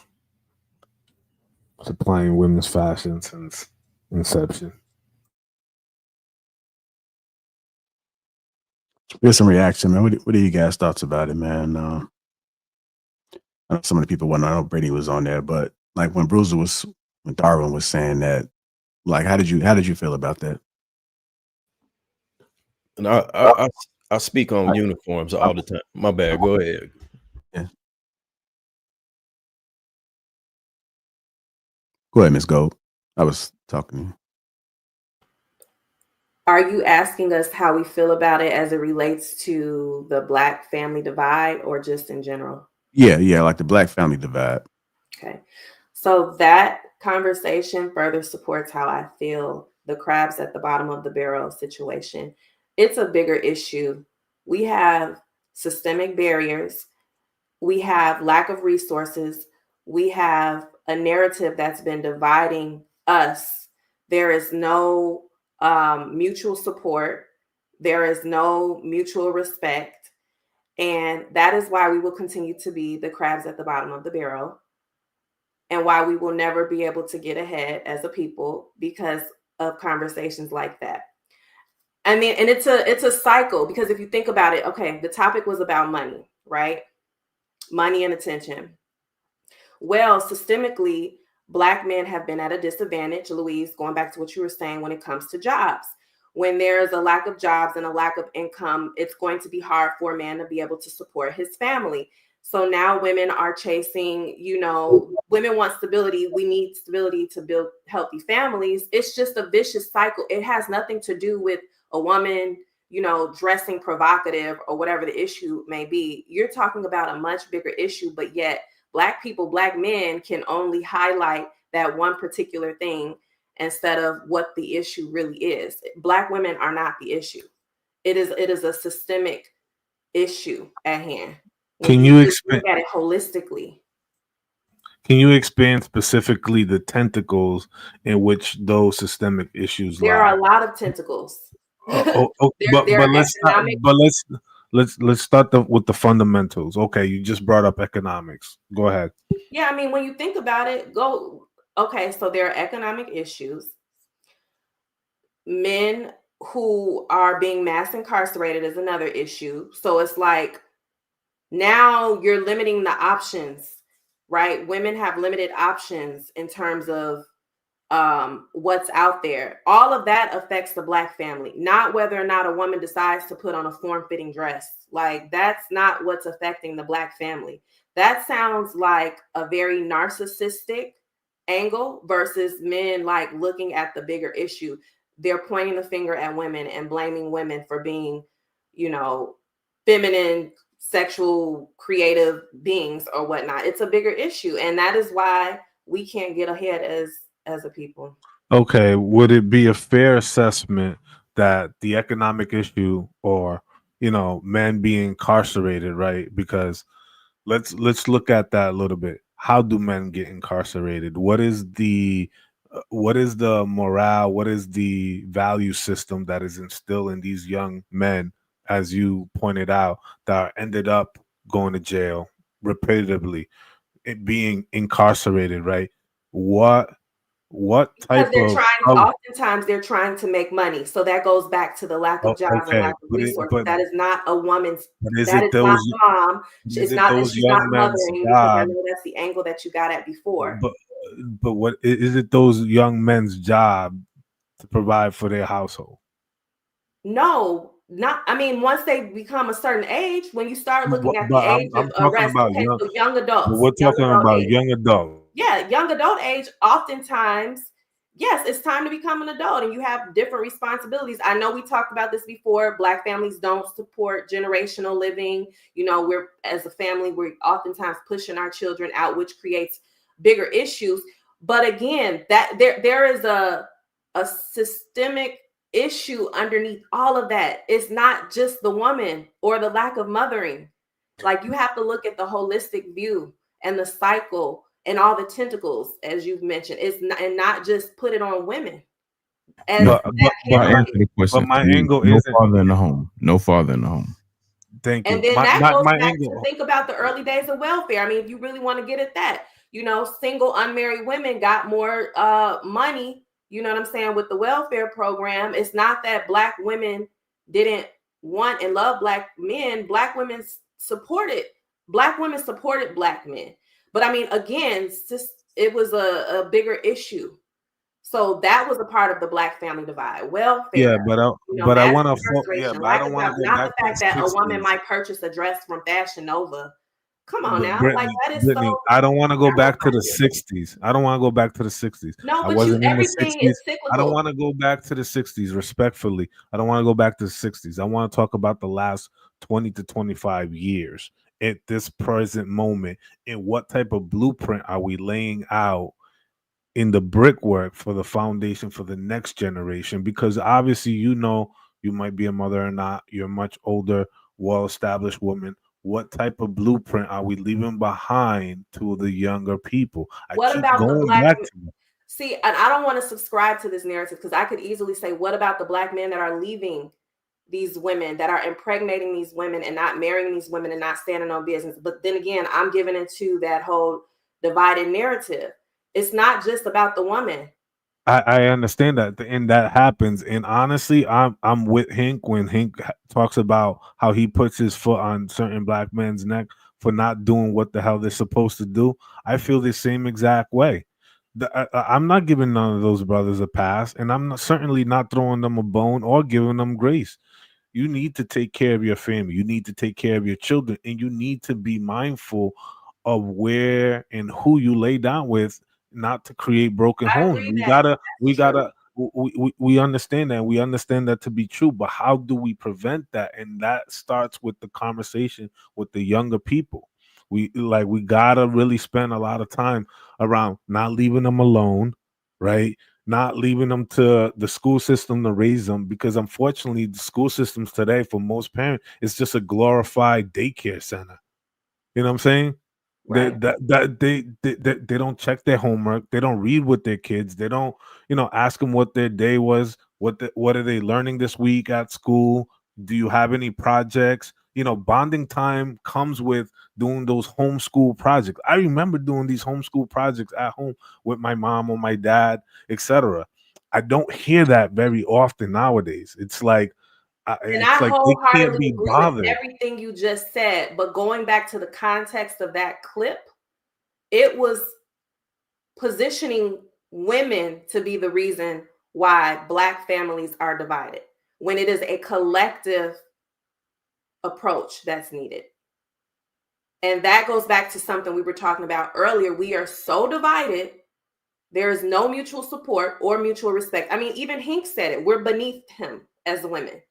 supplying women's fashion since inception. Here's some reaction, man. What are you guys' thoughts about it, man? I know some of the people wondering. I know Brady was on there, but like when Darwin was saying that, like, how did you feel about that? And I speak on uniforms all the time. My bad. Go ahead. Yeah. Go ahead, Ms. Gold. I was talking to you. Are you asking us how we feel about it as it relates to the Black family divide or just in general? Yeah, like the Black family divide. Okay. So that conversation further supports how I feel the crabs at the bottom of the barrel situation. It's a bigger issue. We have systemic barriers. We have lack of resources. We have a narrative that's been dividing us. There is no mutual support. There is no mutual respect. And that is why we will continue to be the crabs at the bottom of the barrel, and why we will never be able to get ahead as a people because of conversations like that. I mean, and it's a cycle, because if you think about it, okay, the topic was about money, right? Money and attention. Well, systemically, Black men have been at a disadvantage, Louise, going back to what you were saying when it comes to jobs. When there's a lack of jobs and a lack of income, it's going to be hard for a man to be able to support his family. So now women are chasing, women want stability. We need stability to build healthy families. It's just a vicious cycle. It has nothing to do with a woman, dressing provocative or whatever the issue may be. You're talking about a much bigger issue, but yet Black people, Black men can only highlight that one particular thing instead of what the issue really is. Black women are not the issue. It is a systemic issue at hand. Can you look at it holistically? Can you expand specifically the tentacles in which those systemic issues lie? There are a lot of tentacles. But let's start with the fundamentals. Okay, you just brought up economics. Go ahead. Yeah, I mean, when you think about it, okay, so there are economic issues. Men who are being mass incarcerated is another issue. So it's like now you're limiting the options, right? Women have limited options in terms of what's out there. All of that affects the Black family, not whether or not a woman decides to put on a form-fitting dress. Like, that's not what's affecting the Black family. That sounds like a very narcissistic angle versus men like looking at the bigger issue. They're pointing the finger at women and blaming women for being, feminine, sexual, creative beings or whatnot. It's a bigger issue, and that is why we can't get ahead as a people. Okay, would it be a fair assessment that the economic issue, or men being incarcerated, right? Because let's look at that a little bit. How do men get incarcerated? What is the morale? What is the value system that is instilled in these young men, as you pointed out, that ended up going to jail repetitively, being incarcerated, right? What Because type of oftentimes they're trying to make money. So that goes back to the lack of jobs and okay, lack of resources. but That is not a woman's, is that it is those not mom. is it those She's not young men's mothering, because I job? know that's the angle that you got at before. But what is it those young men's job to provide for their household? No, not. I mean, once they become a certain age, when you start looking at the But age I'm of talking arrest, about okay, young. so young adults, We're young talking adult about age. young adults. Yeah, young adult age, oftentimes, yes, it's time to become an adult and you have different responsibilities. I know we talked about this before. Black families don't support generational living. We're, as a family, we're oftentimes pushing our children out, which creates bigger issues. But again, that there is a systemic issue underneath all of that. It's not just the woman or the lack of mothering. Like, you have to look at the holistic view and the cycle and all the tentacles, as you've mentioned. And not just put it on women. But Answer the question. my angle No isn't. father in the home. No father in the home. Thank you. And then that goes my back angle. to think about the early days of welfare. I mean, if you really want to get at that, single unmarried women got more money, you know what I'm saying, with the welfare program. It's not that Black women didn't want and love Black men. Black women supported Black men. But I mean, again, it was a bigger issue. So that was a part of the Black family divide. Welfare, Yeah, but I mass want to. Yeah, incarceration, but I lack don't of want to jobs, go not back the to fact that the a woman 60s. might purchase a dress from Fashion Nova. Come on But now. Like, Brittany, that is so I don't want to go back to the 60s. I don't want to go back to the 60s. No, I but wasn't in the everything is 60s. I don't cyclical. want to go back to the 60s, respectfully. I don't want to go back to the 60s. I want to talk about the last 20 to 25 years at this present moment, and what type of blueprint are we laying out in the brickwork for the foundation for the next generation? Because obviously, you might be a mother or not. You're a much older, well-established woman. What type of blueprint are we leaving behind to the younger people? I What keep about the going Black? back to it. See, and I don't want to subscribe to this narrative, because I could easily say, what about the Black men that are leaving these women, that are impregnating these women and not marrying these women and not standing on business? But then again, I'm giving into that whole divided narrative. It's not just about the woman. I understand that, and that happens. And honestly, I'm with Hink when Hink talks about how he puts his foot on certain Black men's neck for not doing what the hell they're supposed to do. I feel the same exact way. I'm not giving none of those brothers a pass, and certainly not throwing them a bone or giving them grace. You need to take care of your family. You need to take care of your children, and you need to be mindful of where and who you lay down with, not to create broken I homes. agree that We that's true. gotta, we understand that. We understand that to be true, but how do we prevent that? And that starts with the conversation with the younger people. We gotta really spend a lot of time around not leaving them alone, right? Not leaving them to the school system to raise them, because unfortunately the school systems today for most parents, it's just a glorified daycare center. You know what I'm saying? Right. They don't check their homework. They don't read with their kids. They don't, ask them what their day was. What are they learning this week at school? Do you have any projects? bonding time comes with doing those homeschool projects. I remember doing these homeschool projects at home with my mom or my dad, etc. I don't hear that very often nowadays. It's like And I they can't wholeheartedly be agree with bothered. everything you just said. But going back to the context of that clip, it was positioning women to be the reason why Black families are divided, when it is a collective approach that's needed. And that goes back to something we were talking about earlier. We are so divided. There is no mutual support or mutual respect. I mean, even Hank said it. We're beneath him as women.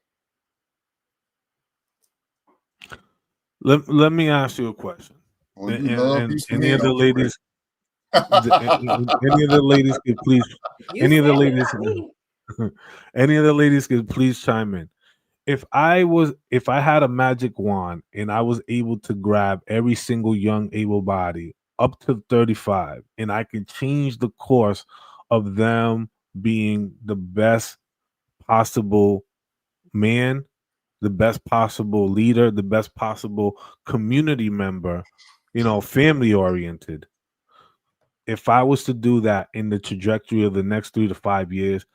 Let me ask you a question. Well, you love And these any of men, the don't you, Ray? ladies, any of the ladies could please, You any of the said it, ladies, not me. any of the ladies could please chime in. If I had a magic wand and I was able to grab every single young able body up to 35 and I could change the course of them being the best possible man, the best possible leader, the best possible community member, family oriented. If I was to do that in the trajectory of the next 3 to 5 years,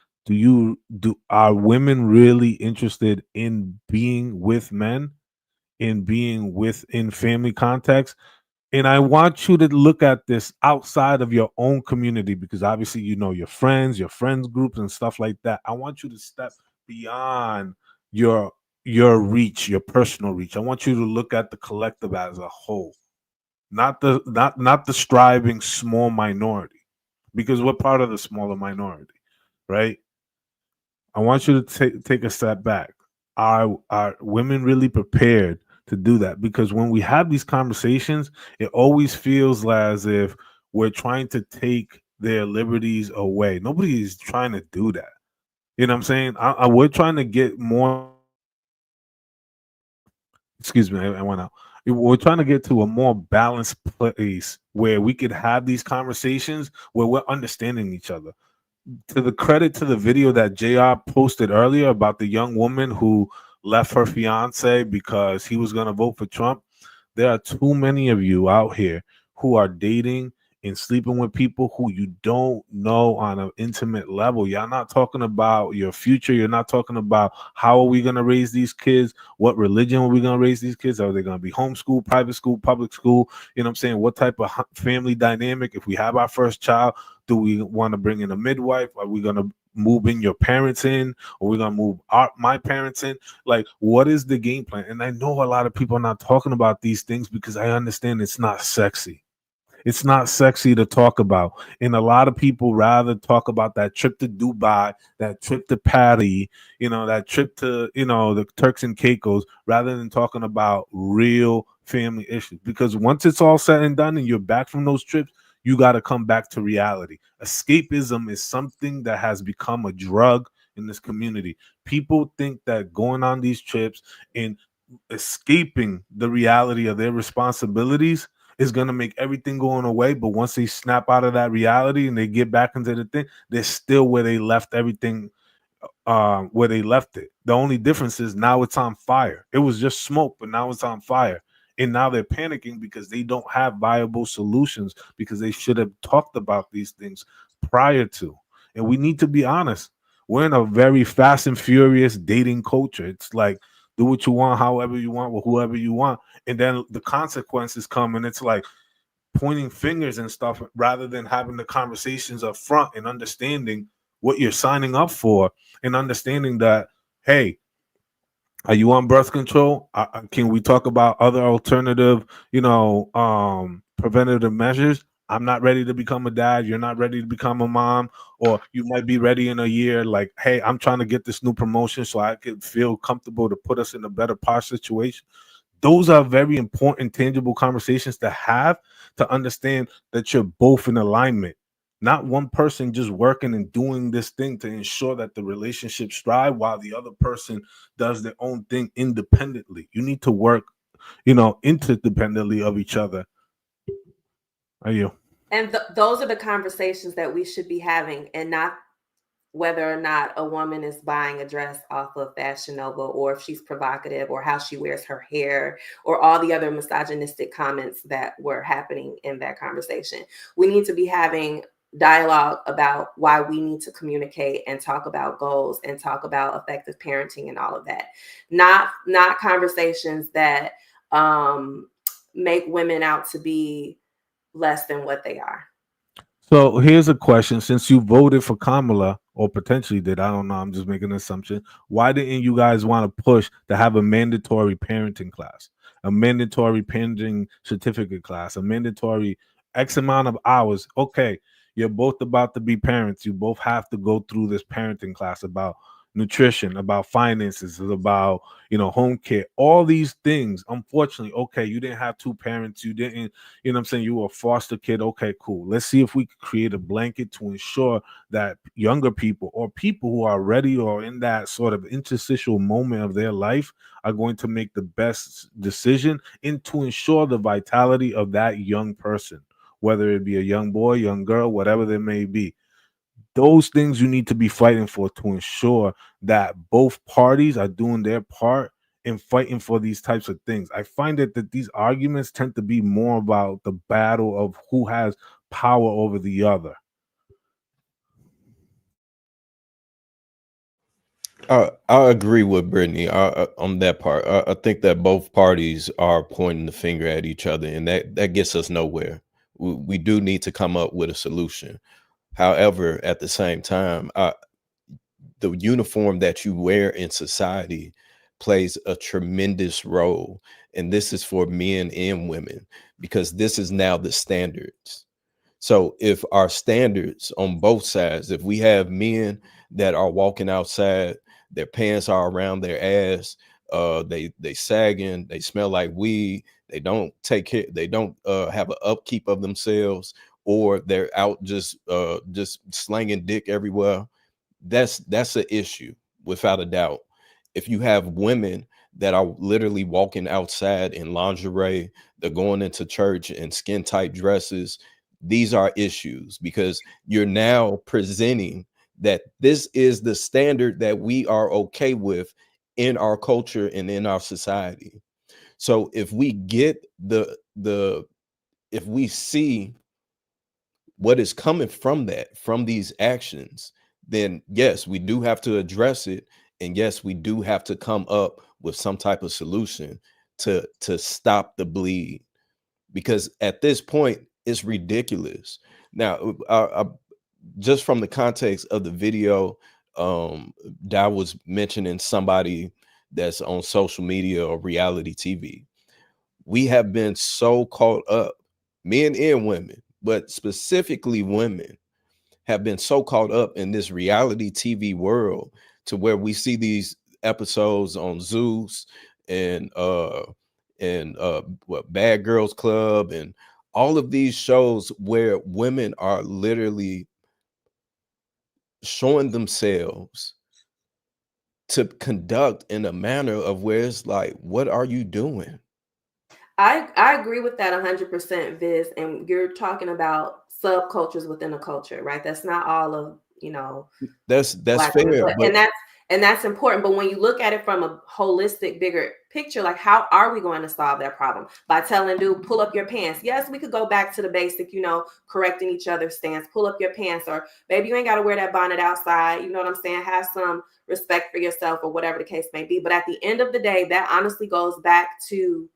are women really interested in being with men, in being within family context? And I want you to look at this outside of your own community, because obviously your friends groups and stuff like that. I want you to step beyond your reach, your personal reach. I want you to look at the collective as a whole, not the striving small minority, because we're part of the smaller minority, right? I want you to take a step back. Are women really prepared to do that? Because when we have these conversations, it always feels as if we're trying to take their liberties away. Nobody is trying to do that. You know what I'm saying? We're trying to get more. Excuse me, I went out. We're trying to get to a more balanced place where we could have these conversations where we're understanding each other. To the credit to the video that JR posted earlier about the young woman who left her fiance because he was going to vote for Trump, there are too many of you out here who are dating and sleeping with people who you don't know on an intimate level. You're not talking about your future. You're not talking about how are we going to raise these kids? What religion are we going to raise these kids? Are they going to be homeschool, private school, public school? You know what I'm saying? What type of family dynamic? If we have our first child, do we want to bring in a midwife? Are we going to move in your parents in, or we're gonna move my parents in? Like, what is the game plan? And I know a lot of people are not talking about these things because I understand it's not sexy. It's not sexy to talk about. And a lot of people rather talk about that trip to Dubai, that trip to Paris, that trip to, the Turks and Caicos, rather than talking about real family issues. Because once it's all said and done and you're back from those trips, you got to come back to reality. Escapism is something that has become a drug in this community. People think that going on these trips and escaping the reality of their responsibilities is going to make everything going away. But once they snap out of that reality and they get back into the thing, they're still where they left everything, where they left it. The only difference is now it's on fire. It was just smoke, but now it's on fire. And now they're panicking because they don't have viable solutions, because they should have talked about these things prior to. And we need to be honest. We're in a very fast and furious dating culture. It's like, do what you want, however you want, with whoever you want. And then the consequences come, and it's like pointing fingers and stuff rather than having the conversations up front and understanding what you're signing up for, and understanding that, hey, are you on birth control? Can we talk about other alternative, preventative measures? I'm not ready to become a dad. You're not ready to become a mom, or you might be ready in a year. Like, hey, I'm trying to get this new promotion so I could feel comfortable to put us in a better part situation. Those are very important, tangible conversations to have, to understand that you're both in alignment. Not one person just working and doing this thing to ensure that the relationship strive while the other person does their own thing independently. You need to work, interdependently of each other. Are you? And those are the conversations that we should be having, and not whether or not a woman is buying a dress off of Fashion Nova, or if she's provocative, or how she wears her hair, or all the other misogynistic comments that were happening in that conversation. We need to be having dialogue about why we need to communicate and talk about goals and talk about effective parenting and all of that. Not conversations that make women out to be less than what they are. So here's a question: since you voted for Kamala, or potentially did, I don't know, I'm just making an assumption. Why didn't you guys want to push to have a mandatory parenting class, a mandatory parenting certificate class, a mandatory X amount of hours? Okay, you're both about to be parents. You both have to go through this parenting class about nutrition, about finances, about home care, all these things. Unfortunately, okay, you didn't have two parents, you didn't, what I'm saying, you were a foster kid. Okay, cool. Let's see if we could create a blanket to ensure that younger people, or people who are ready or in that sort of interstitial moment of their life, are going to make the best decision and to ensure the vitality of that young person, whether it be a young boy, young girl, whatever there may be. Those things you need to be fighting for, to ensure that both parties are doing their part in fighting for these types of things. I find that these arguments tend to be more about the battle of who has power over the other. I agree with Brittany on that part. I think that both parties are pointing the finger at each other, and that gets us nowhere. We do need to come up with a solution. However, at the same time, the uniform that you wear in society plays a tremendous role. And this is for men and women, because this is now the standards. So if our standards on both sides, if we have men that are walking outside, their pants are around their ass, they sagging, they smell like weed, they don't take care, they don't have an upkeep of themselves, or they're out just slanging dick everywhere, that's an issue without a doubt. If you have women that are literally walking outside in lingerie, they're going into church in skin tight dresses, these are issues, because you're now presenting that this is the standard that we are okay with in our culture and in our society. So if we get if we see what is coming from that, from these actions, then yes, we do have to address it. And yes, we do have to come up with some type of solution to stop the bleed, because at this point it's ridiculous. Now, just from the context of the video, that was mentioning somebody that's on social media or reality TV. We have been so caught up, men and women, but specifically women, have been so caught up in this reality TV world, to where we see these episodes on Zeus and what, Bad Girls Club, and all of these shows where women are literally showing themselves to conduct in a manner of where it's like, what are you doing? I agree with that 100%, Viz. And you're talking about subcultures within a culture, right? That's not all of, That's Black fair, women, but and that's important. But when you look at it from a holistic, bigger picture, like, how are we going to solve that problem? By telling dude, pull up your pants. Yes, we could go back to the basic, correcting each other's stance. Pull up your pants, or baby, you ain't got to wear that bonnet outside. You know what I'm saying? Have some respect for yourself, or whatever the case may be. But at the end of the day, that honestly goes back to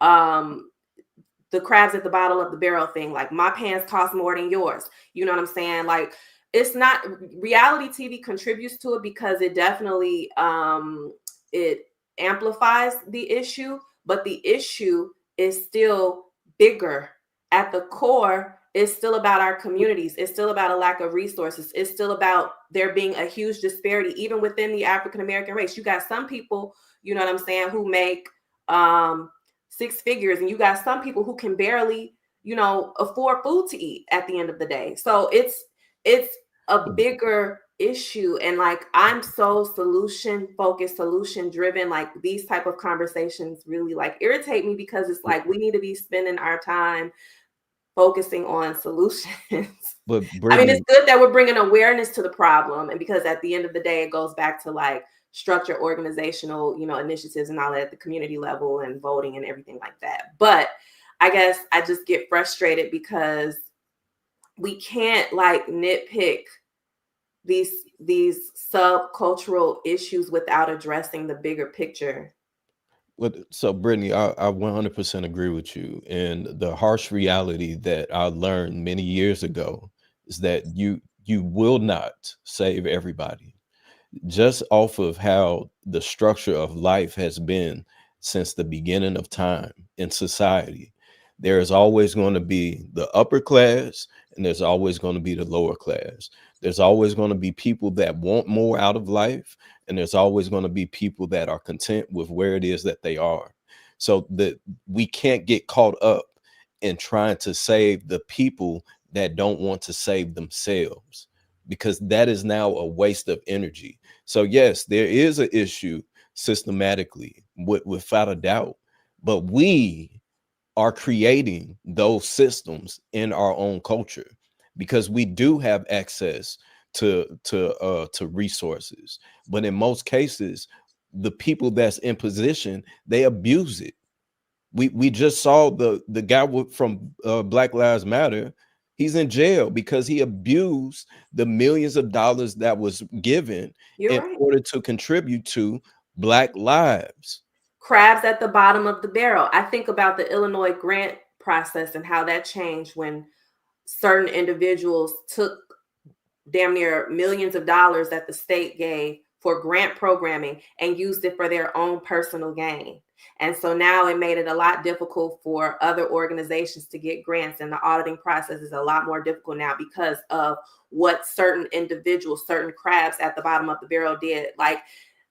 the crabs at the bottom of the barrel thing. Like, my pants cost more than yours. You know what I'm saying? Like, it's not, reality TV contributes to it, because it definitely it amplifies the issue, but the issue is still bigger. At the core, it's still about our communities. It's still about a lack of resources. It's still about there being a huge disparity, even within the African American race. You got some people, you know what I'm saying, who make six figures, and you got some people who can barely, afford food to eat at the end of the day. So it's a bigger issue. And like, I'm so solution focused, solution driven. Like, these type of conversations really like irritate me, because it's like, we need to be spending our time focusing on solutions. But I mean, it's Brittany, good that we're bringing awareness to the problem, and because at the end of the day, it goes back to like structured organizational, initiatives and all that at the community level and voting and everything like that. But I guess I just get frustrated because we can't like nitpick these subcultural issues without addressing the bigger picture. so Brittany, I 100% agree with you. And the harsh reality that I learned many years ago is that you will not save everybody. Just off of how the structure of life has been since the beginning of time in society, there is always going to be the upper class and there's always going to be the lower class. There's always going to be people that want more out of life, and there's always going to be people that are content with where it is that they are. So that we can't get caught up in trying to save the people that don't want to save themselves, because that is now a waste of energy. So yes, there is an issue systematically, without a doubt, but we are creating those systems in our own culture because we do have access to resources. But in most cases, the people that's in position, they abuse it. We just saw the guy from Black Lives Matter. He's in jail because he abused the millions of dollars that was given in order to contribute to Black lives. Crabs at the bottom of the barrel. I think about the Illinois grant process and how that changed when certain individuals took damn near millions of dollars that the state gave for grant programming and used it for their own personal gain. And so now it made it a lot difficult for other organizations to get grants, and the auditing process is a lot more difficult now because of what certain individuals, certain crabs at the bottom of the barrel did. Like,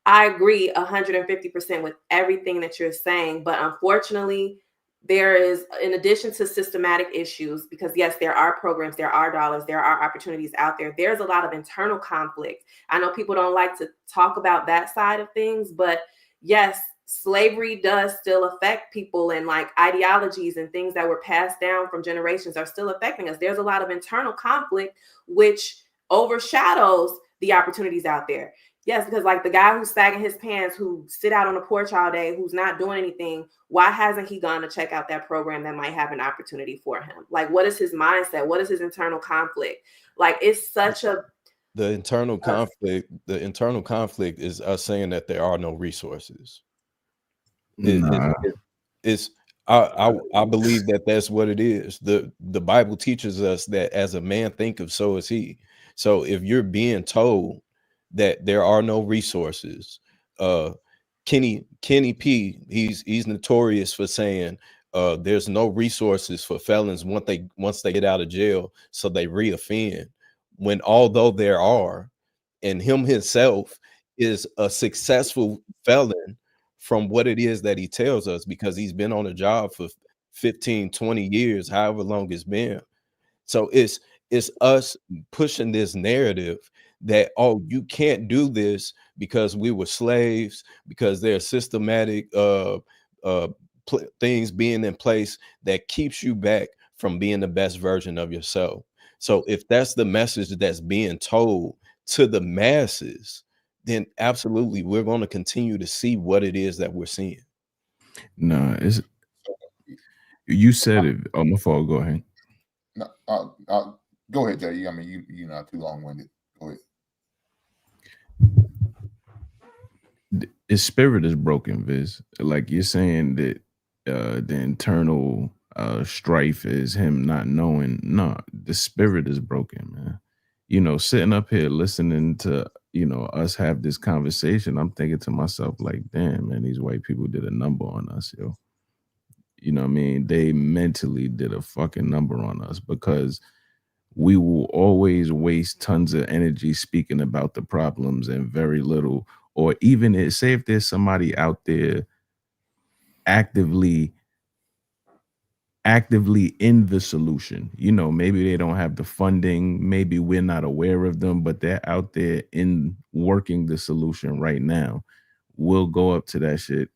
I agree 150% with everything that you're saying, but unfortunately, there is, in addition to systematic issues, because yes, there are programs, there are dollars, there are opportunities out there, there's a lot of internal conflict. I know people don't like to talk about that side of things, but yes, slavery does still affect people, and like ideologies and things that were passed down from generations are still affecting us. There's a lot of internal conflict, which overshadows the opportunities out there. Yes, because like the guy who's sagging his pants, who sit out on the porch all day, who's not doing anything, why hasn't he gone to check out that program that might have an opportunity for him? Like, what is his mindset? What is his internal conflict? Like, it's such a... The internal conflict is us saying that there are no resources. I believe that that's what it is. The Bible teaches us that as a man thinketh, so is he. So if you're being told that there are no resources, Kenny P, he's notorious for saying there's no resources for felons once they get out of jail, so they reoffend. When although there are, and him himself is a successful felon from what it is that he tells us, because he's been on a job for 15, 20 years, however long it's been. So it's us pushing this narrative that, oh, you can't do this because we were slaves, because there's systematic things being in place that keeps you back from being the best version of yourself. So if that's the message that's being told to the masses, then absolutely we're going to continue to see what it is that we're seeing. No, it's you said it. Oh, my fault. Go ahead. No, go ahead, Jay. I mean, you're not too long-winded. Go ahead. His spirit is broken, Viz. Like you're saying that the internal strife is him not knowing. No, the spirit is broken, man. You know, sitting up here listening to, you know, us have this conversation, I'm thinking to myself, like, damn, man, these white people did a number on us, yo. You know what I mean? They mentally did a fucking number on us, because we will always waste tons of energy speaking about the problems and very little, or even say if there's somebody out there actively in the solution, you know, maybe they don't have the funding, maybe we're not aware of them, but they're out there in working the solution right now. We'll go up to that shit.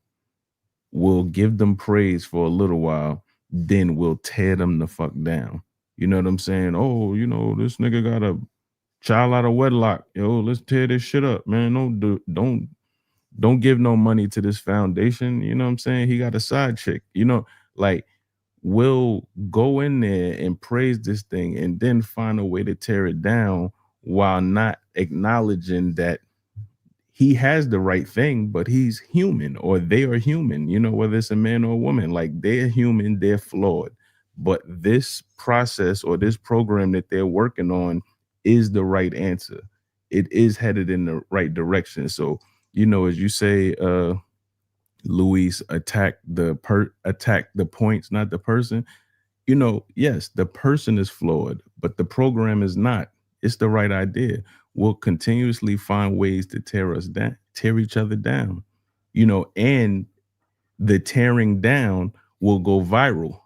We'll give them praise for a little while, then we'll tear them the fuck down. You know what I'm saying? Oh, this nigga got a child out of wedlock. Yo, let's tear this shit up, man. Don't give no money to this foundation. You know what I'm saying? He got a side chick. Like, we'll go in there and praise this thing and then find a way to tear it down while not acknowledging that he has the right thing, but he's human, or they are human, whether it's a man or a woman. Like, they're human, they're flawed. But this process or this program that they're working on is the right answer. It is headed in the right direction. So, as you say, Luis, attack the points, not the person. Yes, the person is flawed, but the program is not. It's the right idea. We'll continuously find ways to tear each other down, and the tearing down will go viral.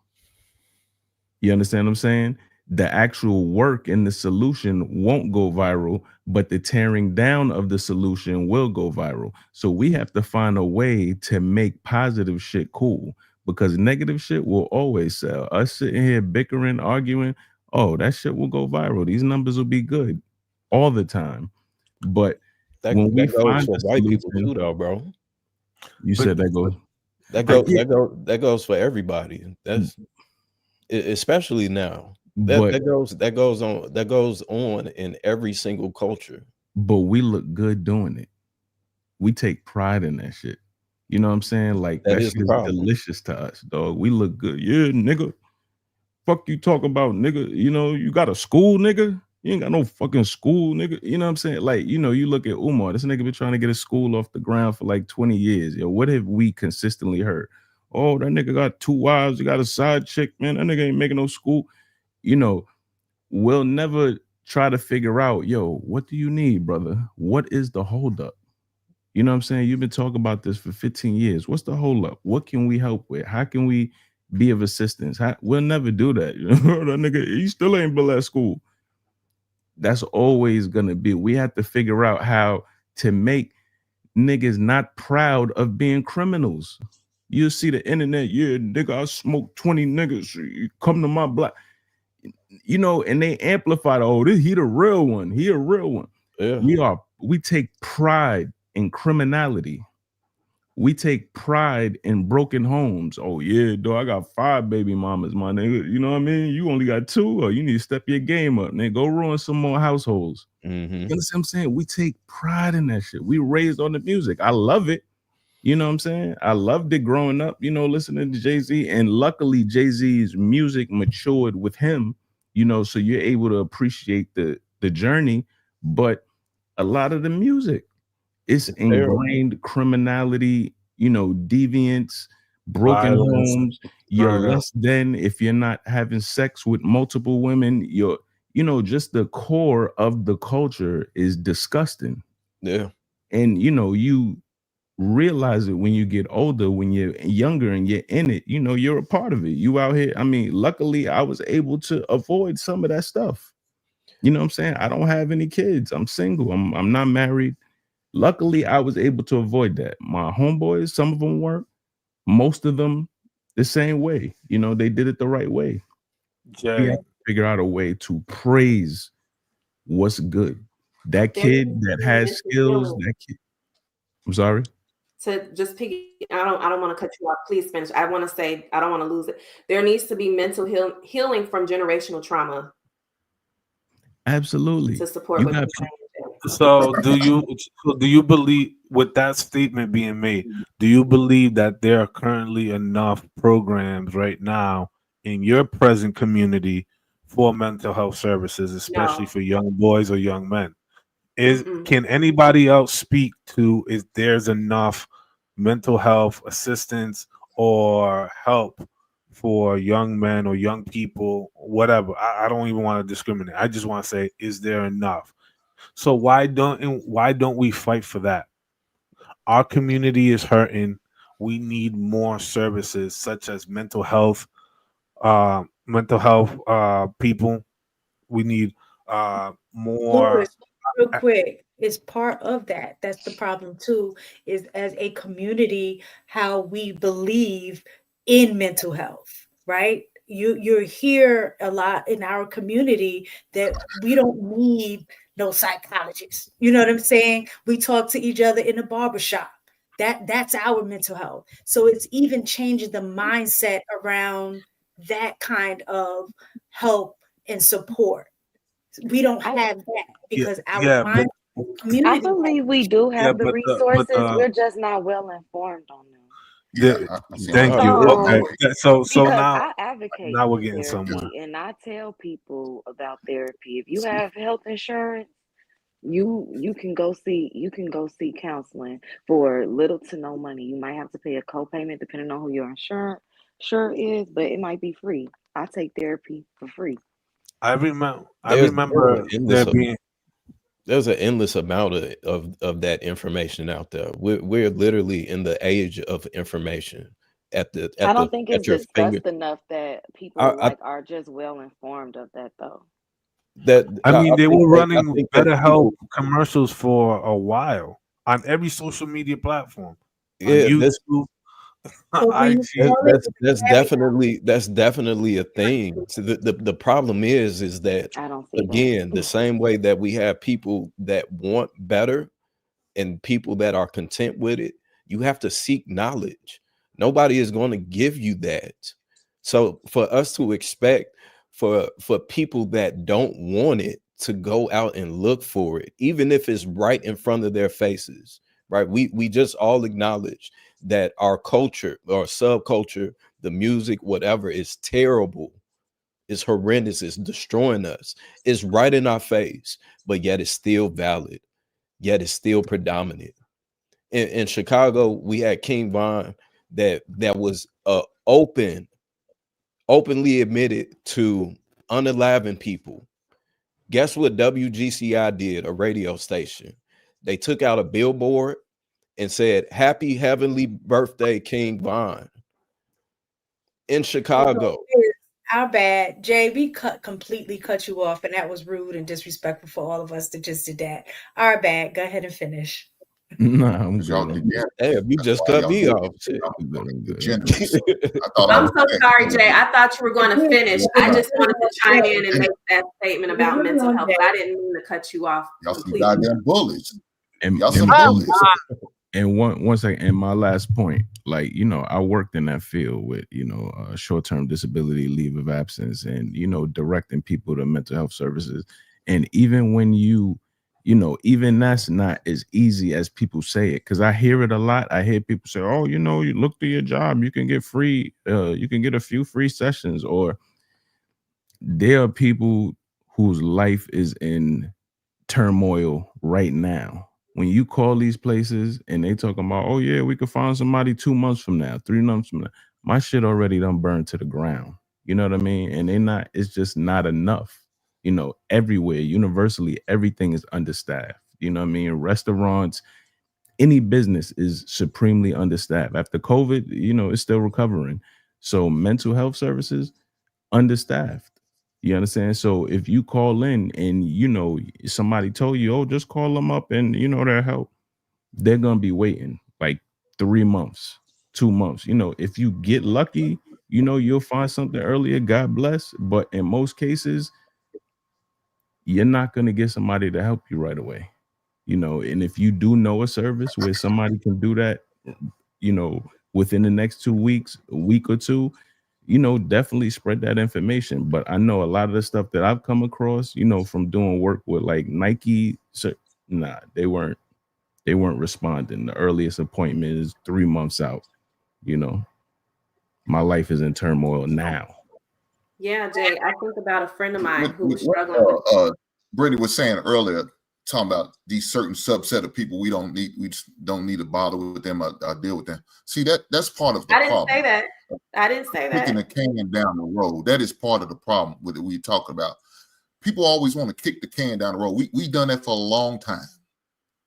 You understand what I'm saying? The actual work and the solution won't go viral, but the tearing down of the solution will go viral. So we have to find a way to make positive shit cool, because negative shit will always sell. Us sitting here bickering, arguing, oh, that shit will go viral. These numbers will be good all the time. But when we goes find for a white people solution, too, though, bro. you said that goes. That goes for everybody. That's especially now. But That goes on in every single culture. But we look good doing it. We take pride in that shit. You know what I'm saying? Like, That that is shit the is problem. delicious to us, dog. We look good. Yeah, nigga. Fuck you talk about, nigga. You got a school, nigga. You ain't got no fucking school, nigga. You know what I'm saying? Like, you look at Umar. This nigga been trying to get a school off the ground for like 20 years. Yo, what have we consistently heard? Oh, that nigga got 2 wives. He got a side chick, man. That nigga ain't making no school. We'll never try to figure out, yo, what do you need, brother? What is the holdup? You know what I'm saying? You've been talking about this for 15 years. What's the holdup? What can we help with? How can we be of assistance? We'll never do that. That nigga, he still ain't been at school. That's always gonna be. We have to figure out how to make niggas not proud of being criminals. You'll see the internet, yeah, nigga, I smoked 20 niggas. You come to my block. And they amplify, he the real one. He a real one. Yeah. We take pride in criminality. We take pride in broken homes. Oh yeah, dog, I got 5 baby mamas, my nigga. You know what I mean? You only got 2, or you need to step your game up, nigga. Go ruin some more households. Mm-hmm. You understand what I'm saying? We take pride in that shit. We raised on the music. I love it. You know what I'm saying? I loved it growing up, listening to Jay-Z. And luckily, Jay-Z's music matured with him, so you're able to appreciate the journey. But a lot of the music, it's ingrained criminality, deviance, broken Violence, homes. You're murder. less than if you're not having sex with multiple women. You're, just the core of the culture is disgusting. Yeah. And, you realize it when you get older. When you're younger and you're in it, you're a part of it. You out here. I mean, luckily I was able to avoid some of that stuff. You know what I'm saying? I don't have any kids. I'm single. I'm not married. Luckily, I was able to avoid that. My homeboys, some of them weren't. Most of them the same way. They did it the right way. Jay. We have to figure out a way to praise what's good. That kid that has skills, that kid. I'm sorry. To just I don't want to cut you off. Please finish. I want to say, I don't want to lose it. There needs to be mental healing from generational trauma. Absolutely. To support what you're saying. So do you believe, with that statement being made, do you believe that there are currently enough programs right now in your present community for mental health services, especially for young boys or young men? Can anybody else speak to if there's enough mental health assistance or help for young men or young people, whatever? I don't even want to discriminate. I just want to say, is there enough? So why don't we fight for that? Our community is hurting. We need more services such as mental health people. We need more. Louis, real quick, it's part of that. That's the problem too, is as a community, how we believe in mental health. right? You hear a lot in our community that we don't need no psychologist. You know what I'm saying? We talk to each other in the barbershop. That's our mental health. So it's even changing the mindset around that kind of help and support. We don't have that because our mind community. I believe we do have the but resources. We're just not well informed on them. Thank you. Okay. So Because now I advocate now we're for getting therapy, somewhere. and I tell people about therapy. If you have health insurance, you can go see counseling for little to no money. You might have to pay a copayment depending on who your insurance is, but it might be free. I take therapy for free. I remember there's an endless amount of that information out there. We're literally in the age of information I don't think it's your finger. discussed enough that people are just well informed of that though. They were running BetterHelp people, commercials for a while on every social media platform. On yeah, YouTube, that's definitely a thing. So the problem is that I don't see again, that. the same way that we have people that want better and people that are content with it, you have to seek knowledge. Nobody is going to give you that. So for us to expect for people that don't want it to go out and look for it, even if it's right in front of their faces, right? We just all acknowledge that our culture or subculture, the music, whatever, is terrible. It's horrendous. It's destroying us. It's right in our face, but yet it's still valid. Yet it's still predominant. In Chicago, we had King Von that was openly admitted to unaliving people. Guess what WGCI did, a radio station? They took out a billboard and said, "Happy Heavenly Birthday, King Von." In Chicago. Our bad. Jay, we completely cut you off, and that was rude and disrespectful for all of us that just did that. Our bad. Go ahead and finish. Nah, I'm good. Hey, you just cut me off. I'm so sorry, Jay. I thought you were going to finish. I just wanted to chime in and make that statement about mental health, but I didn't mean to cut you off. Y'all some goddamn bullies. And y'all some bullies. And one second, and my last point, like, you know, I worked in that field with, you know, short-term disability leave of absence and, you know, directing people to mental health services. And even when you know, even that's not as easy as people say it, because I hear it a lot. I hear people say, oh, you know, you look through your job, you can get free, you can get a few free sessions. Or there are people whose life is in turmoil right now. When you call these places and they talking about, oh yeah, we could find somebody 2 months from now, 3 months from now, my shit already done burned to the ground. You know what I mean? And it's just not enough. You know, everywhere, universally, everything is understaffed. You know what I mean? Restaurants, any business is supremely understaffed. After COVID, you know, it's still recovering. So mental health services, understaffed. You understand? So if you call in and, you know, somebody told you, oh, just call them up and, you know, they'll help, they're going to be waiting like 3 months, 2 months. You know, if you get lucky, you know, you'll find something earlier. God bless. But in most cases, you're not going to get somebody to help you right away. You know, and if you do know a service where somebody can do that, you know, within the next 2 weeks, a week or two, you know, definitely spread that information. But I know a lot of the stuff that I've come across, you know, from doing work with like Nike, nah, they weren't responding. The earliest appointment is 3 months out. You know, my life is in turmoil now. Yeah, Jay, I think about a friend of mine who was struggling with. Brittany was saying earlier, talking about these certain subset of people we just don't need to bother with them or deal with them. See, that's part of the problem. I didn't say that. Kicking the can down the road. That is part of the problem with it we talk about. People always want to kick the can down the road. We done that for a long time.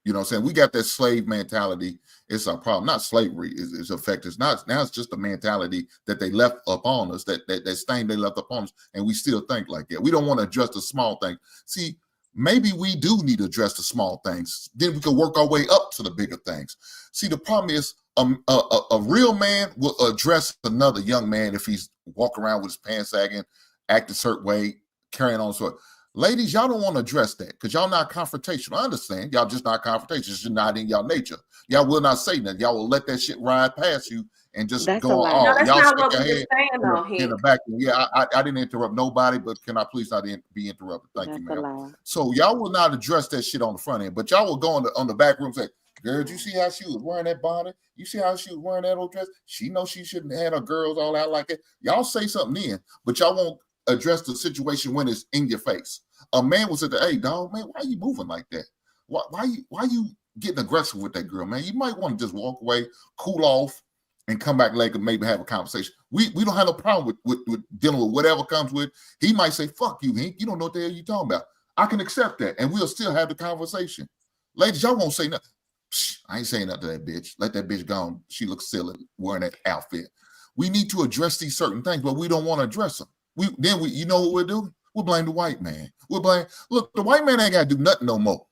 You know what I'm saying? We got that slave mentality. It's our problem. Not slavery is effective. Now it's just the mentality that they left upon us, that stain they left upon us, and we still think like that. We don't want to address the small things. See, maybe we do need to address the small things. Then we can work our way up to the bigger things. See, the problem is a real man will address another young man if he's walk around with his pants sagging, act a certain way, carrying on sort. Ladies, y'all don't want to address that because y'all not confrontational. I understand. Y'all just not confrontational. It's just not in y'all nature. Y'all will not say nothing. Y'all will let that shit ride past you and just That's go a on. lie. No, Oh, that's y'all not stick what your we were head saying, though, in the Hank. back. Yeah, I didn't interrupt nobody, but can I please not be interrupted? Thank That's you, a ma'am. lie. So y'all will not address that shit on the front end, but y'all will go on the back room and say, girl, did you see how she was wearing that bonnet? You see how she was wearing that old dress? She knows she shouldn't have had her girls all out like that. Y'all say something then, but y'all won't address the situation when it's in your face. A man was at the, hey, dog, man, why are you moving like that? Why you getting aggressive with that girl, man? You might want to just walk away, cool off, and come back later, maybe have a conversation. We don't have no problem with dealing with whatever comes with. He might say, fuck you, Hank. You don't know what the hell you're talking about. I can accept that, and we'll still have the conversation. Ladies, y'all won't say nothing. Psh, I ain't saying nothing to that bitch. Let that bitch go on. She looks silly wearing that outfit. We need to address these certain things, but we don't want to address them. You know what we'll do? We'll blame the white man. Look, the white man ain't got to do nothing no more.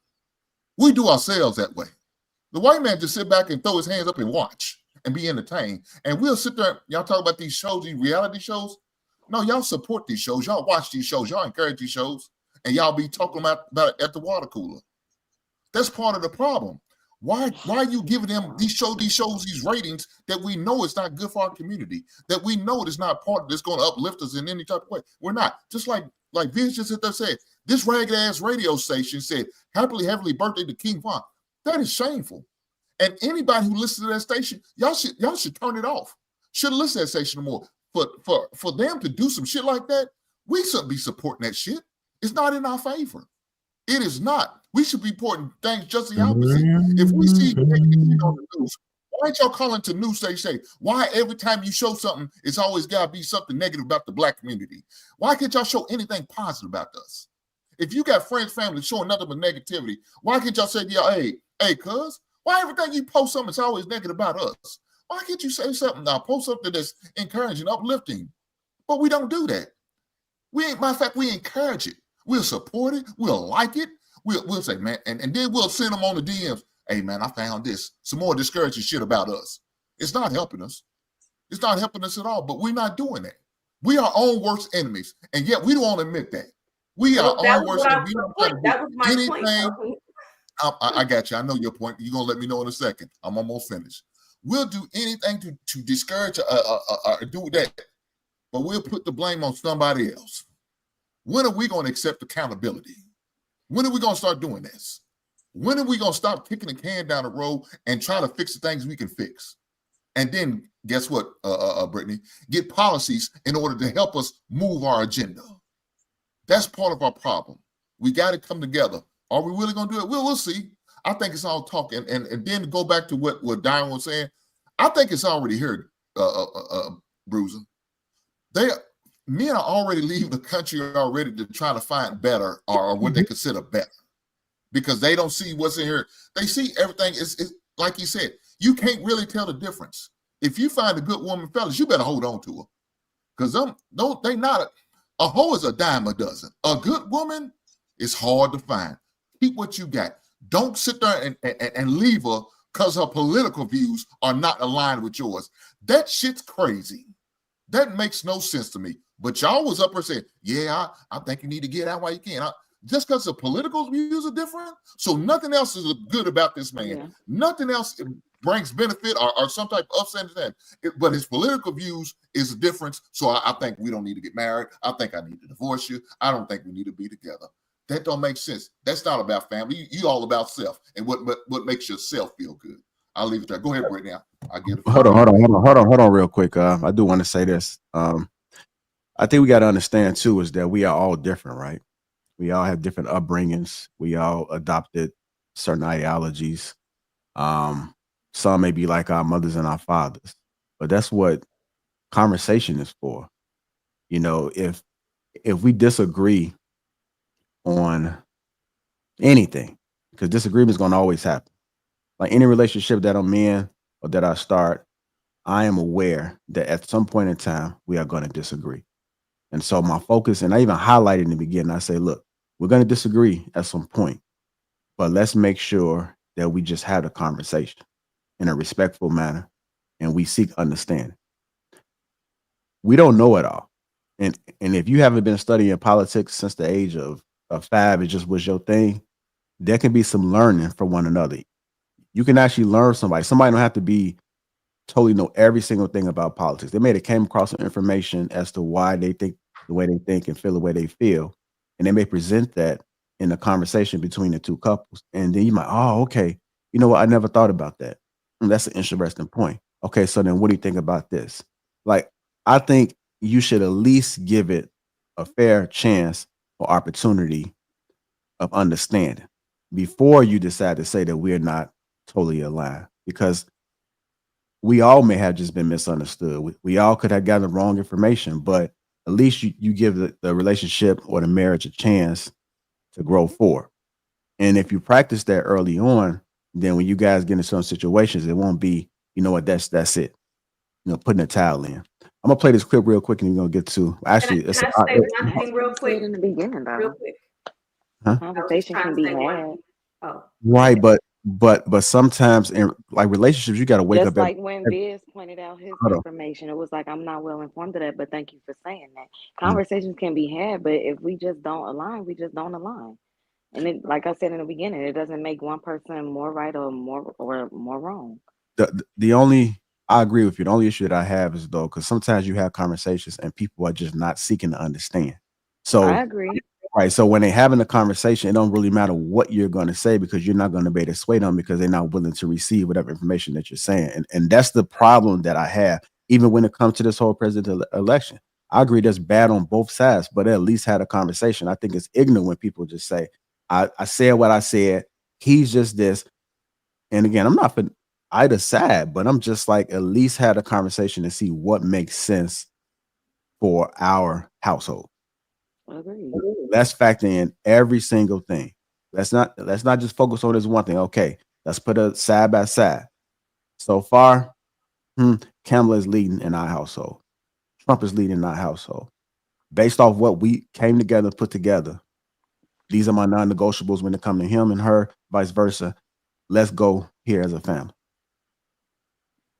We do ourselves that way. The white man just sit back and throw his hands up and watch and be entertained. And we'll sit there, y'all talk about these shows, these reality shows. No, y'all support these shows. Y'all watch these shows. Y'all encourage these shows. And y'all be talking about it at the water cooler. That's part of the problem. Why are you giving them these shows, these ratings that we know it's not good for our community, that we know it's not part that's going to uplift us in any type of way? We're not. Just like Vince just said, this ragged ass radio station said, happily, heavenly birthday to King Von. That is shameful. And anybody who listens to that station, y'all should turn it off. Shouldn't listen to that station no more. For them to do some shit like that, we shouldn't be supporting that shit. It's not in our favor. It is not. We should be reporting things just the opposite. If we see negativity on the news, why ain't y'all calling to news station? Why every time you show something, it's always got to be something negative about the black community? Why can't y'all show anything positive about us? If you got friends, family showing nothing but negativity, why can't y'all say to y'all, hey, cuz, why everything you post something is always negative about us? Why can't you say something now? Post something that's encouraging, uplifting. But we don't do that. Matter of fact, we encourage it. We'll support it. We'll like it. We'll say, man, and then we'll send them on the DMs. Hey, man, I found this. Some more discouraging shit about us. It's not helping us. It's not helping us at all, but we're not doing that. We are our own worst enemies, and yet we don't want to admit that. We are our own worst enemies. That was my point. I got you. I know your point. You're going to let me know in a second. I'm almost finished. We'll do anything to discourage or do that, but we'll put the blame on somebody else. When are we going to accept accountability? When are we going to start doing this? When are we going to stop kicking the can down the road and try to fix the things we can fix? And then guess what, Brittany? Get policies in order to help us move our agenda. That's part of our problem. We got to come together. Are we really going to do it? We'll see. I think it's all talk. And then to go back to what Diane was saying, I think it's already here, Bruiser. Men are already leaving the country already to try to find better or what they consider better because they don't see what's in here. They see everything. It's like you said, you can't really tell the difference. If you find a good woman, fellas, you better hold on to her because they not a hoe is a dime a dozen. A good woman is hard to find. Keep what you got. Don't sit there and leave her because her political views are not aligned with yours. That shit's crazy. That makes no sense to me. But y'all was up there saying, yeah, I think you need to get out while you can. Just because the political views are different, so nothing else is good about this man. Yeah. Nothing else brings benefit or some type of upset. But his political views is a difference. So I think we don't need to get married. I think I need to divorce you. I don't think we need to be together. That don't make sense. That's not about family. You all about self and what makes yourself feel good. I'll leave it there. Go ahead, Brittany. I'll get it. Hold on real quick. I do want to say this. I think we got to understand too is that we are all different, right? We all have different upbringings. We all adopted certain ideologies. Some may be like our mothers and our fathers, but that's what conversation is for. You know, if we disagree on anything, because disagreement is going to always happen. Like any relationship that I'm in or that I start, I am aware that at some point in time, we are going to disagree. And so my focus, and I even highlighted in the beginning, I say, look, we're going to disagree at some point, but let's make sure that we just have a conversation in a respectful manner and we seek understanding. we don't know it all. And if you haven't been studying politics since the age of 5, it just was your thing, there can be some learning from one another. You can actually learn somebody. Somebody don't have to be totally know every single thing about politics. They may have came across some information as to why they think the way they think and feel the way they feel. And they may present that in a conversation between the two couples. And then you might, oh, okay, you know what? I never thought about that. That's an interesting point. Okay, so then what do you think about this? Like, I think you should at least give it a fair chance or opportunity of understanding before you decide to say that we're not totally aligned, because we all may have just been misunderstood. We all could have gotten the wrong information, but at least you give the relationship or the marriage a chance to grow forward. And if you practice that early on, then when you guys get into some situations, it won't be, you know what, that's it. You know, putting a towel in. I'm gonna play this clip real quick, and we're gonna get to actually. Can I say one thing real quick? In the beginning, though. Real quick. Huh? Conversation can be had. Oh. Right, but sometimes in like relationships, you got to wake Just up. like when Biz pointed out his information, it was like, I'm not well informed of that, but thank you for saying that. Conversations can be had, but if we just don't align, we just don't align. And it, like I said in the beginning, it doesn't make one person more right or more wrong. The only, I agree with you. The only issue that I have is though, because sometimes you have conversations and people are just not seeking to understand. So I agree. Right. So when they're having a conversation, it don't really matter what you're going to say, because you're not going to be able to sway them, because they're not willing to receive whatever information that you're saying. And that's the problem that I have, even when it comes to this whole presidential election. I agree that's bad on both sides, but at least had a conversation. I think it's ignorant when people just say, I said what I said. He's just this. And again, I'm not for either side, but I'm just like, at least had a conversation and see what makes sense for our household. Agreed. Let's factor in every single thing. Let's not just focus on this one thing. Okay, let's put it side by side. So far, Kamala is leading in our household. Trump is leading in our household. Based off what we came together and put together, these are my non-negotiables when it comes to him and her, vice versa. Let's go here as a family.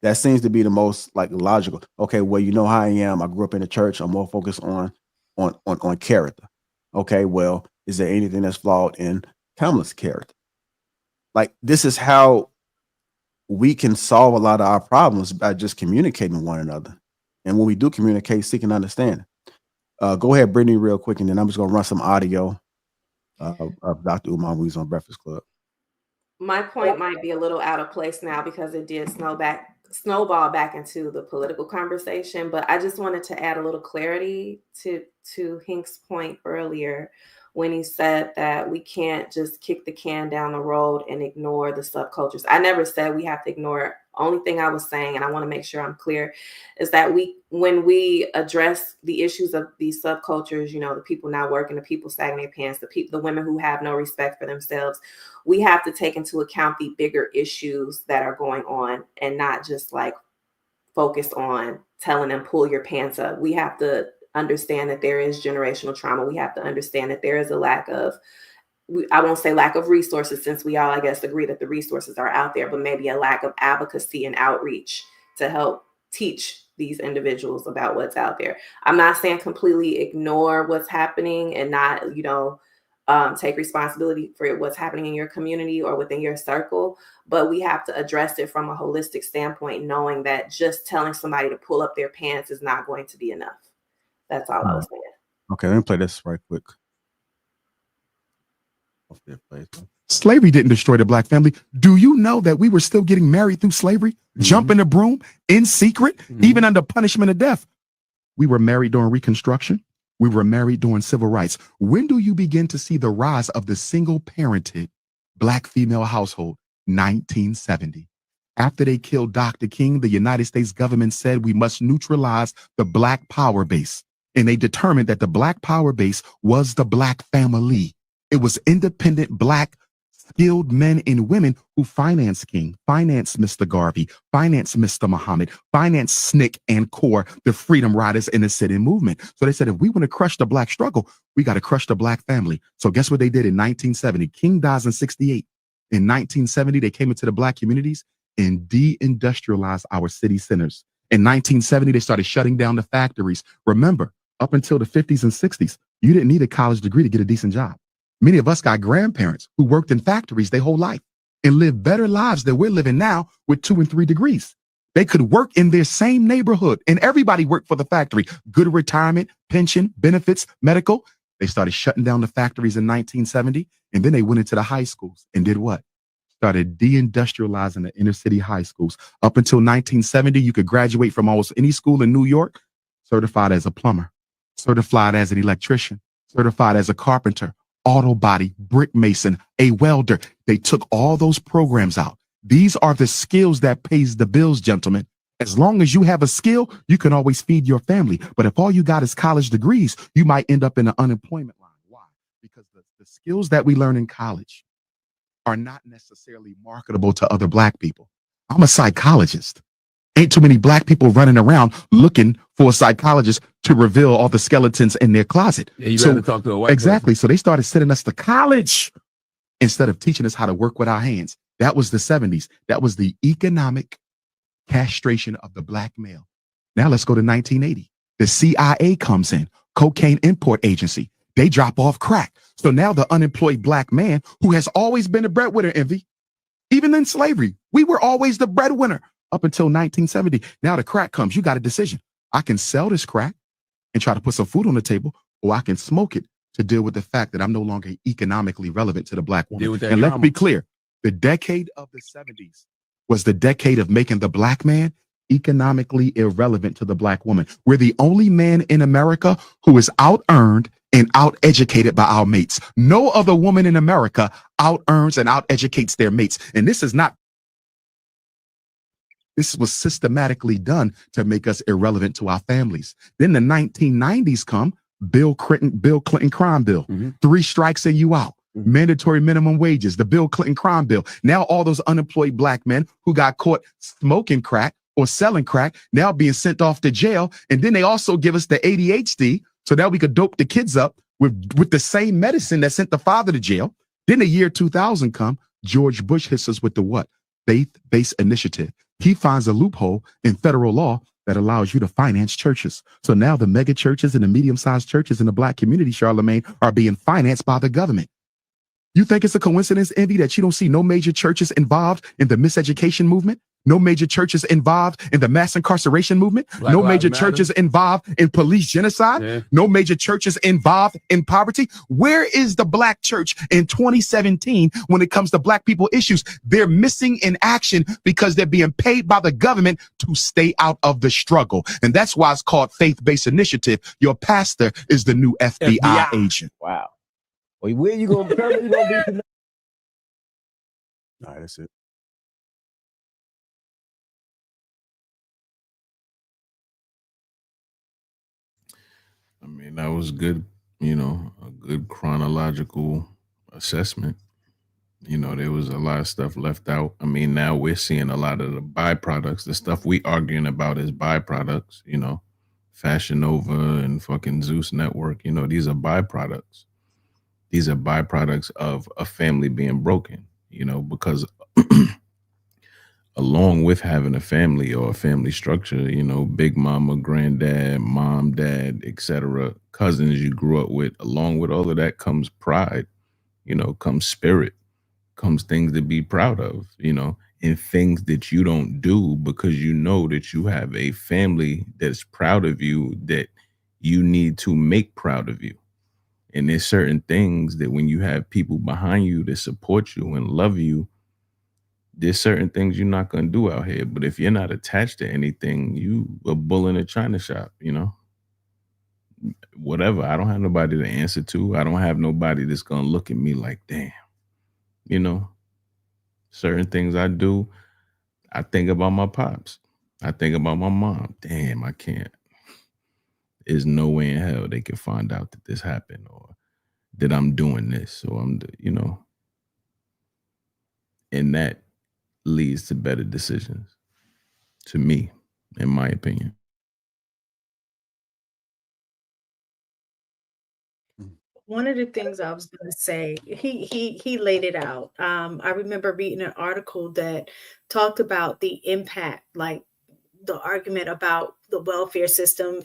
That seems to be the most like logical. Okay, well, you know how I am. I grew up in the church. I'm more focused on character. Okay, well, is there anything that's flawed in Kamala's character? Like, this is how we can solve a lot of our problems, by just communicating with one another. And when we do communicate, seeking understanding. Go ahead, Brittany, real quick, and then I'm just gonna run some audio of Dr. Umar who's on Breakfast Club. My point might be a little out of place now because it did snowball back into the political conversation, but I just wanted to add a little clarity to Hink's point earlier when he said that we can't just kick the can down the road and ignore the subcultures. I never said we have to ignore it. Only thing I was saying, and I want to make sure I'm clear, is that when we address the issues of these subcultures, you know, the people not working, the people sagging their pants, the women who have no respect for themselves, we have to take into account the bigger issues that are going on and not just like focus on telling them pull your pants up. We have to understand that there is generational trauma. We have to understand that there is a lack of, I won't say lack of resources, since we all, I guess, agree that the resources are out there, but maybe a lack of advocacy and outreach to help teach these individuals about what's out there. I'm not saying completely ignore what's happening and not, take responsibility for what's happening in your community or within your circle, but we have to address it from a holistic standpoint, knowing that just telling somebody to pull up their pants is not going to be enough. That's all I was saying. Okay, let me play this right quick. Slavery didn't destroy the black family. Do you know that we were still getting married through slavery, jumping the broom in secret, even under punishment of death? We were married during Reconstruction. We were married during civil rights. When do you begin to see the rise of the single-parented black female household? 1970. After they killed Dr. King, the United States government said we must neutralize the black power base. And they determined that the black power base was the black family. It was independent black skilled men and women who financed King, financed Mr. Garvey, financed Mr. Muhammad, financed SNCC and CORE, the Freedom Riders and the sit-in movement. So they said, if we want to crush the black struggle, we got to crush the black family. So guess what they did in 1970? King dies in 68. In 1970, they came into the black communities and de-industrialized our city centers. In 1970, they started shutting down the factories. Remember, up until the 50s and 60s, you didn't need a college degree to get a decent job. Many of us got grandparents who worked in factories their whole life and lived better lives than we're living now with 2 and 3 degrees. They could work in their same neighborhood and everybody worked for the factory. Good retirement, pension, benefits, medical. They started shutting down the factories in 1970, and then they went into the high schools and did what? Started deindustrializing the inner city high schools. Up until 1970, you could graduate from almost any school in New York, certified as a plumber, certified as an electrician, certified as a carpenter, auto body, brick mason, a welder. They took all those programs out. These are the skills that pays the bills, gentlemen. As long as you have a skill, you can always feed your family. But if all you got is college degrees, you might end up in an unemployment line. Why? Because the skills that we learn in college are not necessarily marketable to other Black people. I'm a psychologist. Ain't too many Black people running around looking for a psychologist to reveal all the skeletons in their closet. Yeah, you rather talk to a white exactly. So they started sending us to college instead of teaching us how to work with our hands. That was the 70s. That was the economic castration of the Black male. Now let's go to 1980. The CIA comes in, cocaine import agency. They drop off crack. So now the unemployed Black man who has always been a breadwinner, Envy, even in slavery, we were always the breadwinner up until 1970. Now the crack comes. You got a decision. I can sell this crack and try to put some food on the table, or I can smoke it to deal with the fact that I'm no longer economically relevant to the Black woman. And let's be clear, the decade of the 70s was the decade of making the Black man economically irrelevant to the Black woman. We're the only man in America who is out-earned and out-educated by our mates. No other woman in America out-earns and out-educates their mates. And this was systematically done to make us irrelevant to our families. Then the 1990s come, Bill Clinton crime bill, 3 strikes and you out. Mandatory minimum wages, the Bill Clinton crime bill. Now all those unemployed Black men who got caught smoking crack or selling crack now being sent off to jail. And then they also give us the ADHD so that we could dope the kids up with the same medicine that sent the father to jail. Then the year 2000 come, George Bush hits us with the what? Faith-based initiative. He finds a loophole in federal law that allows you to finance churches. So now the mega churches and the medium-sized churches in the Black community, Charlemagne, are being financed by the government. You think it's a coincidence, Envy, that you don't see no major churches involved in the miseducation movement? No major churches involved in the mass incarceration movement? No major churches involved in police genocide? Yeah. No major churches involved in poverty? Where is the Black church in 2017 when it comes to Black people issues? They're missing in action because they're being paid by the government to stay out of the struggle. And that's why it's called faith-based initiative. Your pastor is the new FBI agent. Wow. Well, where you gonna be tonight? All right, that's it. I mean, that was good, a good chronological assessment. There was a lot of stuff left out. I mean, now we're seeing a lot of the byproducts. The stuff we arguing about is byproducts, Fashion Nova and fucking Zeus Network, these are byproducts. These are byproducts of a family being broken, because along with having a family or a family structure, big mama, granddad, mom, dad, etc., cousins you grew up with, along with all of that comes pride, comes spirit, comes things to be proud of, and things that you don't do because you know that you have a family that's proud of you, that you need to make proud of you. And there's certain things that when you have people behind you that support you and love you, there's certain things you're not going to do out here. But if you're not attached to anything, you a bull in a china shop, whatever. I don't have nobody to answer to. I don't have nobody that's going to look at me like, damn, certain things I do. I think about my pops. I think about my mom. Damn, I can't. There's no way in hell they can find out that this happened or that I'm doing this. So and that leads to better decisions, to me, in my opinion. One of the things I was going to say, he laid it out. I remember reading an article that talked about the impact, like the argument about the welfare system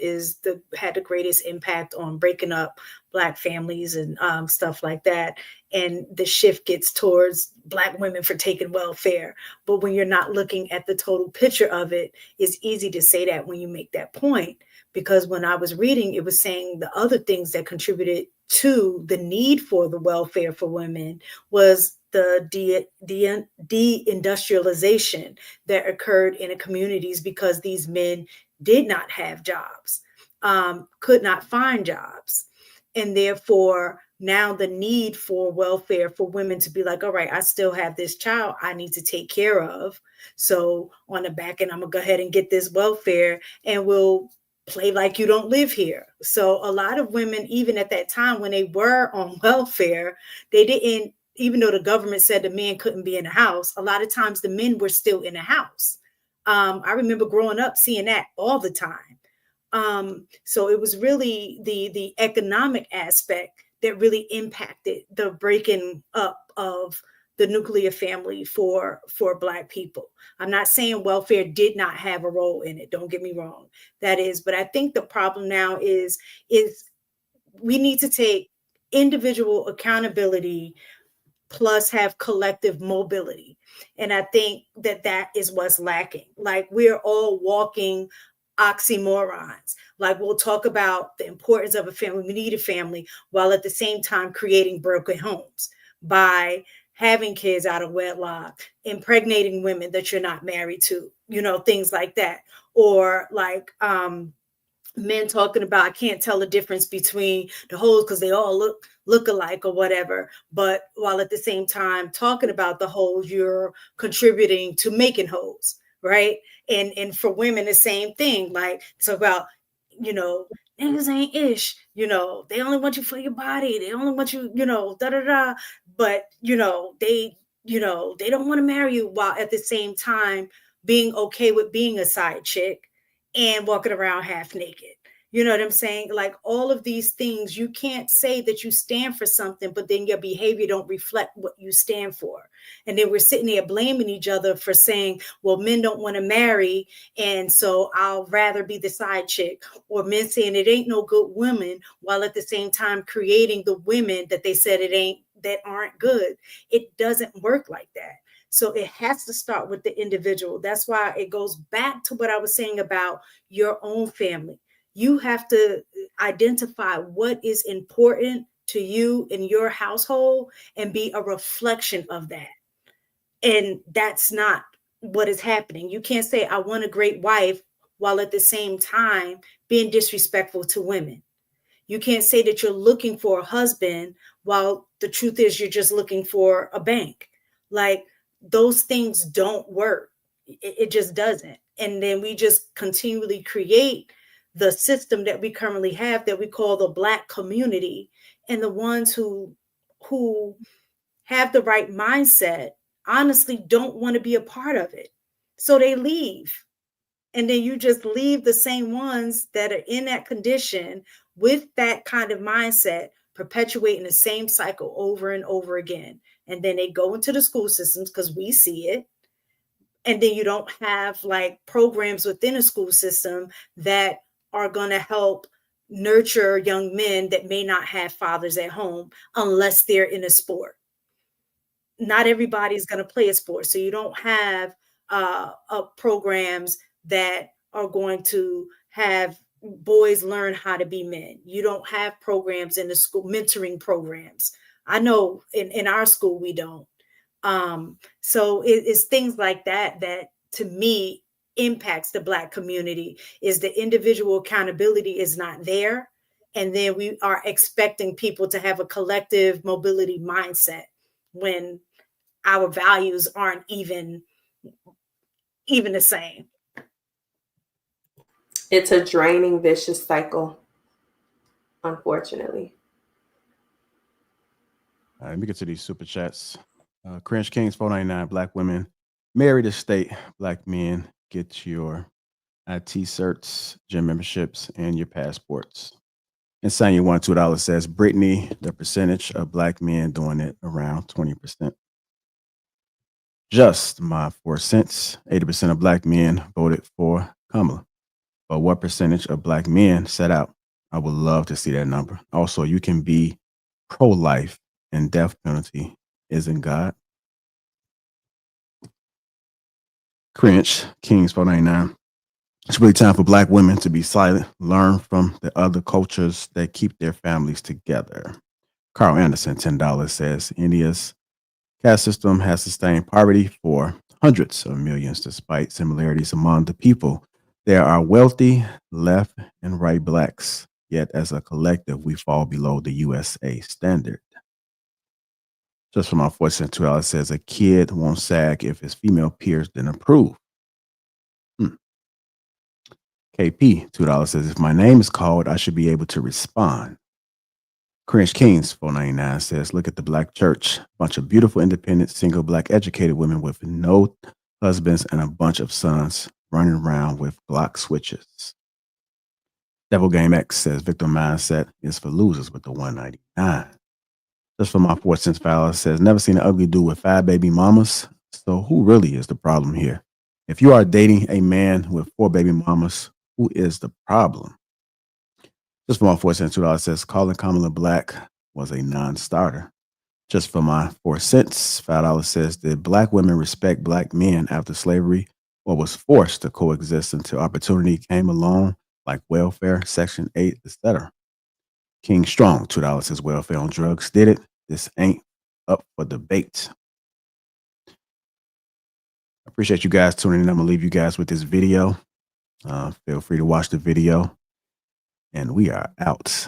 had the greatest impact on breaking up Black families and stuff like that. And the shift gets towards Black women for taking welfare. But when you're not looking at the total picture of it, it's easy to say that when you make that point. Because when I was reading, it was saying the other things that contributed to the need for the welfare for women was the deindustrialization that occurred in the communities because these men did not have jobs, could not find jobs. And therefore, now the need for welfare for women to be like, all right, I still have this child I need to take care of. So on the back end, I'm going to go ahead and get this welfare and we'll play like you don't live here. So a lot of women, even at that time when they were on welfare, they didn't, even though the government said the men couldn't be in the house, a lot of times the men were still in the house. I remember growing up seeing that all the time. So it was really the economic aspect that really impacted the breaking up of the nuclear family for Black people. I'm not saying welfare did not have a role in it. Don't get me wrong. That is, but I think the problem now is we need to take individual accountability plus have collective mobility. And I think that is what's lacking. Like we're all walking oxymorons. Like we'll talk about the importance of a family. We need a family while at the same time creating broken homes by having kids out of wedlock, impregnating women that you're not married to, things like that. Or like men talking about, I can't tell the difference between the hoes because they all look alike or whatever. But while at the same time talking about the hoes, you're contributing to making hoes, right? And for women, the same thing. Like it's about, niggas ain't ish, they only want you for your body. They only want you, da-da-da. But, they don't want to marry you while at the same time being okay with being a side chick and walking around half naked. You know what I'm saying? Like all of these things, you can't say that you stand for something, but then your behavior don't reflect what you stand for. And then we're sitting there blaming each other for saying, well, men don't want to marry. And so I'll rather be the side chick, or men saying it ain't no good women while at the same time creating the women that they said that aren't good. It doesn't work like that. So it has to start with the individual. That's why it goes back to what I was saying about your own family. You have to identify what is important to you in your household and be a reflection of that. And that's not what is happening. You can't say, I want a great wife while at the same time being disrespectful to women. You can't say that you're looking for a husband while the truth is you're just looking for a bank. Like those things don't work. It just doesn't. And then we just continually create the system that we currently have that we call the Black community, and the ones who have the right mindset honestly don't want to be a part of it. So they leave. And then you just leave the same ones that are in that condition with that kind of mindset, perpetuating the same cycle over and over again. And then they go into the school systems because we see it. And then you don't have like programs within a school system that are going to help nurture young men that may not have fathers at home unless they're in a sport. Not everybody's going to play a sport. So you don't have programs that are going to have boys learn how to be men. You don't have programs in the school, mentoring programs. I know in our school, we don't. So it's things like that to me impacts the Black community, is the individual accountability is not there. And then we are expecting people to have a collective mobility mindset when our values aren't even the same. It's a draining, vicious cycle, unfortunately. All right, let me get to these super chats. Cringe Kings 499, Black women marry the state. Black men get your IT certs, gym memberships, and your passports. Insania $1 says, Brittany, the percentage of Black men doing it around 20%. Just my 4 cents. 80% of Black men voted for Kamala. But what percentage of black men set out? I would love to see that number. Also, you can be pro-life and death penalty isn't God. Cringe, Kings 499. It's really time for black women to be silent, learn from the other cultures that keep their families together. Carl Anderson, $10, says India's caste system has sustained poverty for hundreds of millions despite similarities among the people. There are wealthy left and right blacks, yet as a collective, we fall below the USA standard. Just from our 4-cent $2 says a kid won't sag if his female peers didn't approve. KP, $2 says, if my name is called, I should be able to respond. Cringe Kings, $4.99 says, look at the black church. Bunch of beautiful, independent, single, black, educated women with no husbands and a bunch of sons running around with Glock switches. Devil Game X says, victim mindset is for losers with the 199. Just from my 4-cent $5 says, never seen an ugly dude with 5 baby mamas. So who really is the problem here? If you are dating a man with 4 baby mamas, who is the problem? Just for my 4-cent $2 says, calling Kamala black was a non-starter. Just for my 4 cents, $5 says, did black women respect black men after slavery or was forced to coexist until opportunity came along, like welfare, Section 8, etc.? King Strong, $2 says, welfare on drugs did it. This ain't up for debate. I appreciate you guys tuning in. I'm going to leave you guys with this video. Feel free to watch the video. And we are out.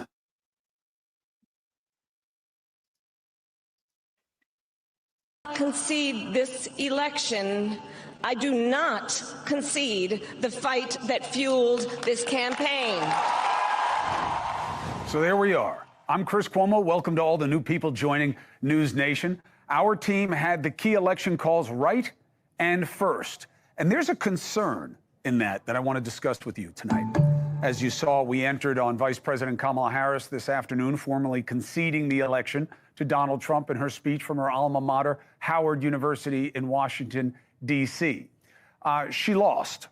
Concede this election. I do not concede the fight that fueled this campaign. So there we are. I'm Chris Cuomo. Welcome to all the new people joining News Nation. Our team had the key election calls right and first. And there's a concern in that I want to discuss with you tonight. As you saw, we entered on Vice President Kamala Harris this afternoon, formally conceding the election to Donald Trump in her speech from her alma mater, Howard University in Washington, D.C. She lost.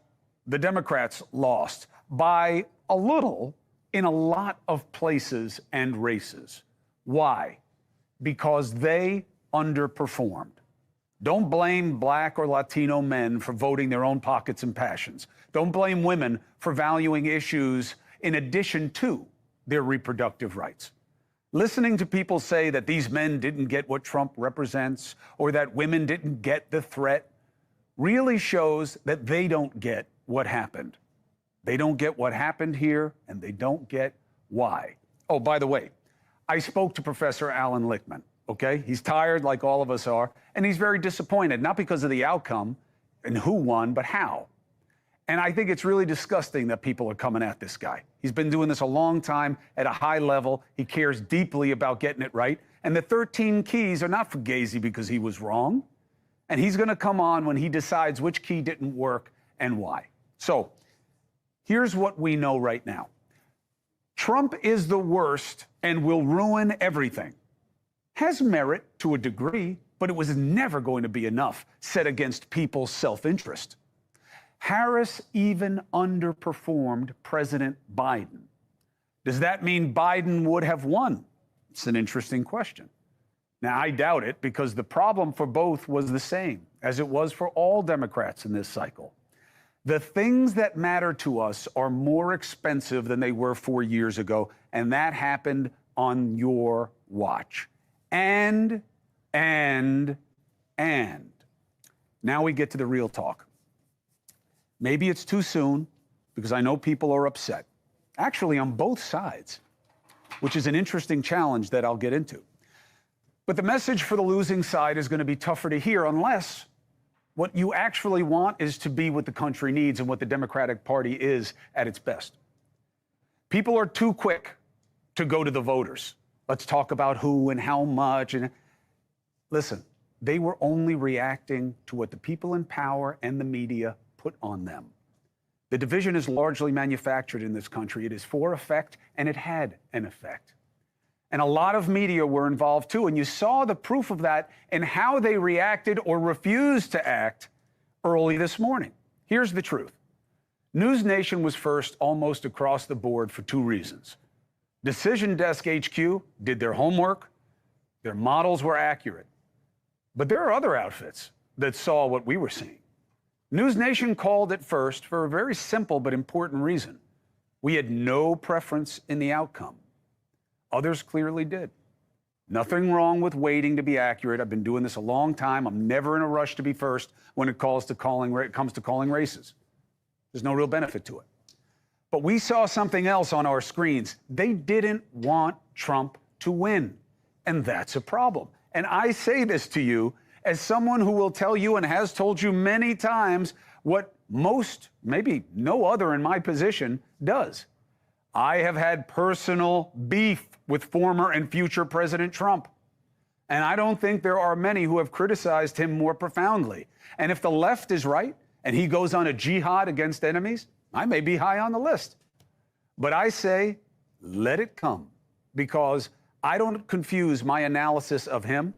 The Democrats lost by a little in a lot of places and races. Why? Because they underperformed. Don't blame black or Latino men for voting their own pockets and passions. Don't blame women for valuing issues in addition to their reproductive rights. Listening to people say that these men didn't get what Trump represents or that women didn't get the threat really shows that they don't get what happened. They don't get what happened here, and they don't get why. Oh, by the way, I spoke to Professor Alan Lichtman. Okay, he's tired like all of us are, and he's very disappointed, not because of the outcome and who won, but how. And I think it's really disgusting that people are coming at this guy. He's been doing this a long time at a high level. He cares deeply about getting it right. And the 13 keys are not for Fugazi because he was wrong. And he's going to come on when he decides which key didn't work and why. So here's what we know right now. Trump is the worst and will ruin everything. Has merit to a degree, but it was never going to be enough set against people's self-interest. Harris even underperformed President Biden. Does that mean Biden would have won? It's an interesting question. Now, I doubt it because the problem for both was the same, as it was for all Democrats in this cycle. The things that matter to us are more expensive than they were 4 years ago, and that happened on your watch. And now we get to the real talk. Maybe it's too soon because I know people are upset. Actually, on both sides, which is an interesting challenge that I'll get into. But the message for the losing side is going to be tougher to hear unless what you actually want is to be what the country needs and what the Democratic Party is at its best. People are too quick to go to the voters. Let's talk about who and how much. And listen, they were only reacting to what the people in power and the media put on them. The division is largely manufactured in this country. It is for effect, and it had an effect. And a lot of media were involved too. And you saw the proof of that in how they reacted or refused to act early this morning. Here's the truth. News Nation was first almost across the board for two reasons. Decision Desk HQ did their homework, their models were accurate. But there are other outfits that saw what we were seeing. News Nation called it first for a very simple but important reason. We had no preference in the outcome. Others clearly did. Nothing wrong with waiting to be accurate. I've been doing this a long time. I'm never in a rush to be first when it comes to calling races. There's no real benefit to it. But we saw something else on our screens. They didn't want Trump to win. And that's a problem. And I say this to you as someone who will tell you and has told you many times what most, maybe no other in my position, does. I have had personal beef with former and future President Trump. And I don't think there are many who have criticized him more profoundly. And if the left is right and he goes on a jihad against enemies, I may be high on the list. But I say, let it come, because I don't confuse my analysis of him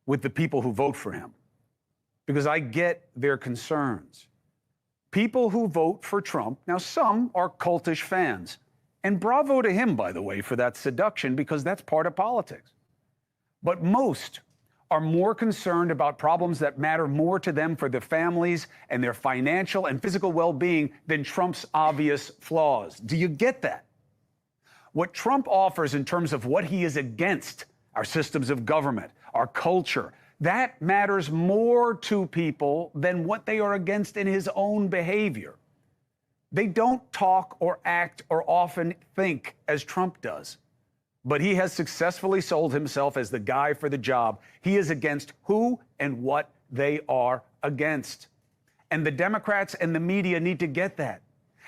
with the people who vote for him, because I get their concerns. People who vote for Trump, now some are cultish fans, and bravo to him, by the way, for that seduction, because that's part of politics. But most are more concerned about problems that matter more to them for their families and their financial and physical well-being than Trump's obvious flaws. Do you get that? What Trump offers in terms of what he is against, our systems of government, our culture, that matters more to people than what they are against in his own behavior. They don't talk or act or often think as Trump does. But he has successfully sold himself as the guy for the job. He is against who and what they are against. And the Democrats and the media need to get that.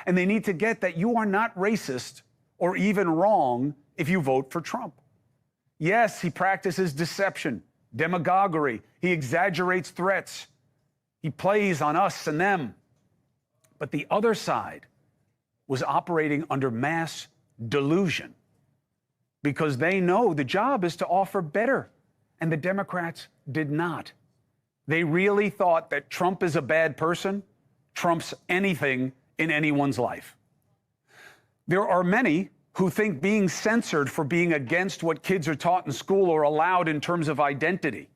And they need to get that you are not racist or even wrong if you vote for Trump. Yes, he practices deception, demagoguery. He exaggerates threats. He plays on us and them. But the other side was operating under mass delusion, because they know the job is to offer better, and the Democrats did not. They really thought that Trump is a bad person, trumps anything in anyone's life. There are many who think being censored for being against what kids are taught in school or allowed in terms of identity,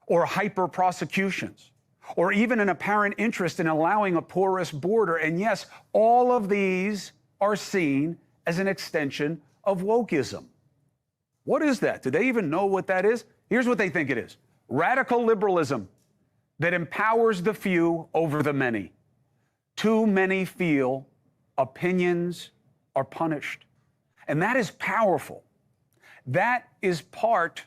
or hyper prosecutions, or even an apparent interest in allowing a porous border. And yes, all of these are seen as an extension of wokeism. What is that? Do they even know what that is? Here's what they think it is: radical liberalism that empowers the few over the many. Too many feel opinions are punished. And that is powerful. That is part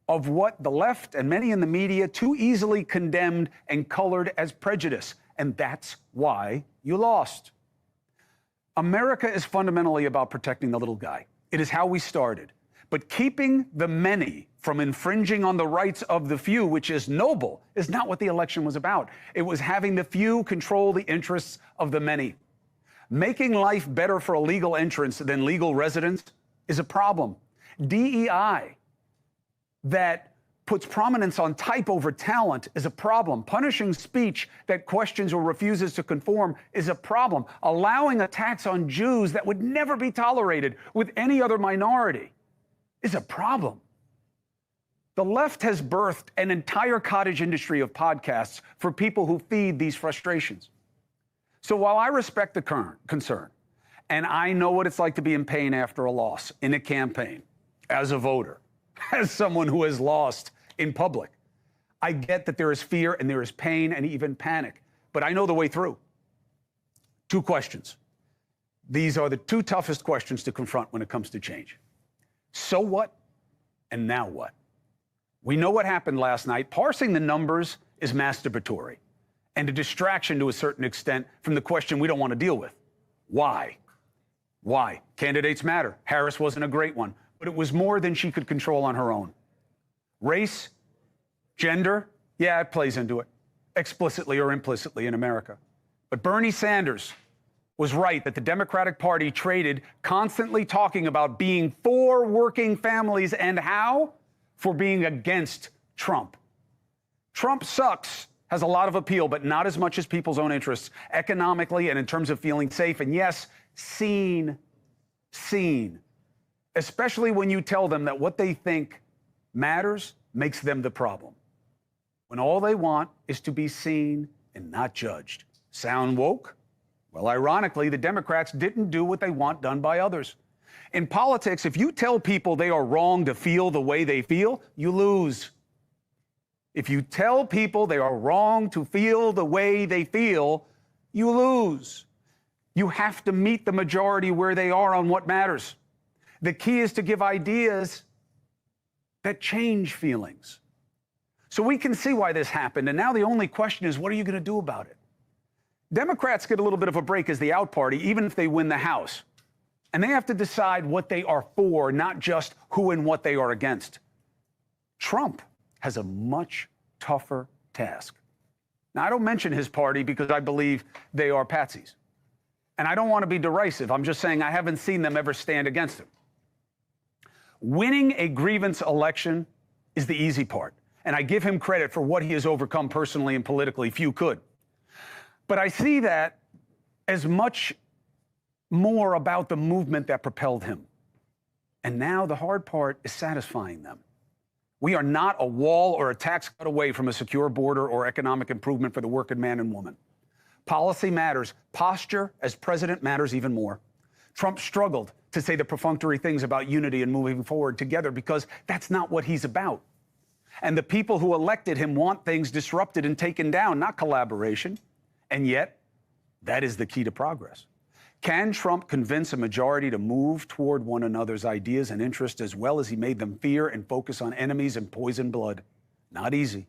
of what the left and many in the media too easily condemned and colored as prejudice. And that's why you lost. America is fundamentally about protecting the little guy. It is how we started. But keeping the many from infringing on the rights of the few, which is noble, is not what the election was about. It was having the few control the interests of the many. Making life better for illegal entrants than legal residents is a problem. DEI that puts prominence on type over talent is a problem. Punishing speech that questions or refuses to conform is a problem. Allowing attacks on Jews that would never be tolerated with any other minority is a problem. The left has birthed an entire cottage industry of podcasts for people who feed these frustrations. So while I respect the current concern, and I know what it's like to be in pain after a loss in a campaign, as a voter, as someone who has lost in public, I get that there is fear and there is pain and even panic, but I know the way through. Two questions. These are the two toughest questions to confront when it comes to change. So what, and now what? We know what happened last night. Parsing the numbers is masturbatory and a distraction to a certain extent from the question we don't want to deal with. Why? Why? Candidates matter. Harris wasn't a great one, but it was more than she could control on her own. Race, gender, yeah, it plays into it, explicitly or implicitly in America. But Bernie Sanders was right that the Democratic Party traded constantly talking about being for working families and how? For being against Trump. Trump sucks has a lot of appeal, but not as much as people's own interests, economically and in terms of feeling safe. And yes, seen, especially when you tell them that what they think matters makes them the problem. When all they want is to be seen and not judged. Sound woke? Well, ironically, the Democrats didn't do what they want done by others. In politics, if you tell people they are wrong to feel the way they feel, you lose. If you tell people they are wrong to feel the way they feel, you lose. You have to meet the majority where they are on what matters. The key is to give ideas that change feelings. So we can see why this happened, and now the only question is, what are you going to do about it? Democrats get a little bit of a break as the out party, even if they win the House. And they have to decide what they are for, not just who and what they are against. Trump has a much tougher task. Now, I don't mention his party because I believe they are patsies. And I don't want to be derisive. I'm just saying I haven't seen them ever stand against him. Winning a grievance election is the easy part. And I give him credit for what he has overcome personally and politically. Few could. But I see that as much more about the movement that propelled him. And now the hard part is satisfying them. We are not a wall or a tax cut away from a secure border or economic improvement for the working man and woman. Policy matters. Posture as president matters even more. Trump struggled to say the perfunctory things about unity and moving forward together because that's not what he's about. And the people who elected him want things disrupted and taken down, not collaboration. And yet, that is the key to progress. Can Trump convince a majority to move toward one another's ideas and interests as well as he made them fear and focus on enemies and poison blood? Not easy,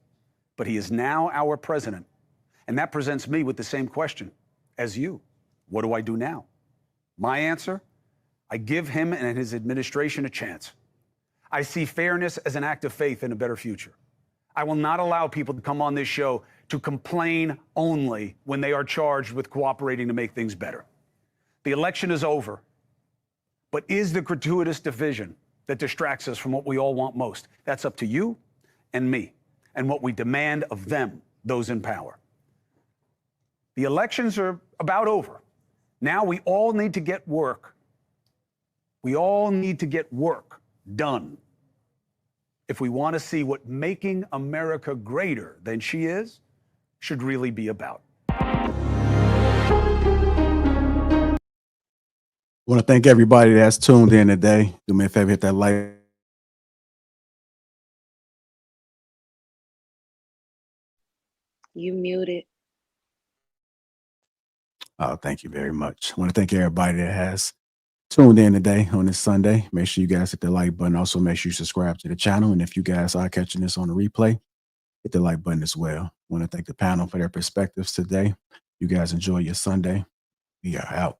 but he is now our president. And that presents me with the same question as you. What do I do now? My answer? I give him and his administration a chance. I see fairness as an act of faith in a better future. I will not allow people to come on this show to complain only when they are charged with cooperating to make things better. The election is over, but is the gratuitous division that distracts us from what we all want most? That's up to you and me and what we demand of them, those in power. The elections are about over. Now we all need to get work. We all need to get work done if we want to see what making America greater than she is should really be about. I want to thank everybody that's tuned in today. Do me a favor, hit that like. You muted. Oh, thank you very much. I want to thank everybody that has tuned in today on this Sunday. Make sure you guys hit the like button. Also, make sure you subscribe to the channel. And if you guys are catching this on the replay, hit the like button as well. I want to thank the panel for their perspectives today. You guys enjoy your Sunday. We are out.